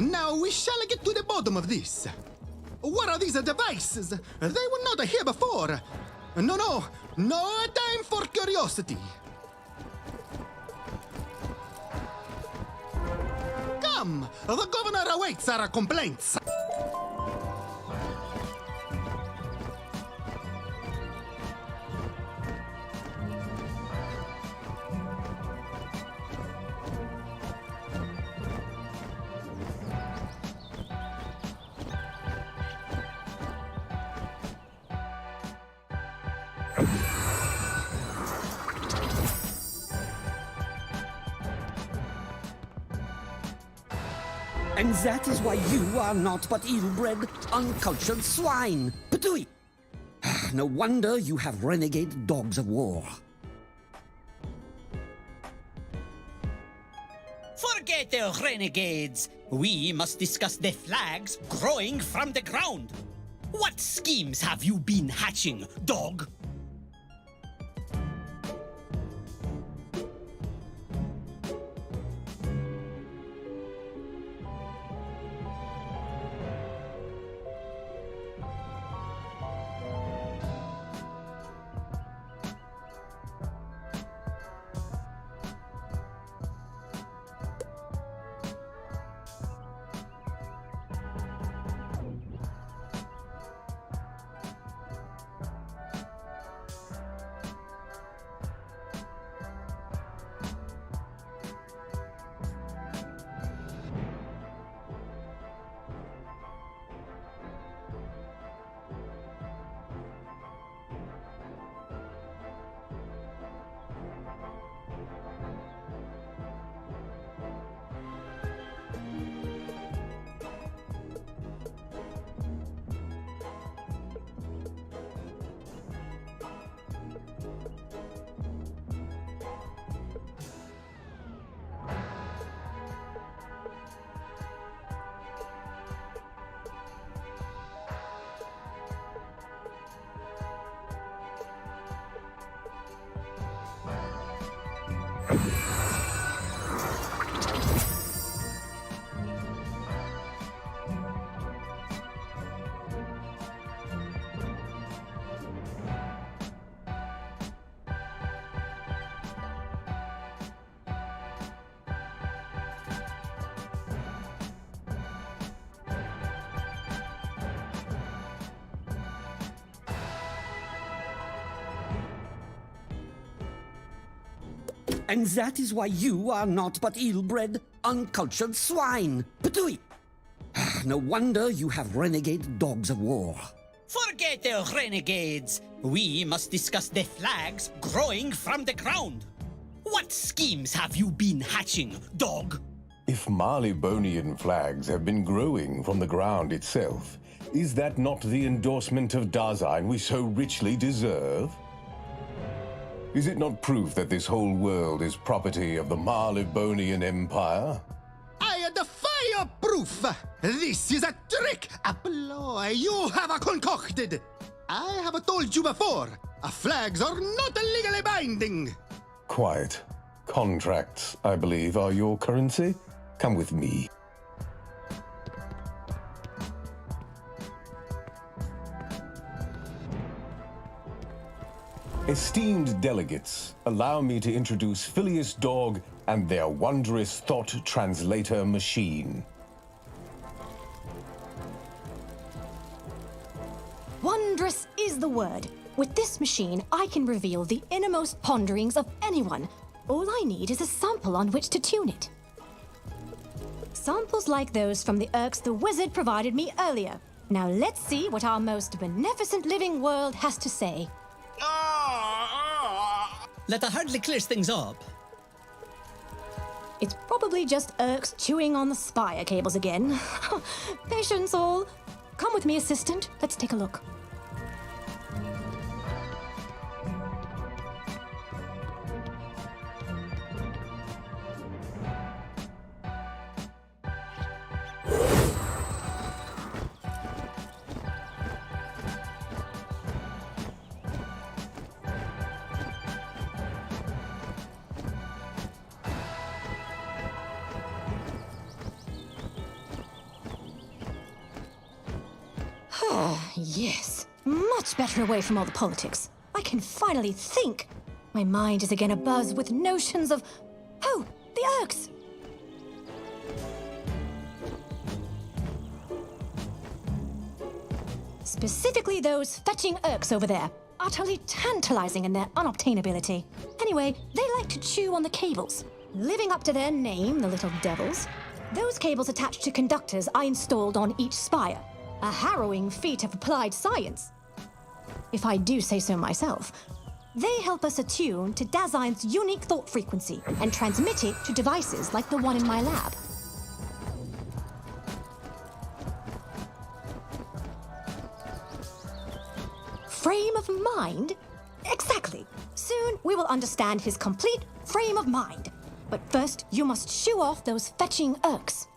Now we shall get to the bottom of this. What are these devices? They were not here before. No time for curiosity. Come, the governor awaits our complaints. And that is why you are not but ill-bred, uncultured swine. Patui! No wonder you have renegade dogs of war. Forget the renegades. We must discuss the flags growing from the ground. What schemes have you been hatching, dog? And that is why you are not but ill-bred, uncultured swine. Patui! No wonder you have renegade dogs of war. Forget the renegades. We must discuss the flags growing from the ground. What schemes have you been hatching, dog? If Marleybonian flags have been growing from the ground itself, is that not the endorsement of Dasein we so richly deserve? Is it not proof that this whole world is property of the Marleybonian Empire? I defy your proof! This is a trick, a ploy you have concocted! I have told you before, flags are not legally binding! Quiet. Contracts, I believe, are your currency? Come with me. Esteemed delegates, allow me to introduce Phileas Dog and their wondrous thought translator machine. Wondrous is the word. With this machine, I can reveal the innermost ponderings of anyone. All I need is a sample on which to tune it. Samples like those from the Urks the Wizard provided me earlier. Now let's see what our most beneficent living world has to say. That hardly clears things up. It's probably just Urks chewing on the spire cables again. Patience all. Come with me, assistant. Let's take a look. Yes, much better away from all the politics. I can finally think. My mind is again abuzz with notions of... Oh, the Urks! Specifically those fetching Urks over there. Utterly tantalizing in their unobtainability. Anyway, they like to chew on the cables. Living up to their name, the little devils. Those cables attached to conductors I installed on each spire. A harrowing feat of applied science. If I do say so myself. They help us attune to Dasein's unique thought frequency and transmit it to devices like the one in my lab. frame of mind? Exactly. Soon we will understand his complete frame of mind. But first, you must shoo off those fetching irks.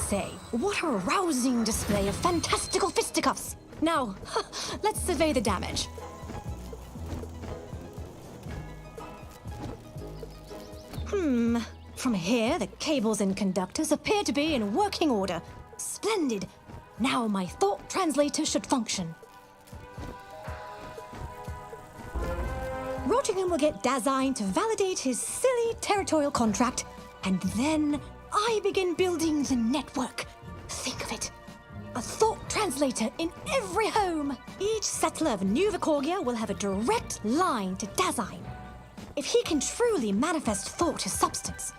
say, what a rousing display of fantastical fisticuffs! Now, let's survey the damage. From here, the cables and conductors appear to be in working order. Splendid! Now my thought translator should function. Rottingham will get Dasein to validate his silly territorial contract, and then I begin building the network. Think of it. A thought translator in every home. Each settler of New Vicorgia will have a direct line to Dasein. If he can truly manifest thought as substance,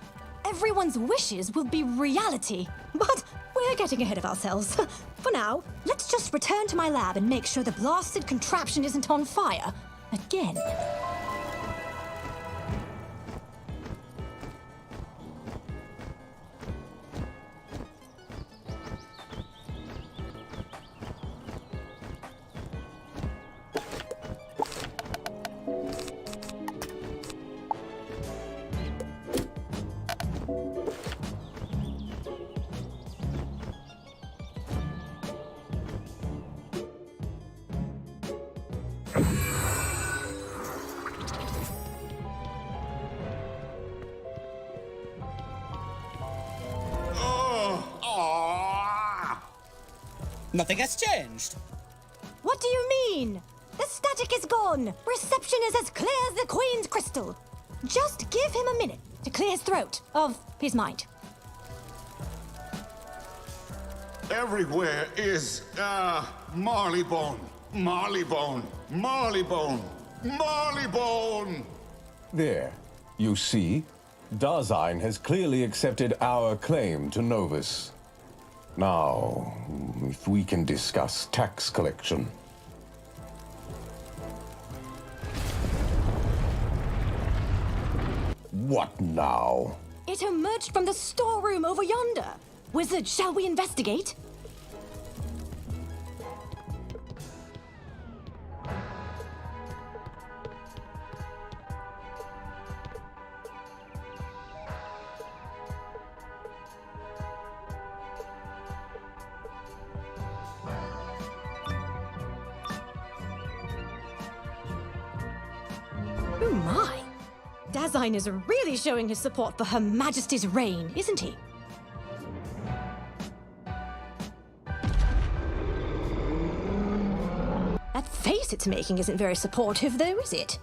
everyone's wishes will be reality. But we're getting ahead of ourselves. For now, let's just return to my lab and make sure the blasted contraption isn't on fire again. Nothing has changed. What do you mean? The static is gone. Reception is as clear as the Queen's crystal. Just give him a minute to clear his throat of his mind. Everywhere is, Marleybone. Marleybone. Marleybone. Marleybone! There. You see? Dasein has clearly accepted our claim to Novus. Now, if we can discuss tax collection. What now? It emerged from the storeroom over yonder. Wizard, shall we investigate? Oh my! Dasein is really showing his support for Her Majesty's reign, isn't he? That face it's making isn't very supportive, though, is it?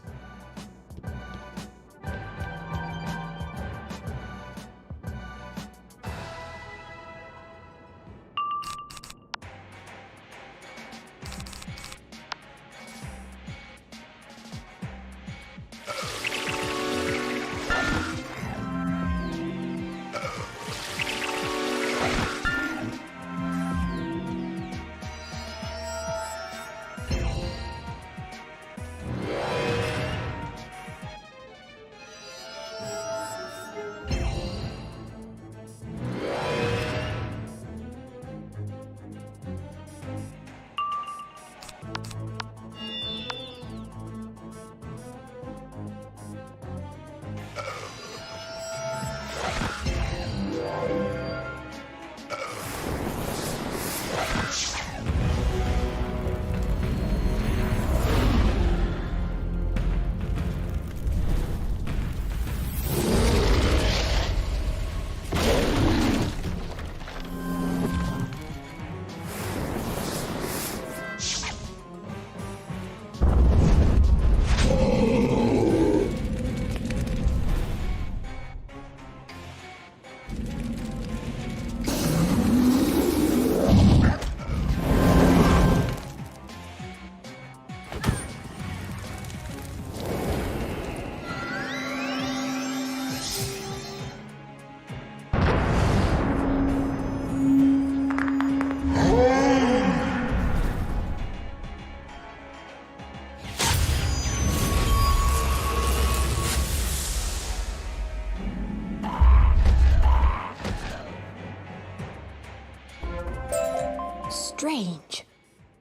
Strange.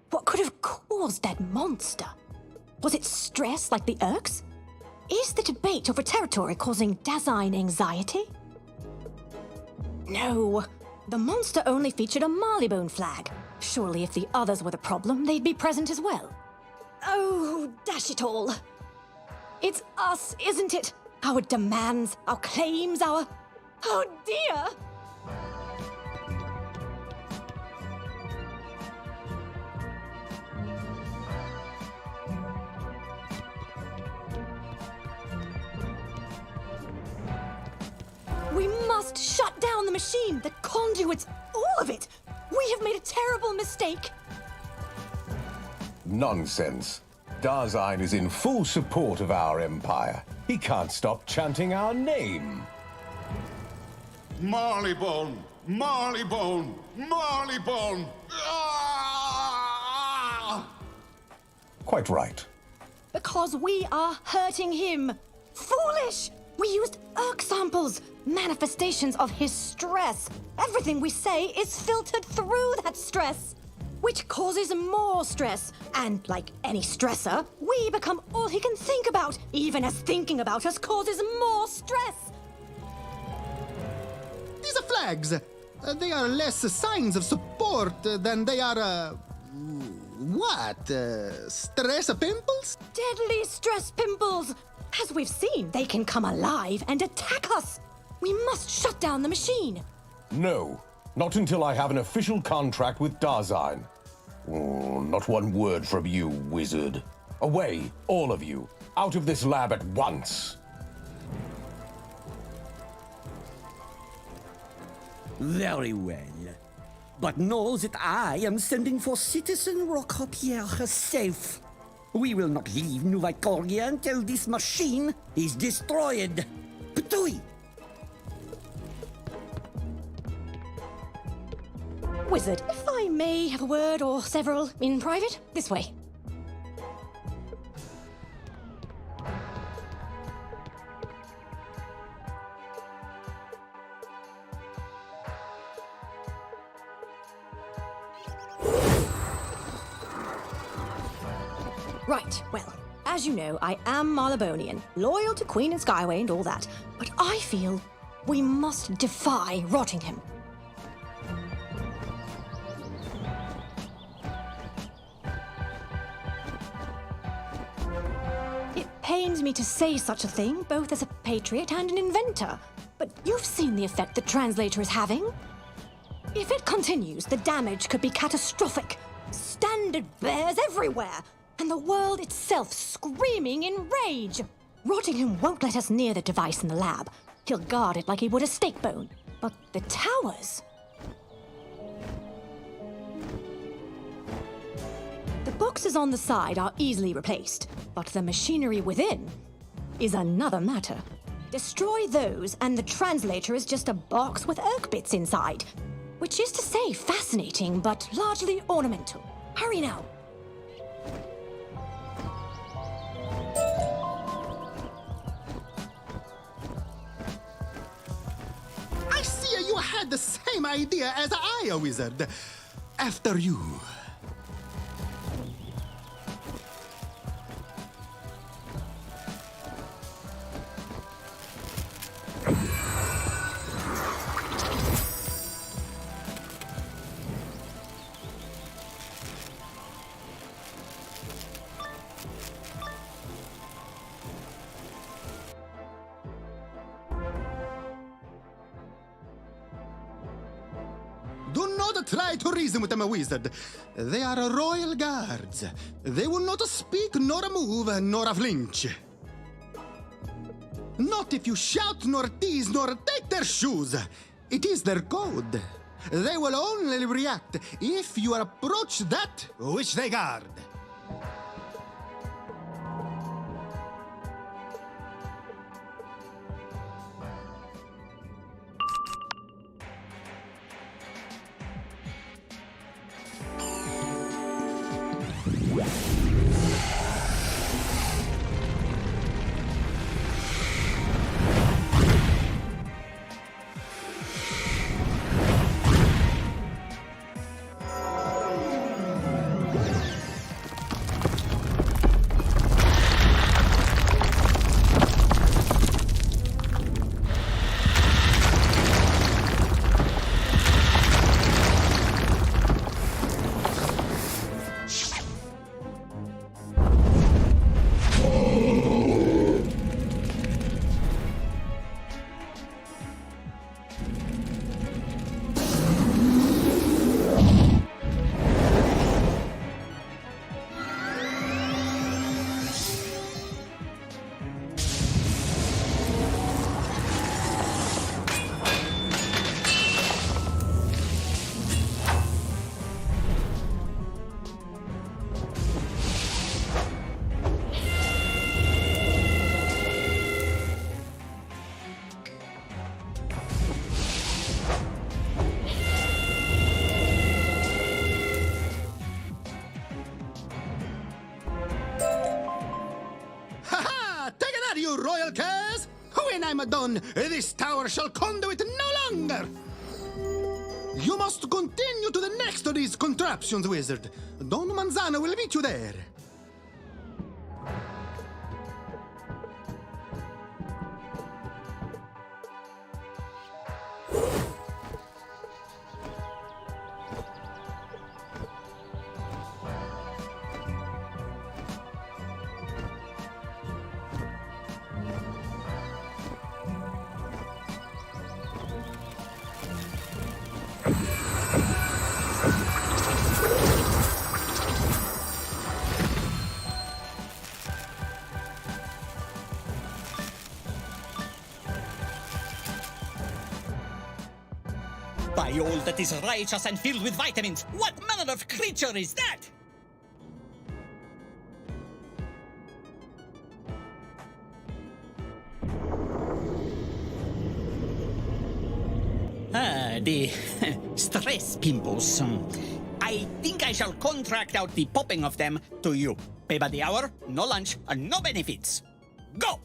What could have caused that monster? Was it stress like the Urks? Is the debate over territory causing Dasein anxiety? No, The monster only featured a Marleybone flag. Surely if the others were the problem, they'd be present as well. Oh, dash it all. It's us, isn't it? Our demands, our claims, our... Oh dear! We must shut down the machine, the conduits, all of it! We have made a terrible mistake! Nonsense. Dasein is in full support of our empire. He can't stop chanting our name. Marleybone! Marleybone! Marleybone! Ah! Quite right. Because we are hurting him. Foolish! We used Urk samples, manifestations of his stress. Everything we say is filtered through that stress, which causes more stress. And like any stressor, we become all he can think about, even as thinking about us causes more stress. These are flags. They are less signs of support than they are, stress pimples? Deadly stress pimples! As we've seen, they can come alive and attack us. We must shut down the machine. No, not until I have an official contract with Dasein. Oh, not one word from you, wizard. Away, all of you. Out of this lab at once. Very well. But know that I am sending for Citizen Rocopier herself. We will not leave New Vicoria until this machine is destroyed. Ptui! Wizard, if I may have a word or several in private, this way. Right, well, as you know, I am Marleybonian, loyal to Queen and Skyway and all that, but I feel we must defy Rottingham. It pains me to say such a thing, both as a patriot and an inventor, but you've seen the effect the translator is having. If it continues, the damage could be catastrophic. Standard bears everywhere, and the world itself screaming in rage. Rottingham won't let us near the device in the lab. He'll guard it like he would a steak bone. But the towers... The boxes on the side are easily replaced, but the machinery within is another matter. Destroy those, and the translator is just a box with Urk bits inside, which is to say fascinating, but largely ornamental. Hurry now. I see you had the same idea as I, wizard. After you. Do not try to reason with them, wizard. They are royal guards. They will not speak, nor move, nor flinch. Not if you shout, nor tease, nor take their shoes. It is their code. They will only react if you approach that which they guard. I'm done, this tower shall conduit no longer! You must continue to the next of these contraptions, wizard. Don Manzano will meet you there. By all that is righteous and filled with vitamins, what manner of creature is that? The stress pimples. I think I shall contract out the popping of them to you. Pay by the hour, no lunch, and no benefits. Go!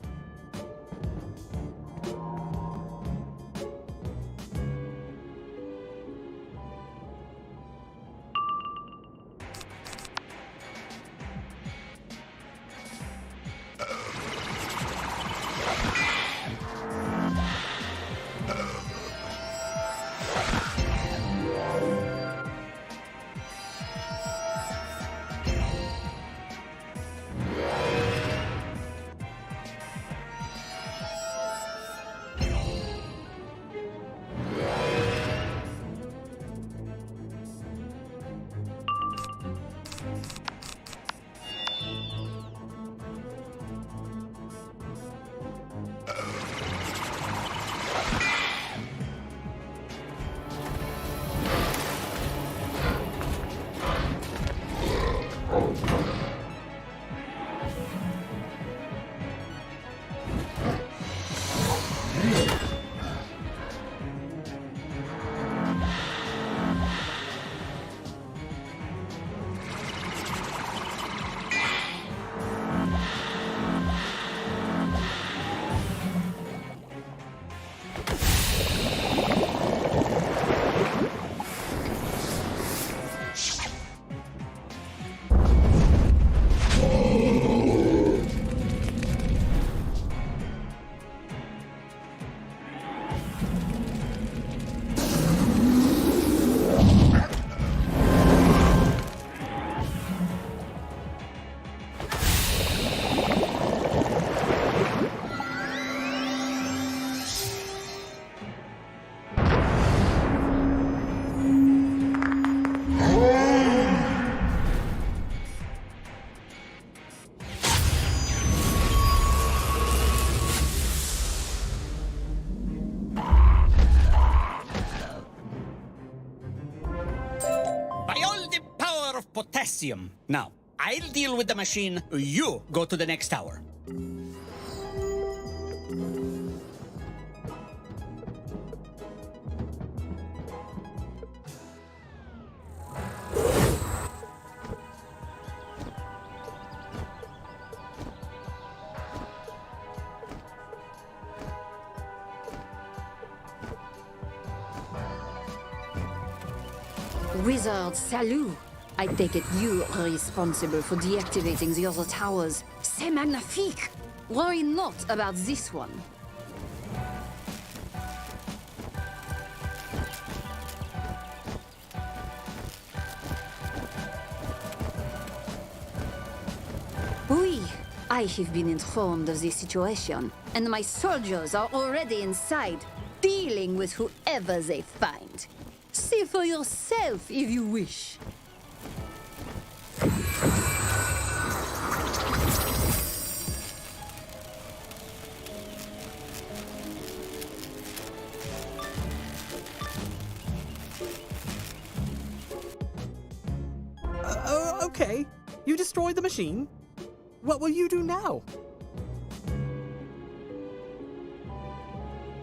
Potassium. Now, I'll deal with the machine. You go to the next tower. Wizard, salut! I take it you are responsible for deactivating the other towers. C'est magnifique! Worry not about this one. Oui, I have been informed of the situation, and my soldiers are already inside, dealing with whoever they find. See for yourself if you wish. Okay. You destroyed the machine. What will you do now?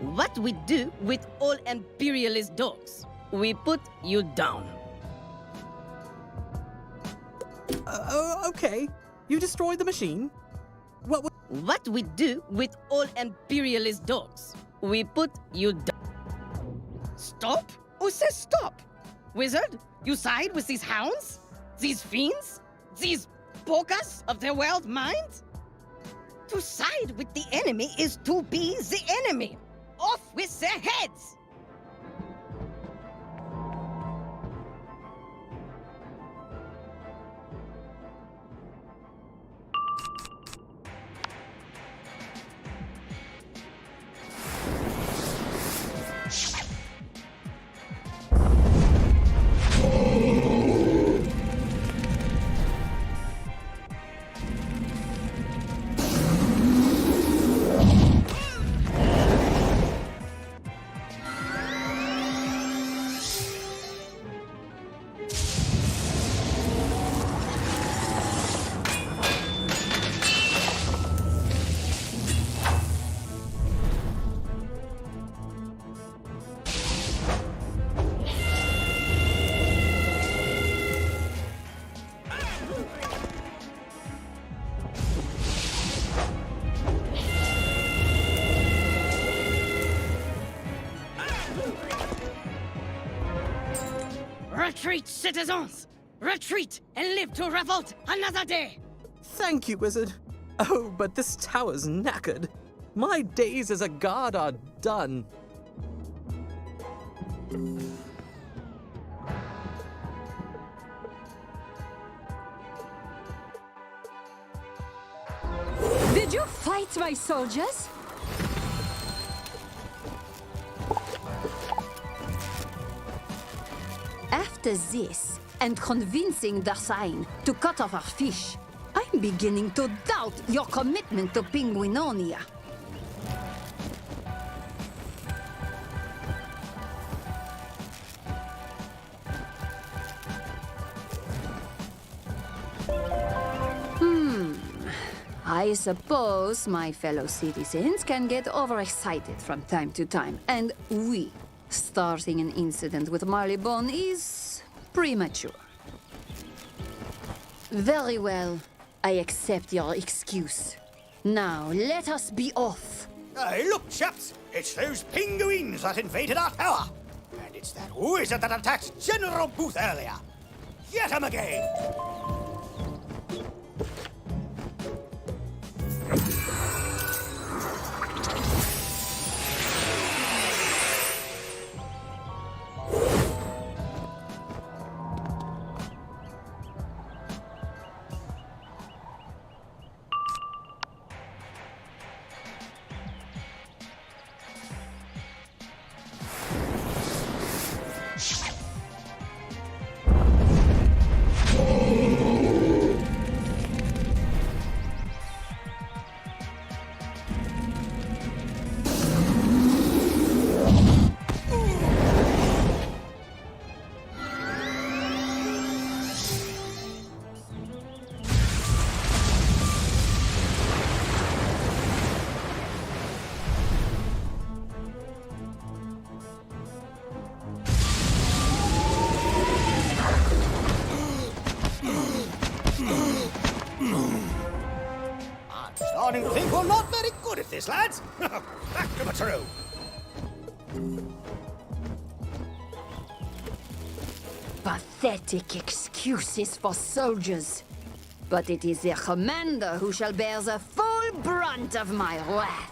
What we do with all imperialist dogs? We put you down. Okay. You destroyed the machine. what we do with all imperialist dogs. We put you down. Stop? Who says stop? Wizard, you side with these hounds? These fiends? These pokas of their wild mind? To side with the enemy is to be the enemy. Off with their heads! Retreat, citizens! Retreat and live to revolt another day! Thank you, Wizard. Oh, but this tower's knackered. My days as a guard are done. Did you fight my soldiers? After this, and convincing Dasein to cut off our fish, I'm beginning to doubt your commitment to Penguinonia. I suppose my fellow citizens can get overexcited from time to time, and starting an incident with Marleybone is premature. Very well, I accept your excuse. Now, let us be off. Hey, look, chaps! It's those penguins that invaded our tower! And it's that wizard that attacked General Booth earlier! Get him again! Starting to think we're not very good at this, lads. Back to the true. Pathetic excuses for soldiers. But it is their commander who shall bear the full brunt of my wrath.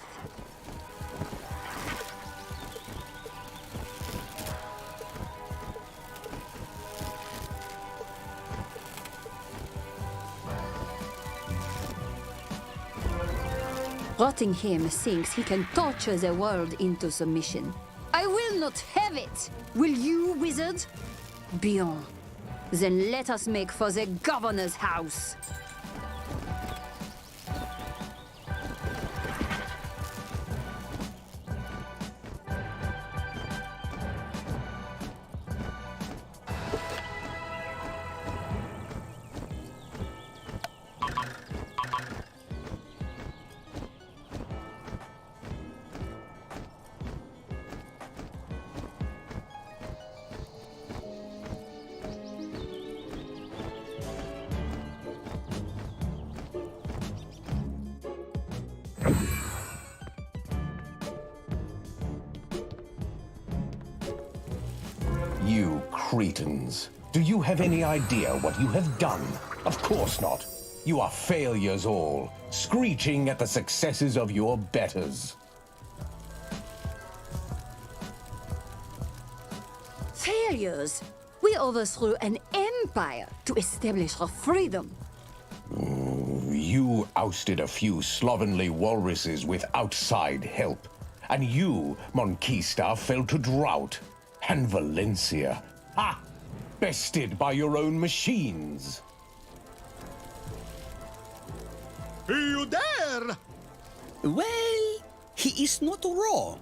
Rottingham thinks he can torture the world into submission. I will not have it! Will you, wizard? Bien. Then let us make for the governor's house. You cretins. Do you have any idea what you have done? Of course not. You are failures all, screeching at the successes of your betters. Failures? We overthrew an empire to establish our freedom. You ousted a few slovenly walruses with outside help. And you, Monquista, fell to drought. And Valencia, ha! Bested by your own machines. You dare! Well, he is not wrong.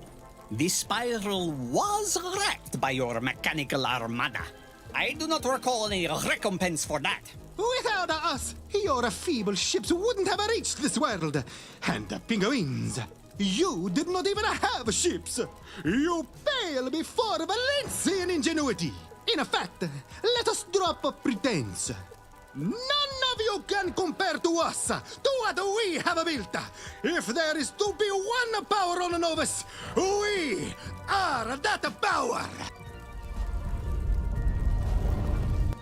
The spiral was wrecked by your mechanical armada. I do not recall any recompense for that. Without us, your feeble ships wouldn't have reached this world. And the penguins, you did not even have ships. You pale before Valencian ingenuity. In fact, let us drop a pretense. None of you can compare to us, to what we have built. If there is to be one power on Novus, we are that power.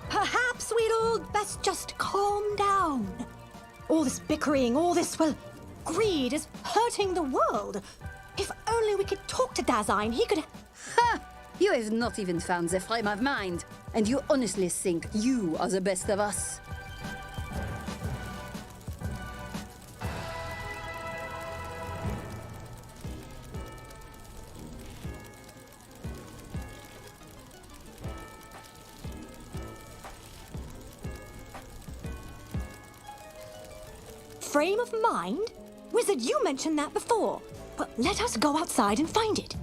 Perhaps we'd all best just calm down. All this bickering, all this, well, greed is hurting the world. If only we could talk to Dasein, he could... Ha! You have not even found the frame of mind, and you honestly think you are the best of us. Frame of mind? Wizard, you mentioned that before. But let us go outside and find it.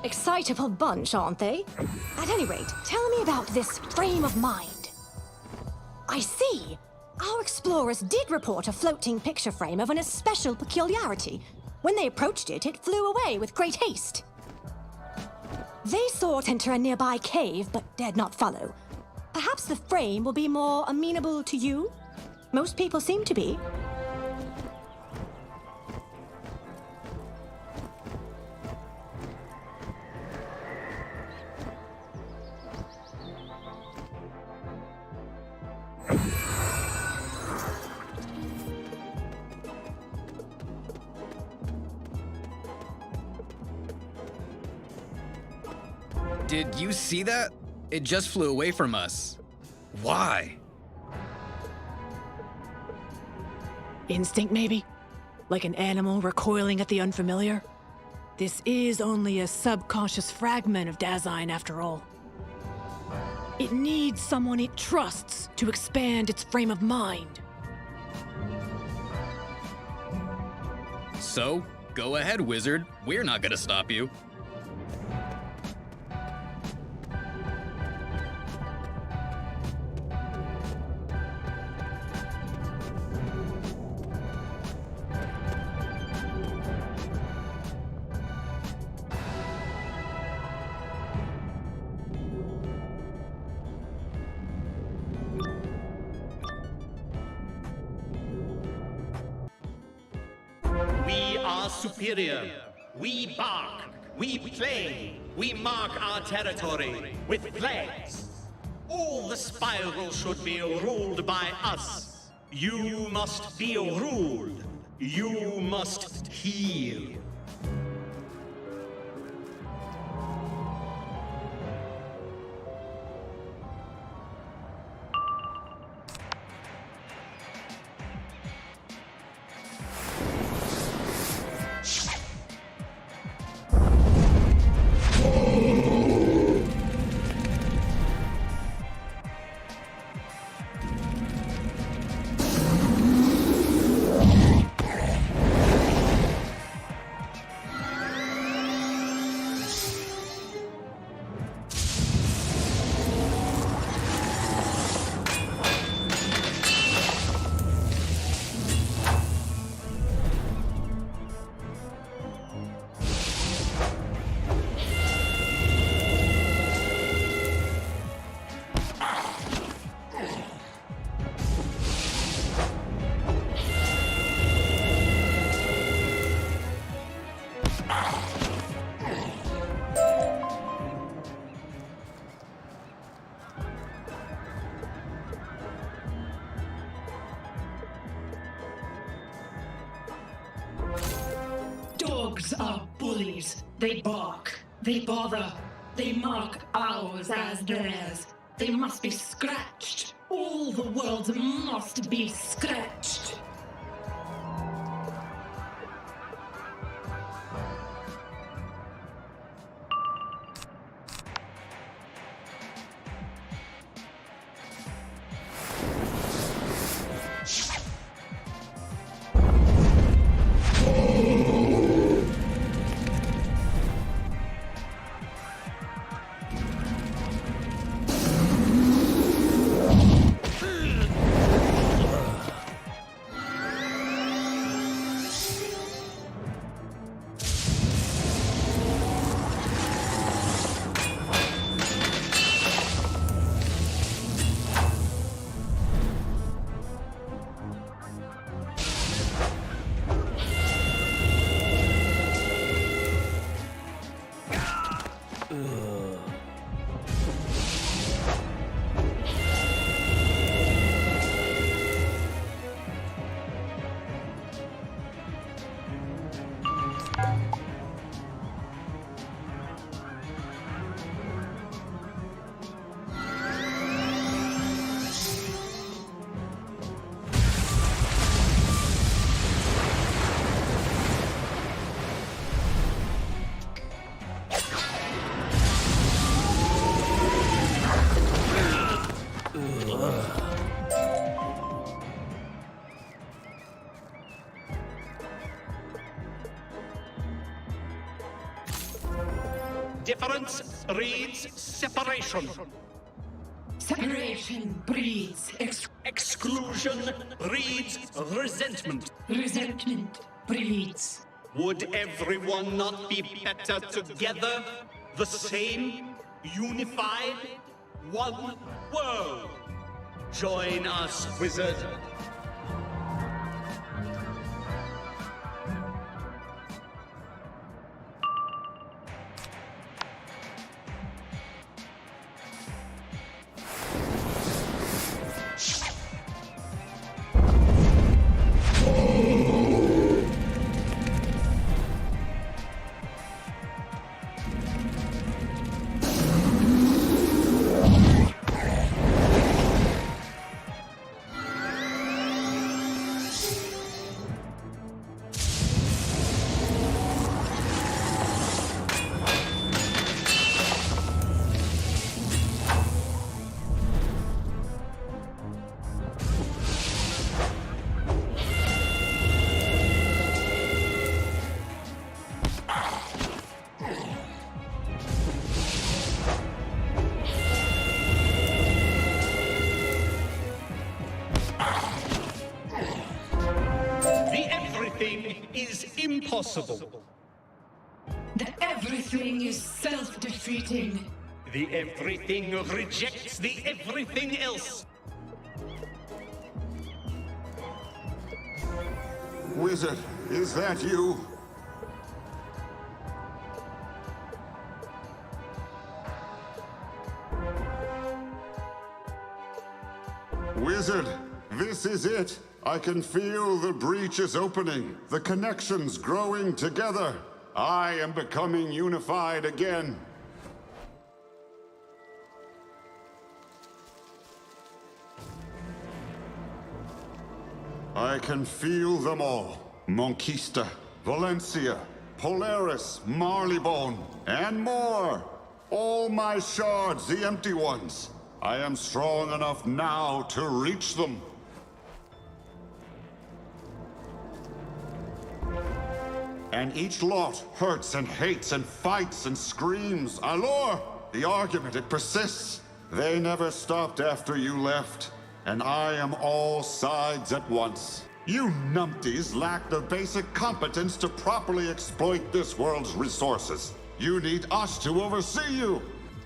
Excitable bunch, aren't they? At any rate, tell me about this frame of mind. I see. Our explorers did report a floating picture frame of an especial peculiarity. When they approached it, it flew away with great haste. They saw it enter a nearby cave, but dared not follow. Perhaps the frame will be more amenable to you? Most people seem to be. Did you see that? It just flew away from us. Why? Instinct, maybe? Like an animal recoiling at the unfamiliar? This is only a subconscious fragment of Dasein, after all. It needs someone it trusts to expand its frame of mind. So, go ahead, Wizard. We're not gonna stop you. We are superior. We bark. We play. We mark our territory with flags. All the spiral should be ruled by us. You must be ruled. You must heal. dogs are bullies. They bark. They bother. They mark ours as theirs. They must be scratched. All the worlds must be scratched. Difference breeds separation. Separation breeds exclusion breeds resentment. Resentment breeds. Would everyone not be better together? The same, unified, one world. Join us, Wizard. Is impossible. The everything is self-defeating. The everything rejects the everything else. Wizard, is that you? Wizard, this is it. I can feel the breach is opening, the connections growing together. I am becoming unified again. I can feel them all. Monquista, Valencia, Polaris, Marleybone, and more. All my shards, the empty ones. I am strong enough now to reach them. And each lot hurts and hates and fights and screams. Allure! The argument, it persists. They never stopped after you left. And I am all sides at once. You numpties lack the basic competence to properly exploit this world's resources. You need us to oversee you.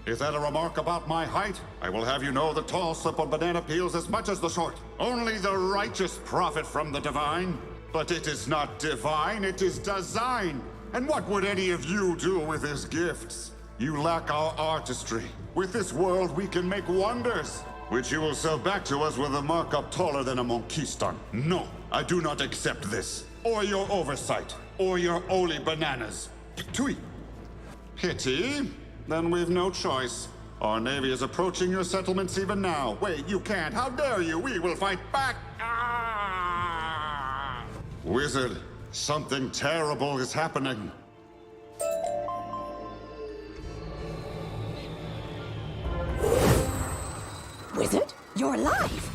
Is that a remark about my height? I will have you know the tall slip banana peels as much as the short. Only the righteous profit from the divine. But it is not divine, it is design. And what would any of you do with his gifts? You lack our artistry. With this world, we can make wonders, which you will sell back to us with a markup taller than a Monquistan. No, I do not accept this. or your oversight, or your Oli bananas. Tui. Pity. Then we've no choice. Our navy is approaching your settlements even now. Wait, you can't. How dare you? We will fight back. Ah! Wizard, something terrible is happening. Wizard, you're alive!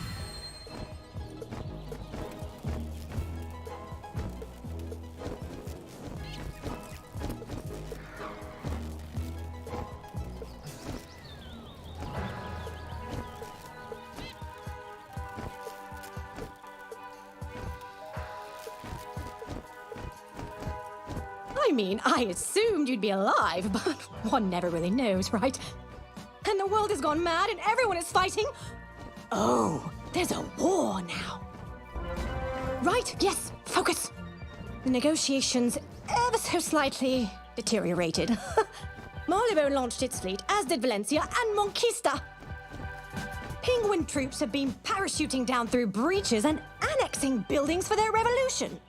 I mean, I assumed you'd be alive, but one never really knows, right? And the world has gone mad and everyone is fighting. Oh, there's a war now. Right, yes, focus. The negotiations ever so slightly deteriorated. Marleybone launched its fleet, as did Valencia and Monquista. Penguin troops have been parachuting down through breaches and annexing buildings for their revolution.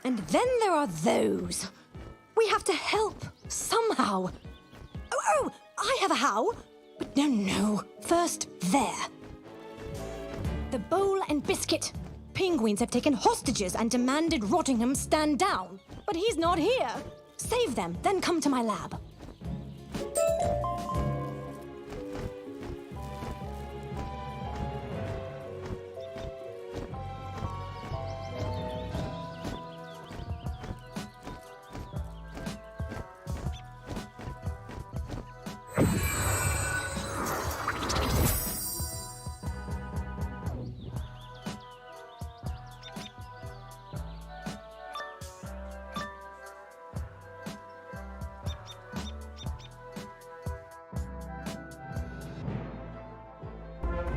And then there are those. We have to help, somehow. Oh, I have a how. But no. First, there. The Bowl and Biscuit. Penguins have taken hostages and demanded Rottingham stand down. But he's not here. Save them, then come to my lab.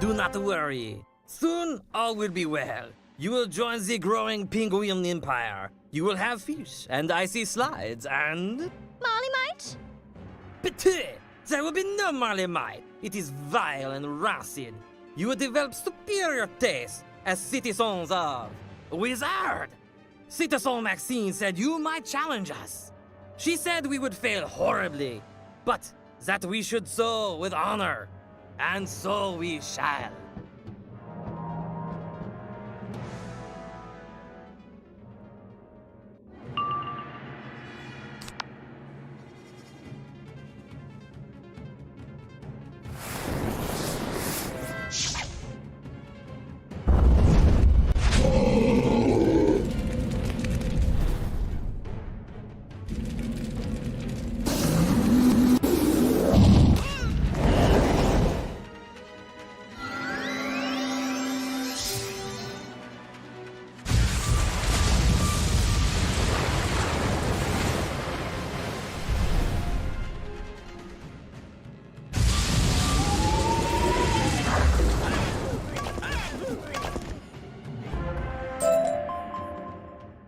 Do not worry. Soon all will be well. You will join the growing penguin empire. You will have fish and icy slides and... Marley-mite? Pity! There will be no Marley-mite. It is vile and rancid. You will develop superior taste as citizens of Wizard. Citizen Maxine said you might challenge us. She said we would fail horribly, but that we should sow with honor. And so we shall.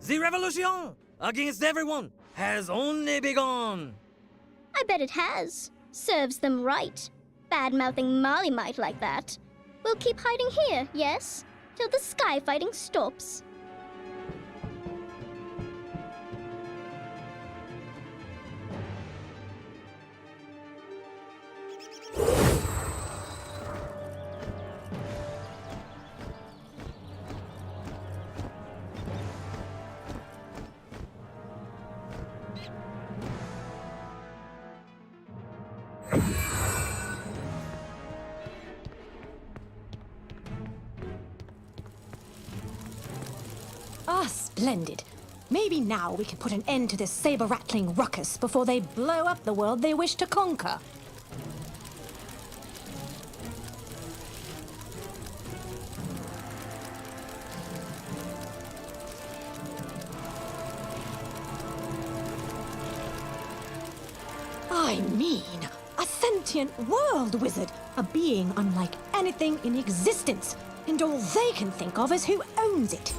The revolution against everyone has only begun. I bet it has. Serves them right. Bad-mouthing Marley-mite like that. We'll keep hiding here, yes? Till the sky fighting stops. Ah, splendid. Maybe now we can put an end to this saber-rattling ruckus before they blow up the world they wish to conquer. I mean, a sentient world wizard, a being unlike anything in existence, and all they can think of is who owns it.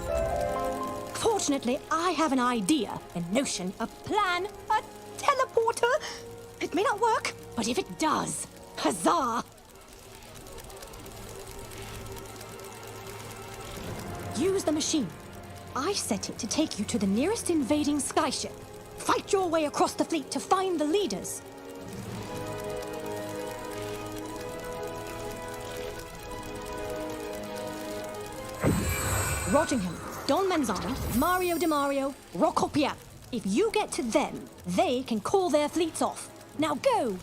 Fortunately, I have an idea, a notion, a plan, a teleporter. It may not work, but if it does, Huzzah! Use the machine. I set it to take you to the nearest invading skyship. Fight your way across the fleet to find the leaders. Rottingham, Don Manzano, Mario Di Mario, Rocco Piano. If you get to them, they can call their fleets off. Now go!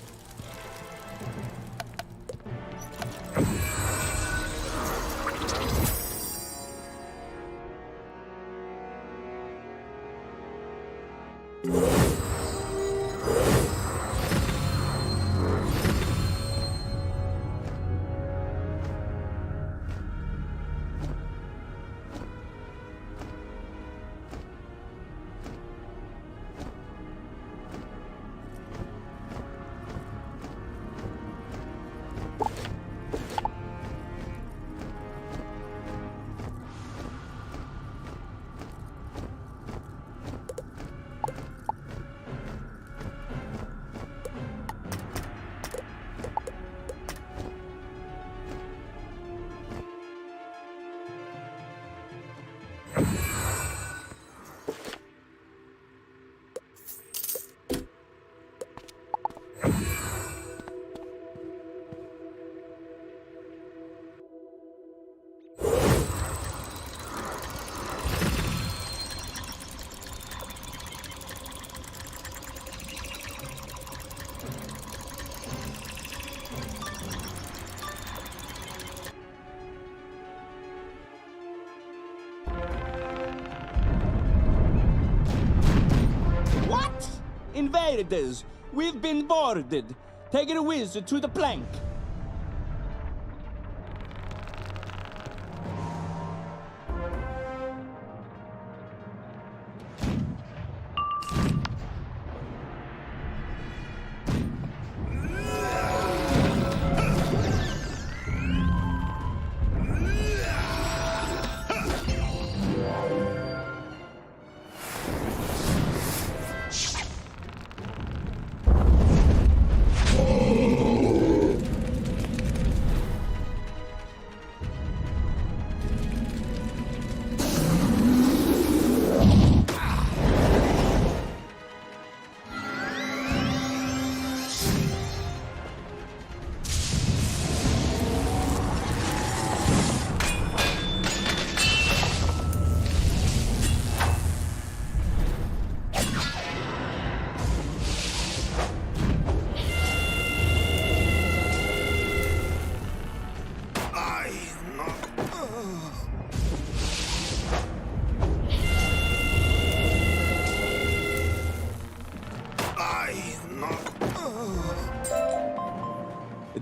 Invaders, we've been boarded. Take the wizard to the plank.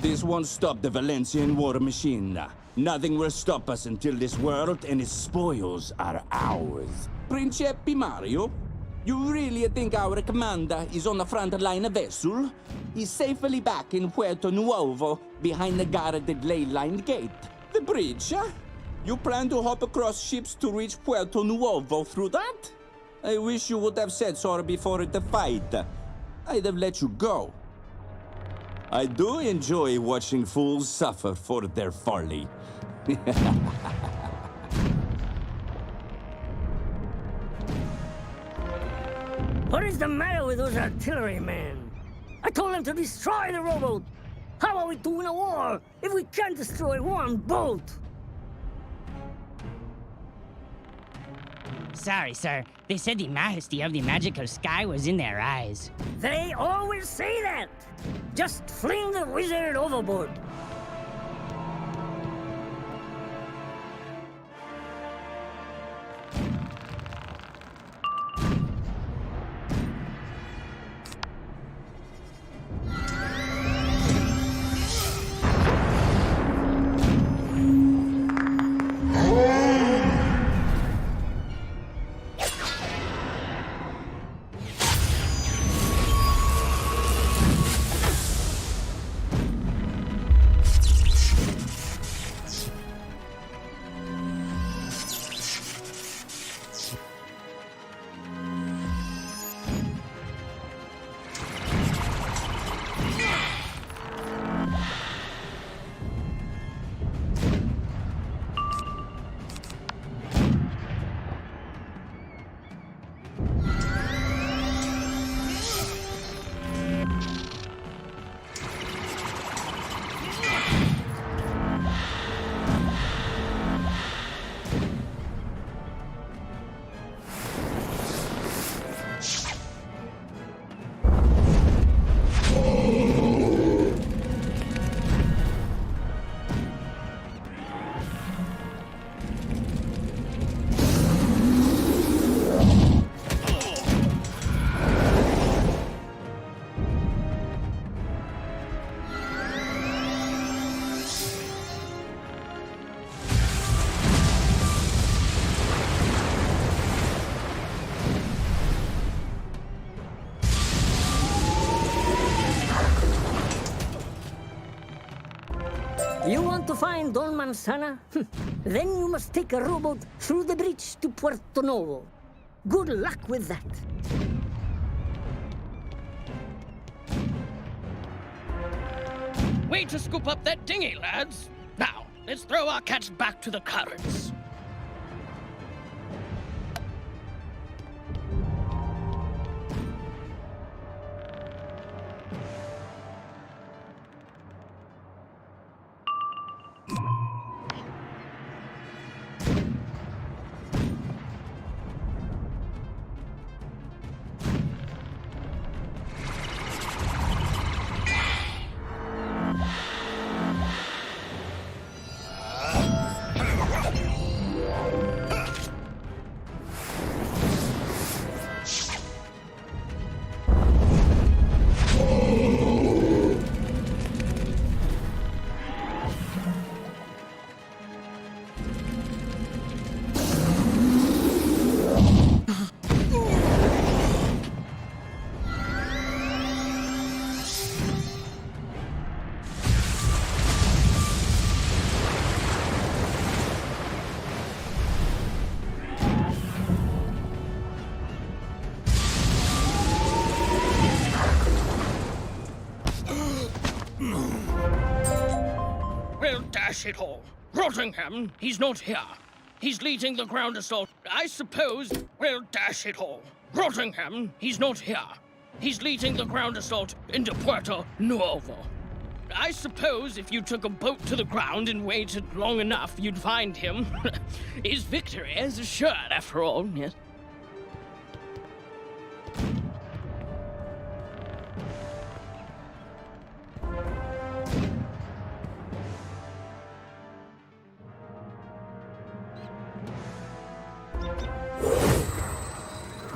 This won't stop the Valencian war machine. Nothing will stop us until this world and its spoils are ours. Principe Mario, you really think our commander is on the front line vessel? He's safely back in Puerto Nuovo, behind the guarded ley line gate. The bridge, huh? You plan to hop across ships to reach Puerto Nuovo through that? I wish you would have said so before the fight. I'd have let you go. I do enjoy watching fools suffer for their folly. What is the matter with those artillerymen? I told them to destroy the rowboat. How are we doing a war if we can't destroy one boat? Sorry, sir. They said the majesty of the magical sky was in their eyes. They always say that. Just fling the wizard overboard. to find Don Manzana? Then you must take a rowboat through the bridge to Puerto Novo. Good luck with that. Way to scoop up that dinghy, lads. Now, let's throw our cats back to the currents. Well, dash it all. Rottingham, he's not here. He's leading the ground assault. I suppose... Well, dash it all. Rottingham, he's not here. He's leading the ground assault into Puerto Nuevo. I suppose if you took a boat to the ground and waited long enough, you'd find him. His victory is assured, after all, yes.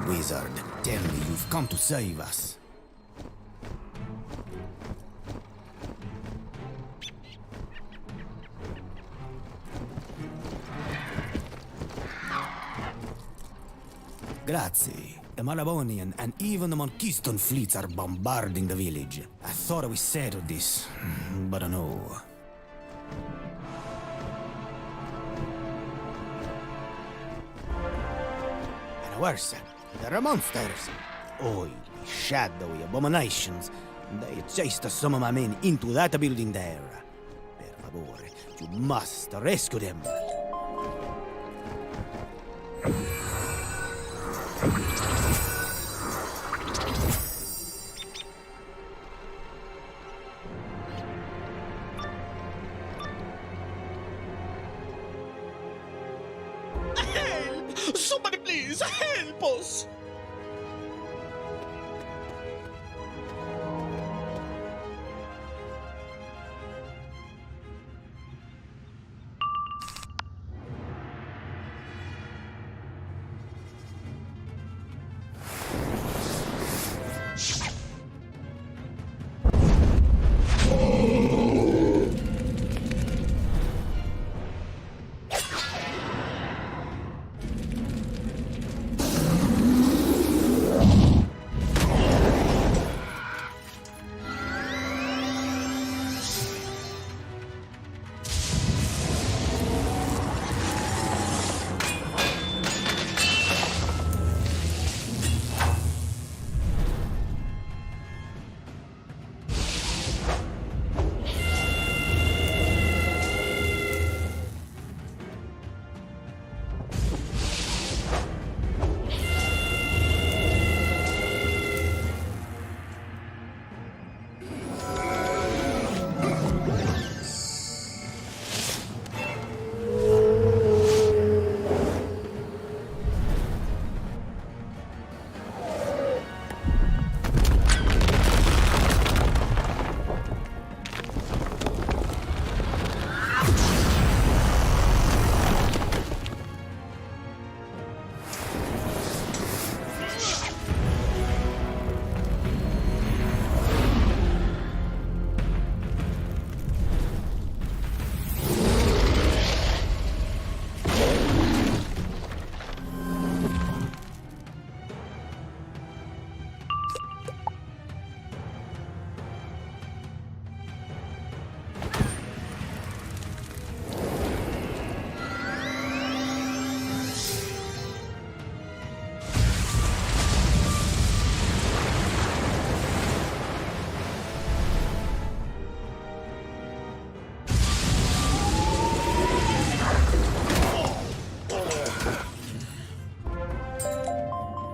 Wizard, tell me you've come to save us. Grazie. The Malabonian and even the Monkiston fleets are bombarding the village. I thought we settled this, but no. And worse, there are monsters. Oily, shadowy abominations. They chased some of my men into that building there. Per favore, you must rescue them. Help! Somebody please help us!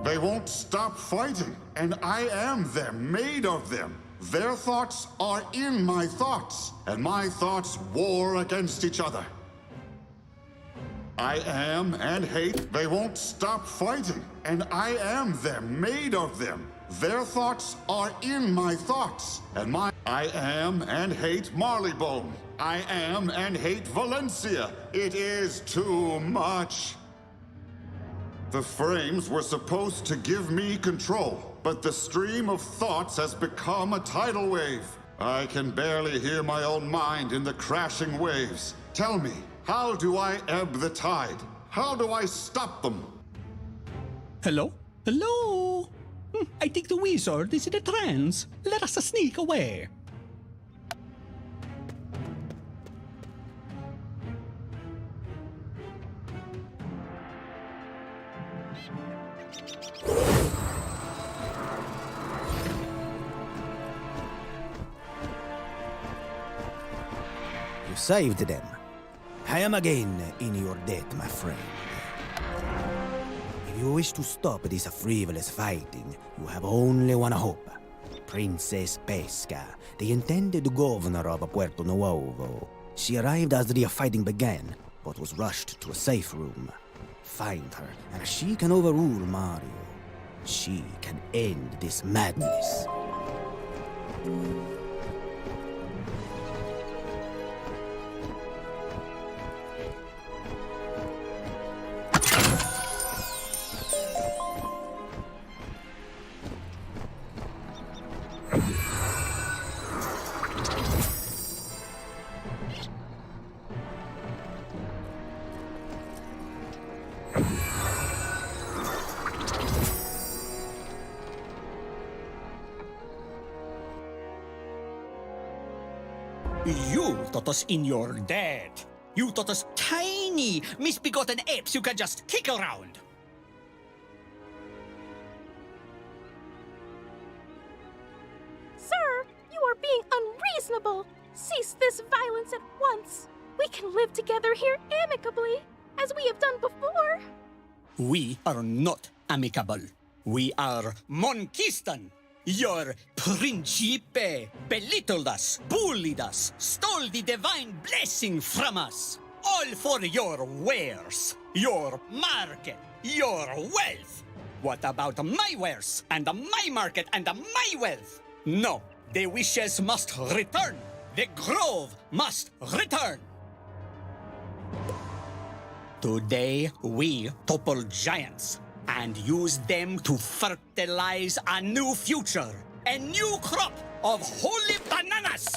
They won't stop fighting, and I am them, made of them. Their thoughts are in my thoughts, and my thoughts war against each other. I am and hate. They won't stop fighting, and I am them, made of them. Their thoughts are in my thoughts, and I am and hate Marleybone. I am and hate Valencia. It is too much. The frames were supposed to give me control, but the stream of thoughts has become a tidal wave. I can barely hear my own mind in the crashing waves. Tell me, how do I ebb the tide? How do I stop them? Hello? Hello? I think the wizard is in a trance. Let us sneak away. You saved them. I am again in your debt, my friend. If you wish to stop this frivolous fighting, you have only one hope. Princess Pesca, the intended governor of Puerto Nuevo. She arrived as the fighting began, but was rushed to a safe room. Find her, and she can overrule Mario. She can end this madness. You thought us in your debt. You thought us tiny, misbegotten apes you could just kick around. Sir, you are being unreasonable. Cease this violence at once. We can live together here amicably, as we have done before. We are not amicable. We are Monquistan. Your Principe belittled us, bullied us, stole the divine blessing from us. All for your wares, your market, your wealth. What about my wares, and my market, and my wealth? No, the wishes must return. The grove must return. Today, we topple giants and use them to fertilize a new future, a new crop of holy bananas!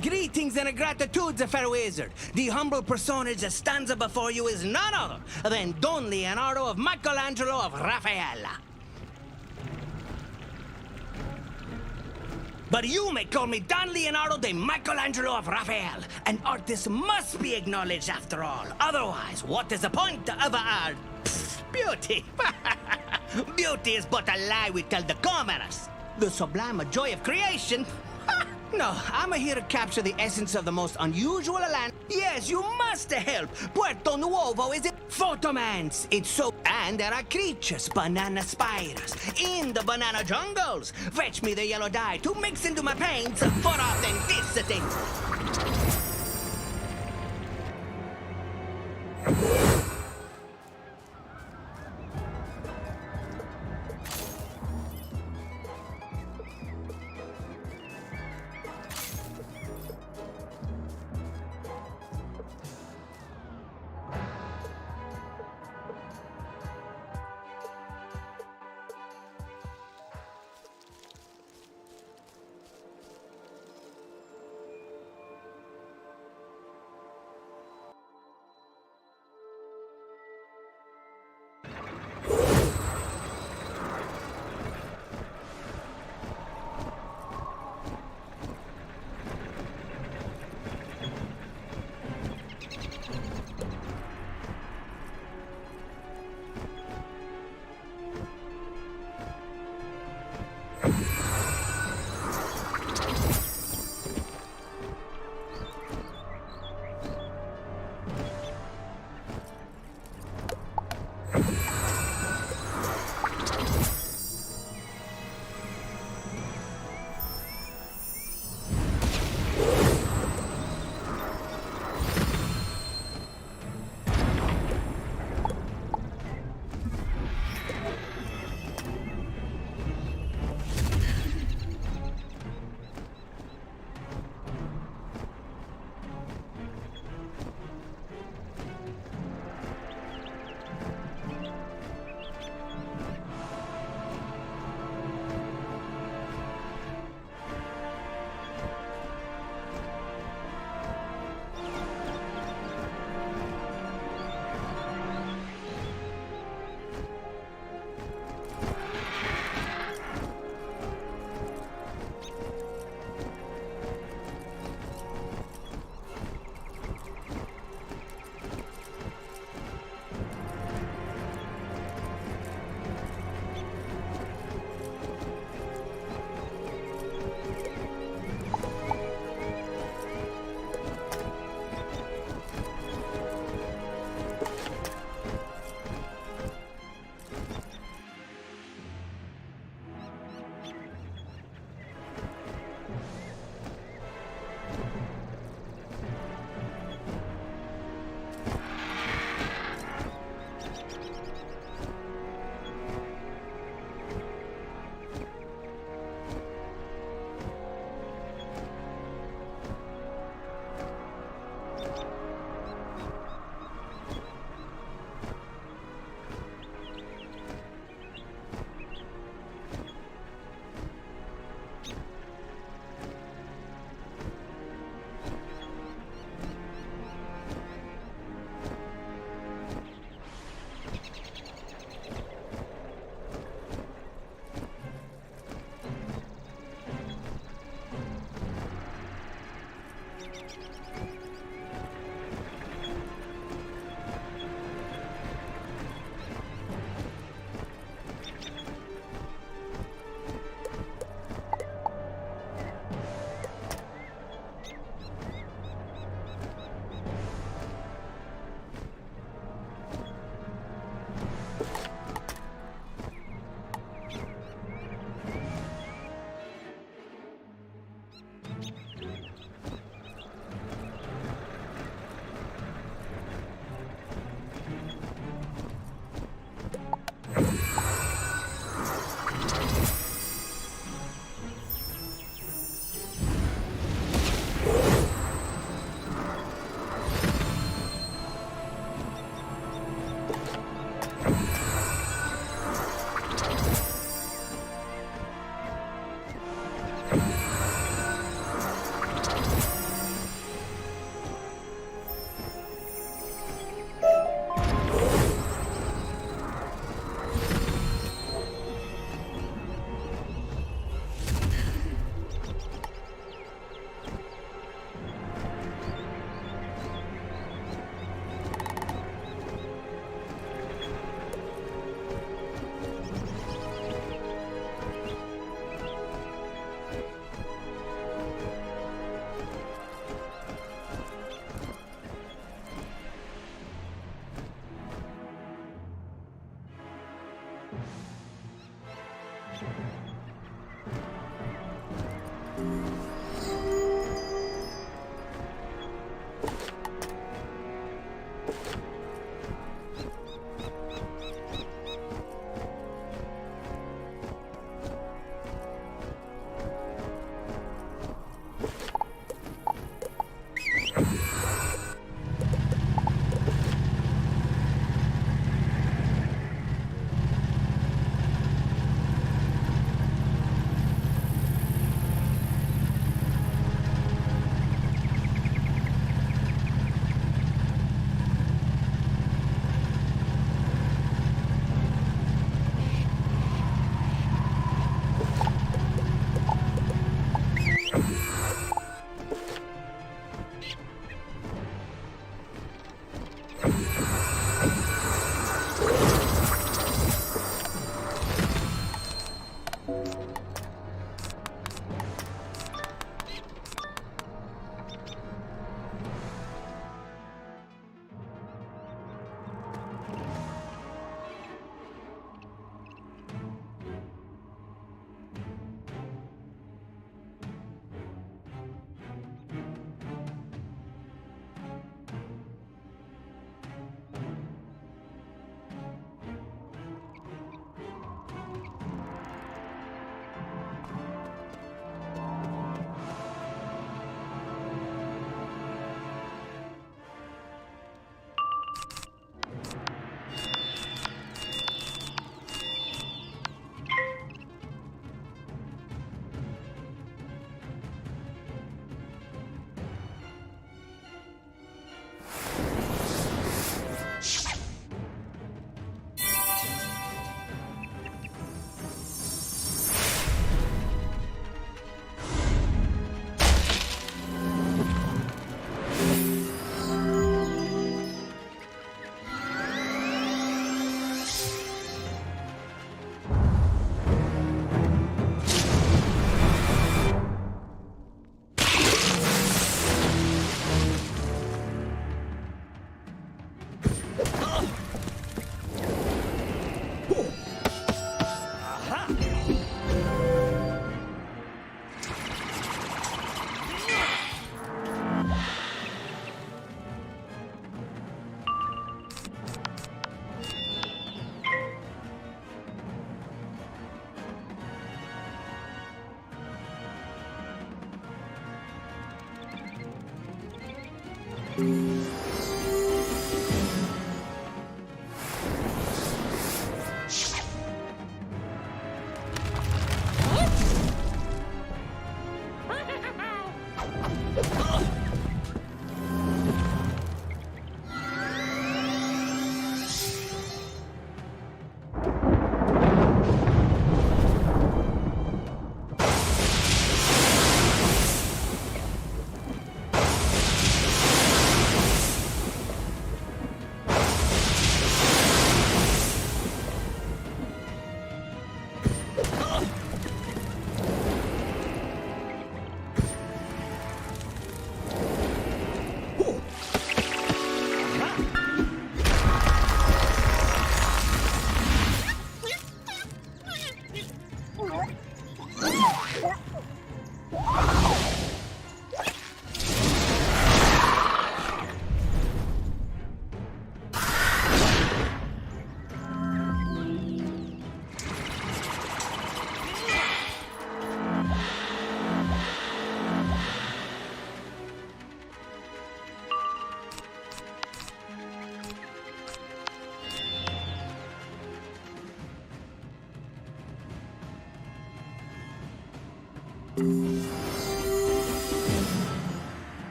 Greetings and gratitude, fair wizard. The humble personage that stands before you is none other than Don Leonardo of Michelangelo of Raffaella. But you may call me Don Leonardo de Michelangelo of Raphael. An artist must be acknowledged after all. Otherwise, what is the point of art? Beauty. Beauty is but a lie we tell the commoners. The sublime joy of creation. No, I'm here to capture the essence of the most unusual land. Yes, you must help. Puerto Nuovo is it? Photomance. It's so... And there are creatures, banana spiders, in the banana jungles. Fetch me the yellow dye to mix into my paints for authenticity.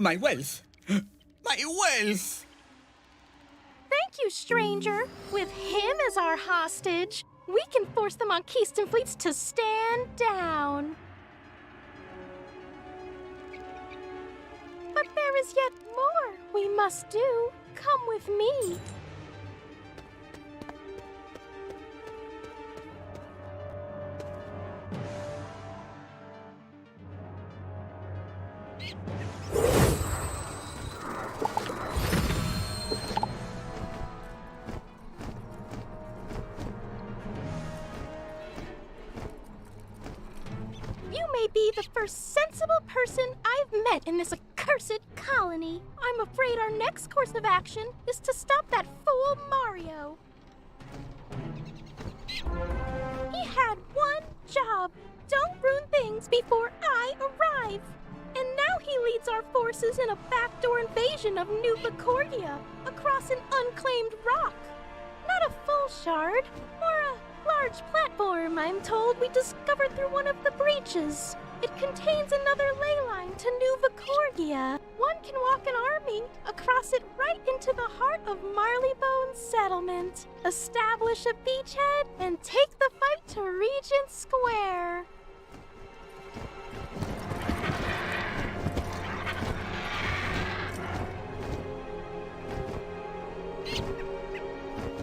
My wealth! My wealth! Thank you, stranger. With him as our hostage, we can force the Monkistan fleets to stand down. But there is yet more we must do. Come with me. You may be the first sensible person I've met in this accursed colony. I'm afraid our next course of action is to stop that fool Mario. He had one job. Don't ruin things before I arrive. And now he leads our forces in a backdoor invasion of New Vicordia across an unclaimed rock. Not a full shard, more a large platform, I'm told, we discovered through one of the breaches. It contains another ley line to New Vicordia. One can walk an army across it right into the heart of Marleybone Settlement, establish a beachhead, and take the fight to Regent Square.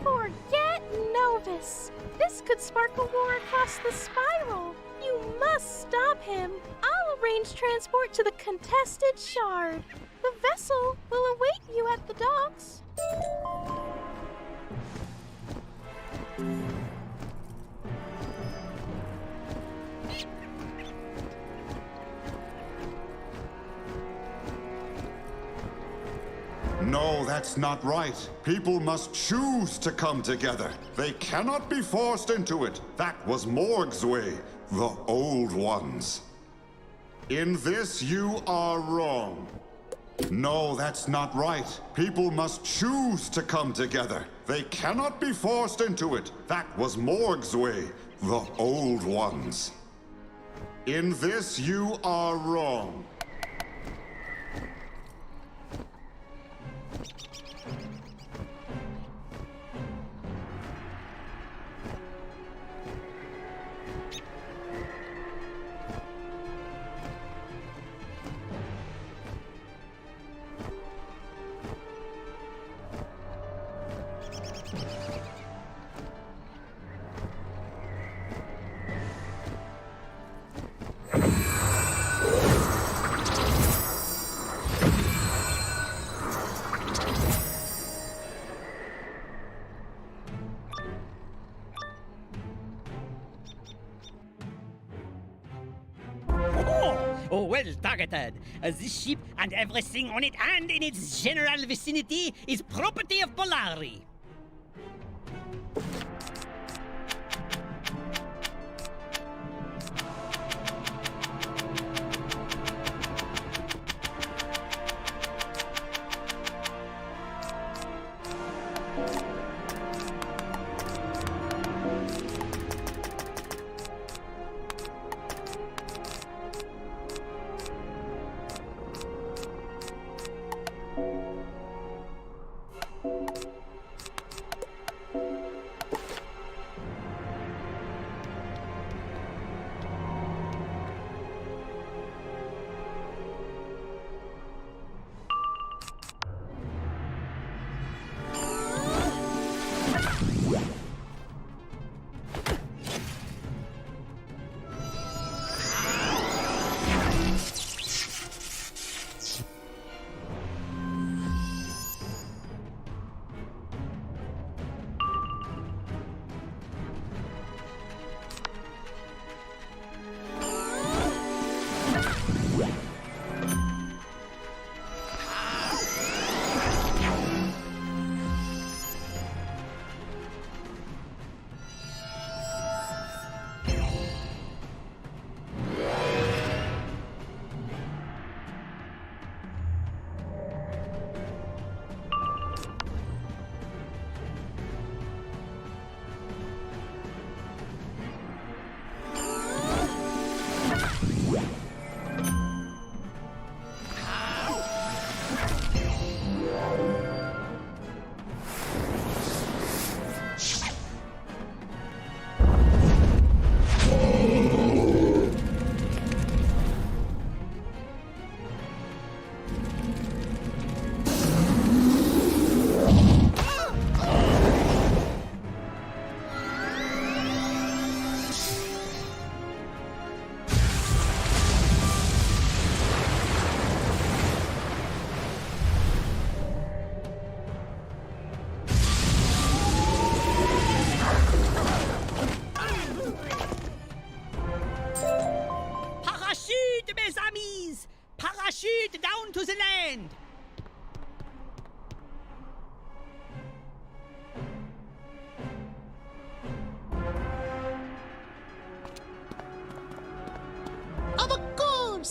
Forget Novus. This could spark a war across the spiral. You must stop him. I'll arrange transport to the contested shard. The vessel will await you at the docks. No, that's not right. People must choose to come together. They cannot be forced into it. That was Morg's way, the old ones. In this, you are wrong. No, that's not right. People must choose to come together. They cannot be forced into it. That was Morg's way, the old ones. In this, you are wrong. Oh, well targeted. This ship and everything on it and in its general vicinity is property of Polari.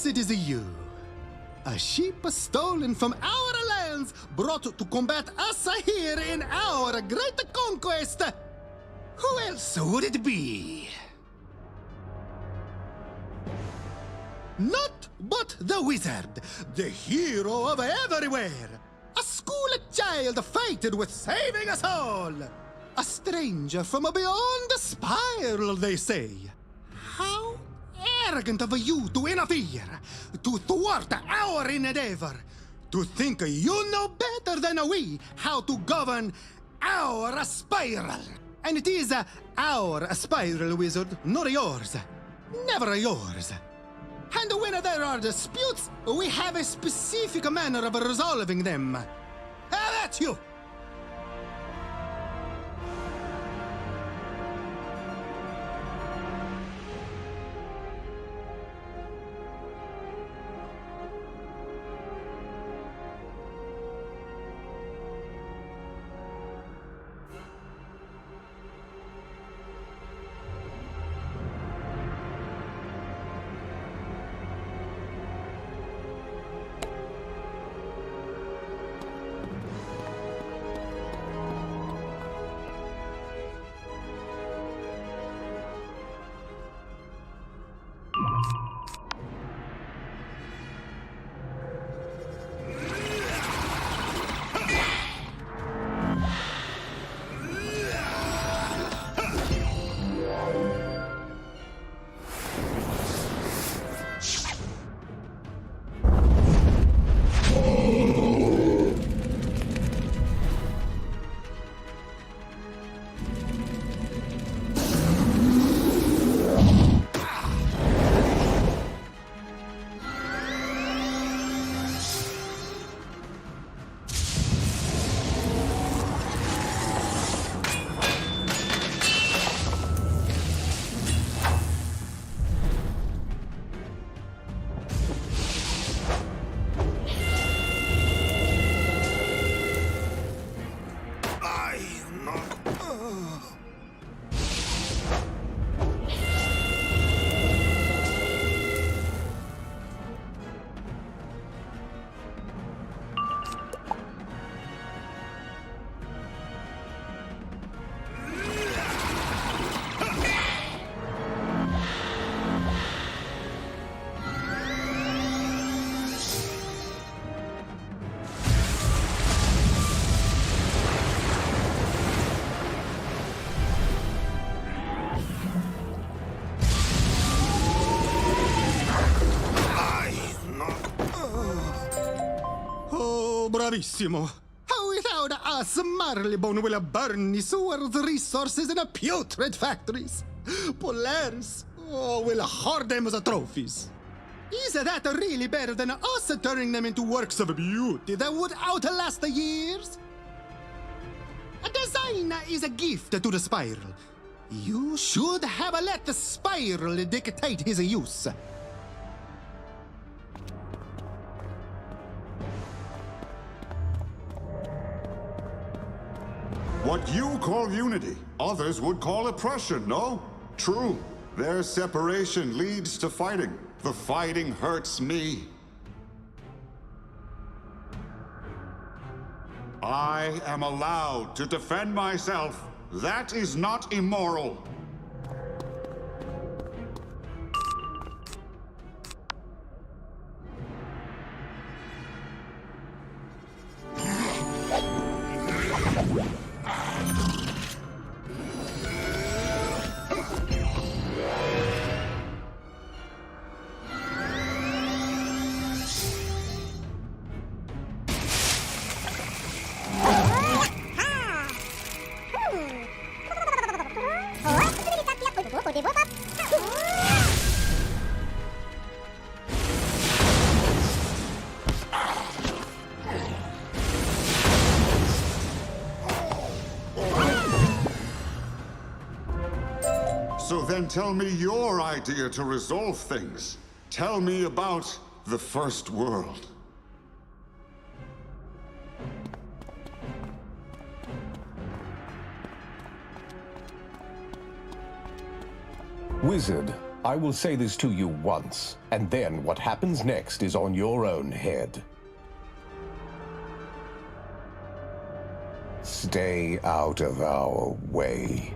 Yes, it is you. A sheep stolen from our lands, brought to combat us here in our great conquest. Who else would it be? Not but the wizard, the hero of everywhere. A school child fated with saving us all. A stranger from beyond the spiral, they say. How arrogant of you to interfere, to thwart our endeavor, to think you know better than we how to govern our spiral. And it is our spiral, wizard, not yours. Never yours. And when there are disputes, we have a specific manner of resolving them. That's you! Bravissimo. Without us, Marleybone will burn his world's resources in putrid factories. Polaris will hoard them as trophies. Is that really better than us turning them into works of beauty that would outlast the years? A design is a gift to the spiral. You should have let the spiral dictate his use. What you call unity, others would call oppression, no? True. Their separation leads to fighting. The fighting hurts me. I am allowed to defend myself. That is not immoral. So then tell me your idea to resolve things. Tell me about the first world. Wizard, I will say this to you once, and then what happens next is on your own head. Stay out of our way.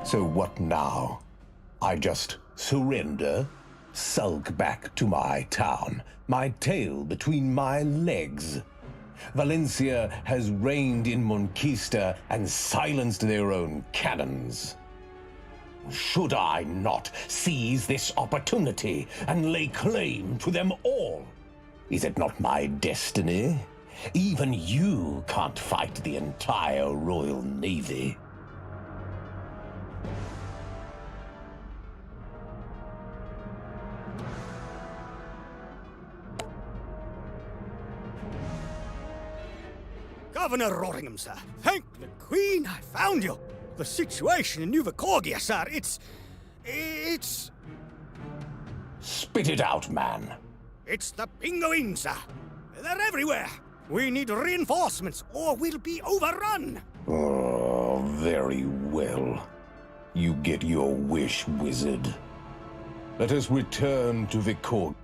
So what now? I just surrender? Sulk back to my town, my tail between my legs? Valencia has reigned in Monquista and silenced their own cannons. Should I not seize this opportunity and lay claim to them all? Is it not my destiny? Even you can't fight the entire Royal Navy. Governor Rottingham, sir. Thank the Queen I found you. The situation in New Vicorgia, sir, it's... Spit it out, man. It's the Penguins, sir. They're everywhere. We need reinforcements or we'll be overrun. Oh, very well. You get your wish, wizard. Let us return to Vicorgia.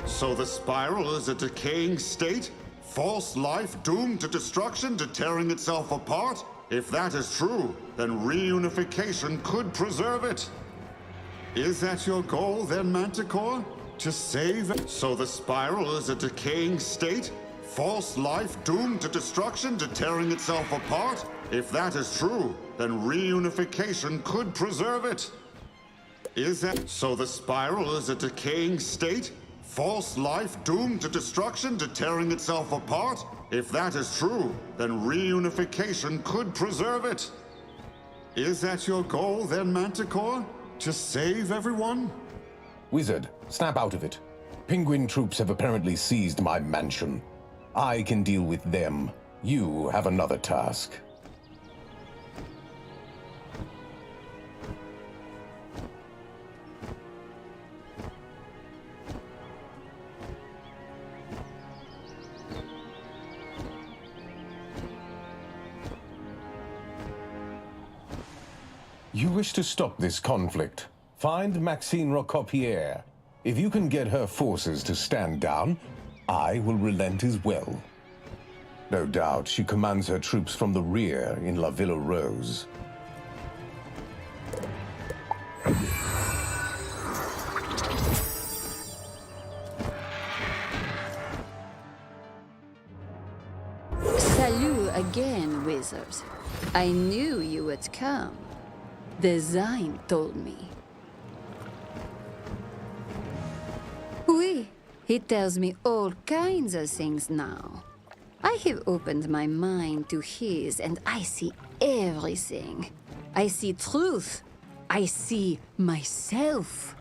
So the spiral is a decaying state? False life doomed to destruction to tearing itself apart? If that is true, then reunification could preserve it. Is that your goal then, Manticore? To save it? So the spiral is a decaying state? False life doomed to destruction to tearing itself apart? If that is true, then reunification could preserve it. Is that... So the spiral is a decaying state? False life doomed to destruction to tearing itself apart? If that is true, then reunification could preserve it. Is that your goal then, Manticore? To save everyone? Wizard, snap out of it. Penguin troops have apparently seized my mansion. I can deal with them. You have another task. You wish to stop this conflict. Find Maxine Rocopier. If you can get her forces to stand down, I will relent as well. No doubt she commands her troops from the rear in La Villa Rose. Salut again, wizards. I knew you would come. Design told me. Oui, he tells me all kinds of things now. I have opened my mind to his and I see everything. I see truth. I see myself.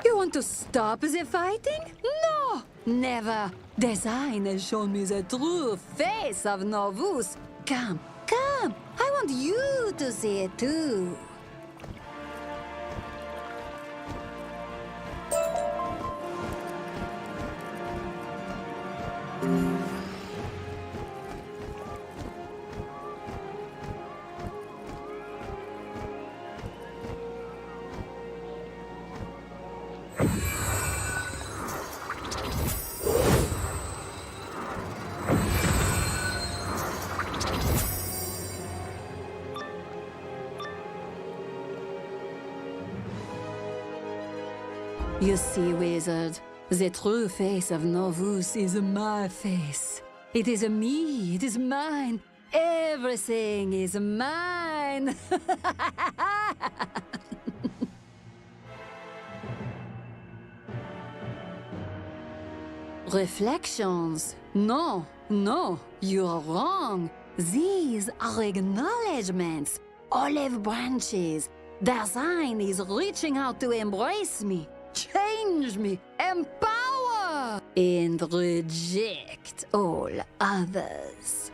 You want to stop the fighting? No, never. Design has shown me the true face of Novus. Come, come. I want you to see it too. You see, wizard, the true face of Novus is my face. It is me, it is mine. Everything is mine. Reflections. No, no, you're wrong. These are acknowledgements. Olive branches. Design is reaching out to embrace me, change me, empower, and reject all others.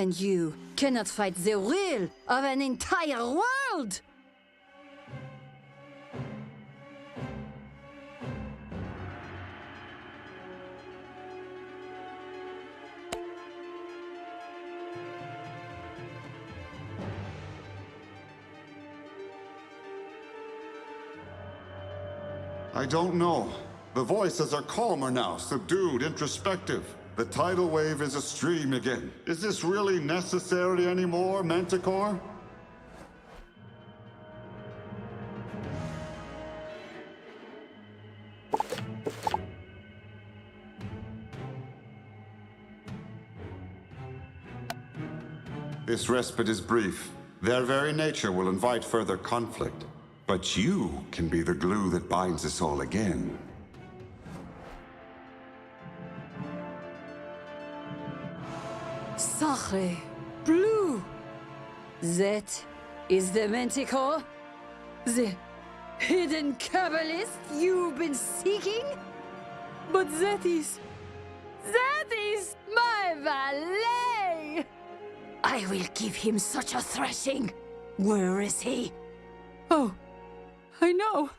and you cannot fight the will of an entire world! I don't know. The voices are calmer now, subdued, introspective. The tidal wave is a stream again. Is this really necessary anymore, Manticore? This respite is brief. Their very nature will invite further conflict. But you can be the glue that binds us all again. Sacre bleu! That is the Manticore? The hidden Kabbalist you've been seeking? But that is my valet! I will give him such a thrashing. Where is he? Oh, I know.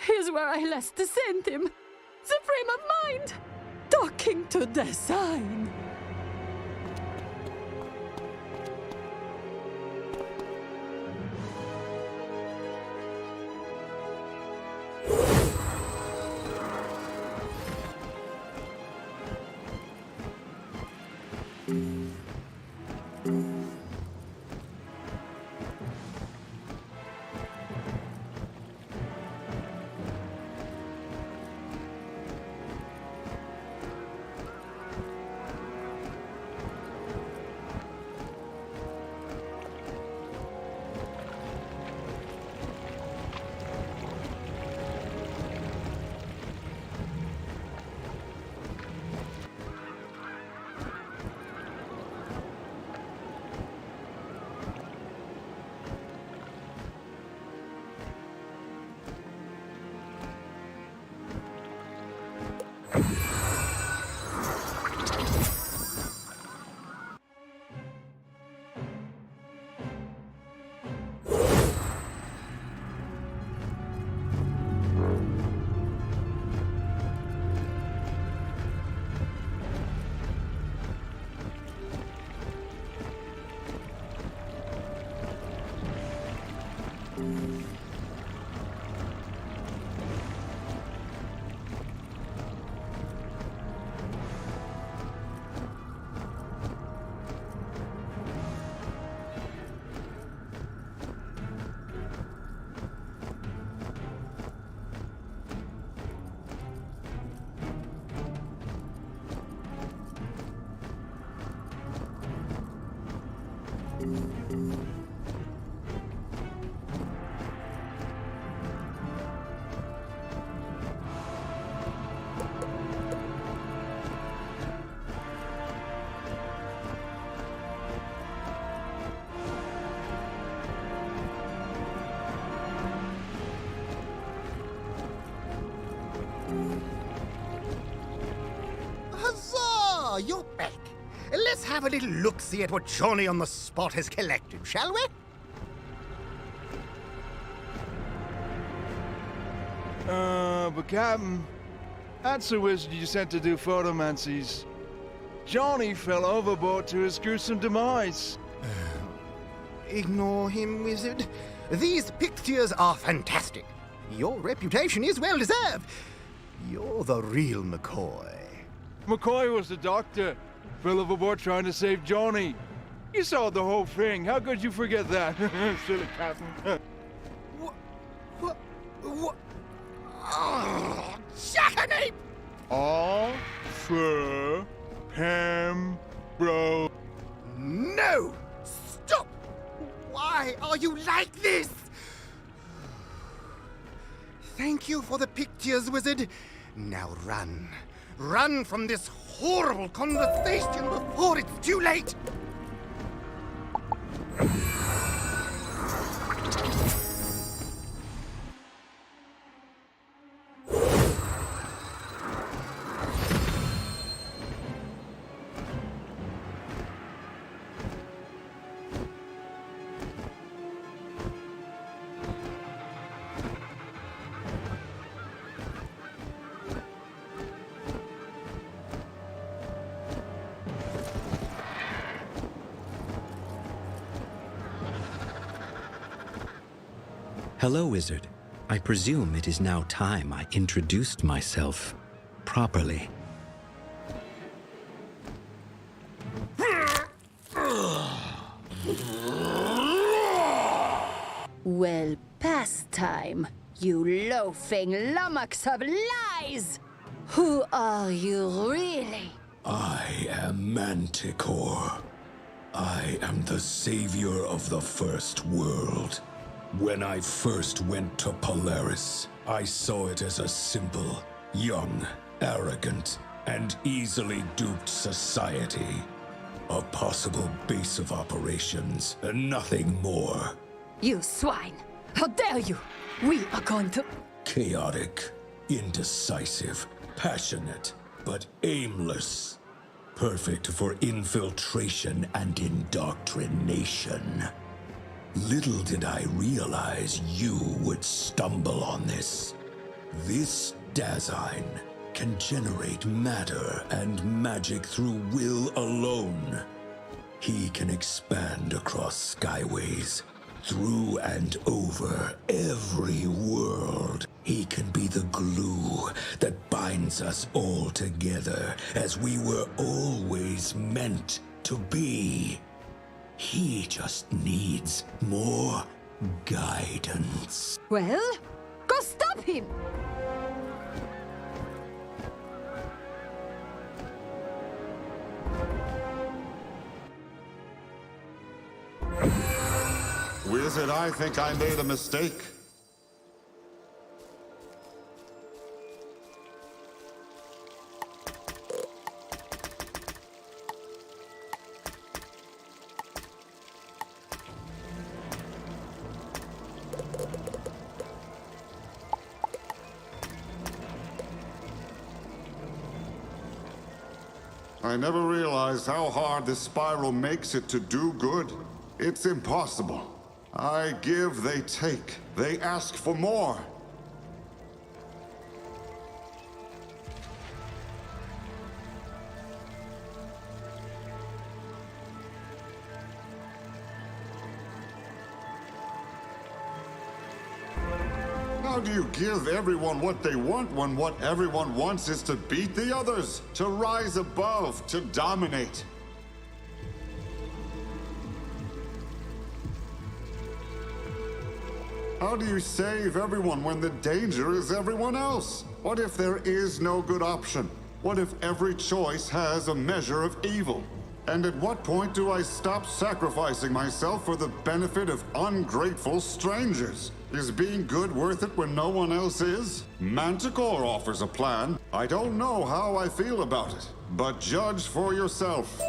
Here's where I last sent him. The frame of mind. Talking to design. Huzzah! You're back. Let's have a little look-see at what Johnny on the spot has collected, shall we? But Captain, that's the wizard you sent to do photomancies. Johnny fell overboard to his gruesome demise. Ignore him, wizard. These pictures are fantastic. Your reputation is well deserved. You're the real McCoy. McCoy was the doctor. Fell overboard trying to save Johnny. You saw the whole thing. How could you forget that? Silly Captain. What? Oh, Jackanape! All for Pembroke. No! Stop! Why are you like this? Thank you for the pictures, wizard. Now run. Run from this horrible conversation before it's too late! Hello, Wizard. I presume it is now time I introduced myself properly. Well, past time, you loafing lummox of lies! Who are you really? I am Manticore. I am the savior of the first world. When I first went to Polaris, I saw it as a simple, young, arrogant, and easily duped society. A possible base of operations, and nothing more. You swine! How dare you! We are going to... Chaotic, indecisive, passionate, but aimless. Perfect for infiltration and indoctrination. Little did I realize you would stumble on this. This Dasein can generate matter and magic through will alone. He can expand across skyways, through and over every world. He can be the glue that binds us all together as we were always meant to be. He just needs more guidance. Well, go stop him! Wizard, I think I made a mistake. I never realized how hard this spiral makes it to do good. It's impossible. I give, they take. They ask for more. How do you give everyone what they want when what everyone wants is to beat the others, to rise above, to dominate? How do you save everyone when the danger is everyone else? What if there is no good option? What if every choice has a measure of evil? And at what point do I stop sacrificing myself for the benefit of ungrateful strangers? Is being good worth it when no one else is? Manticore offers a plan. I don't know how I feel about it, but judge for yourself.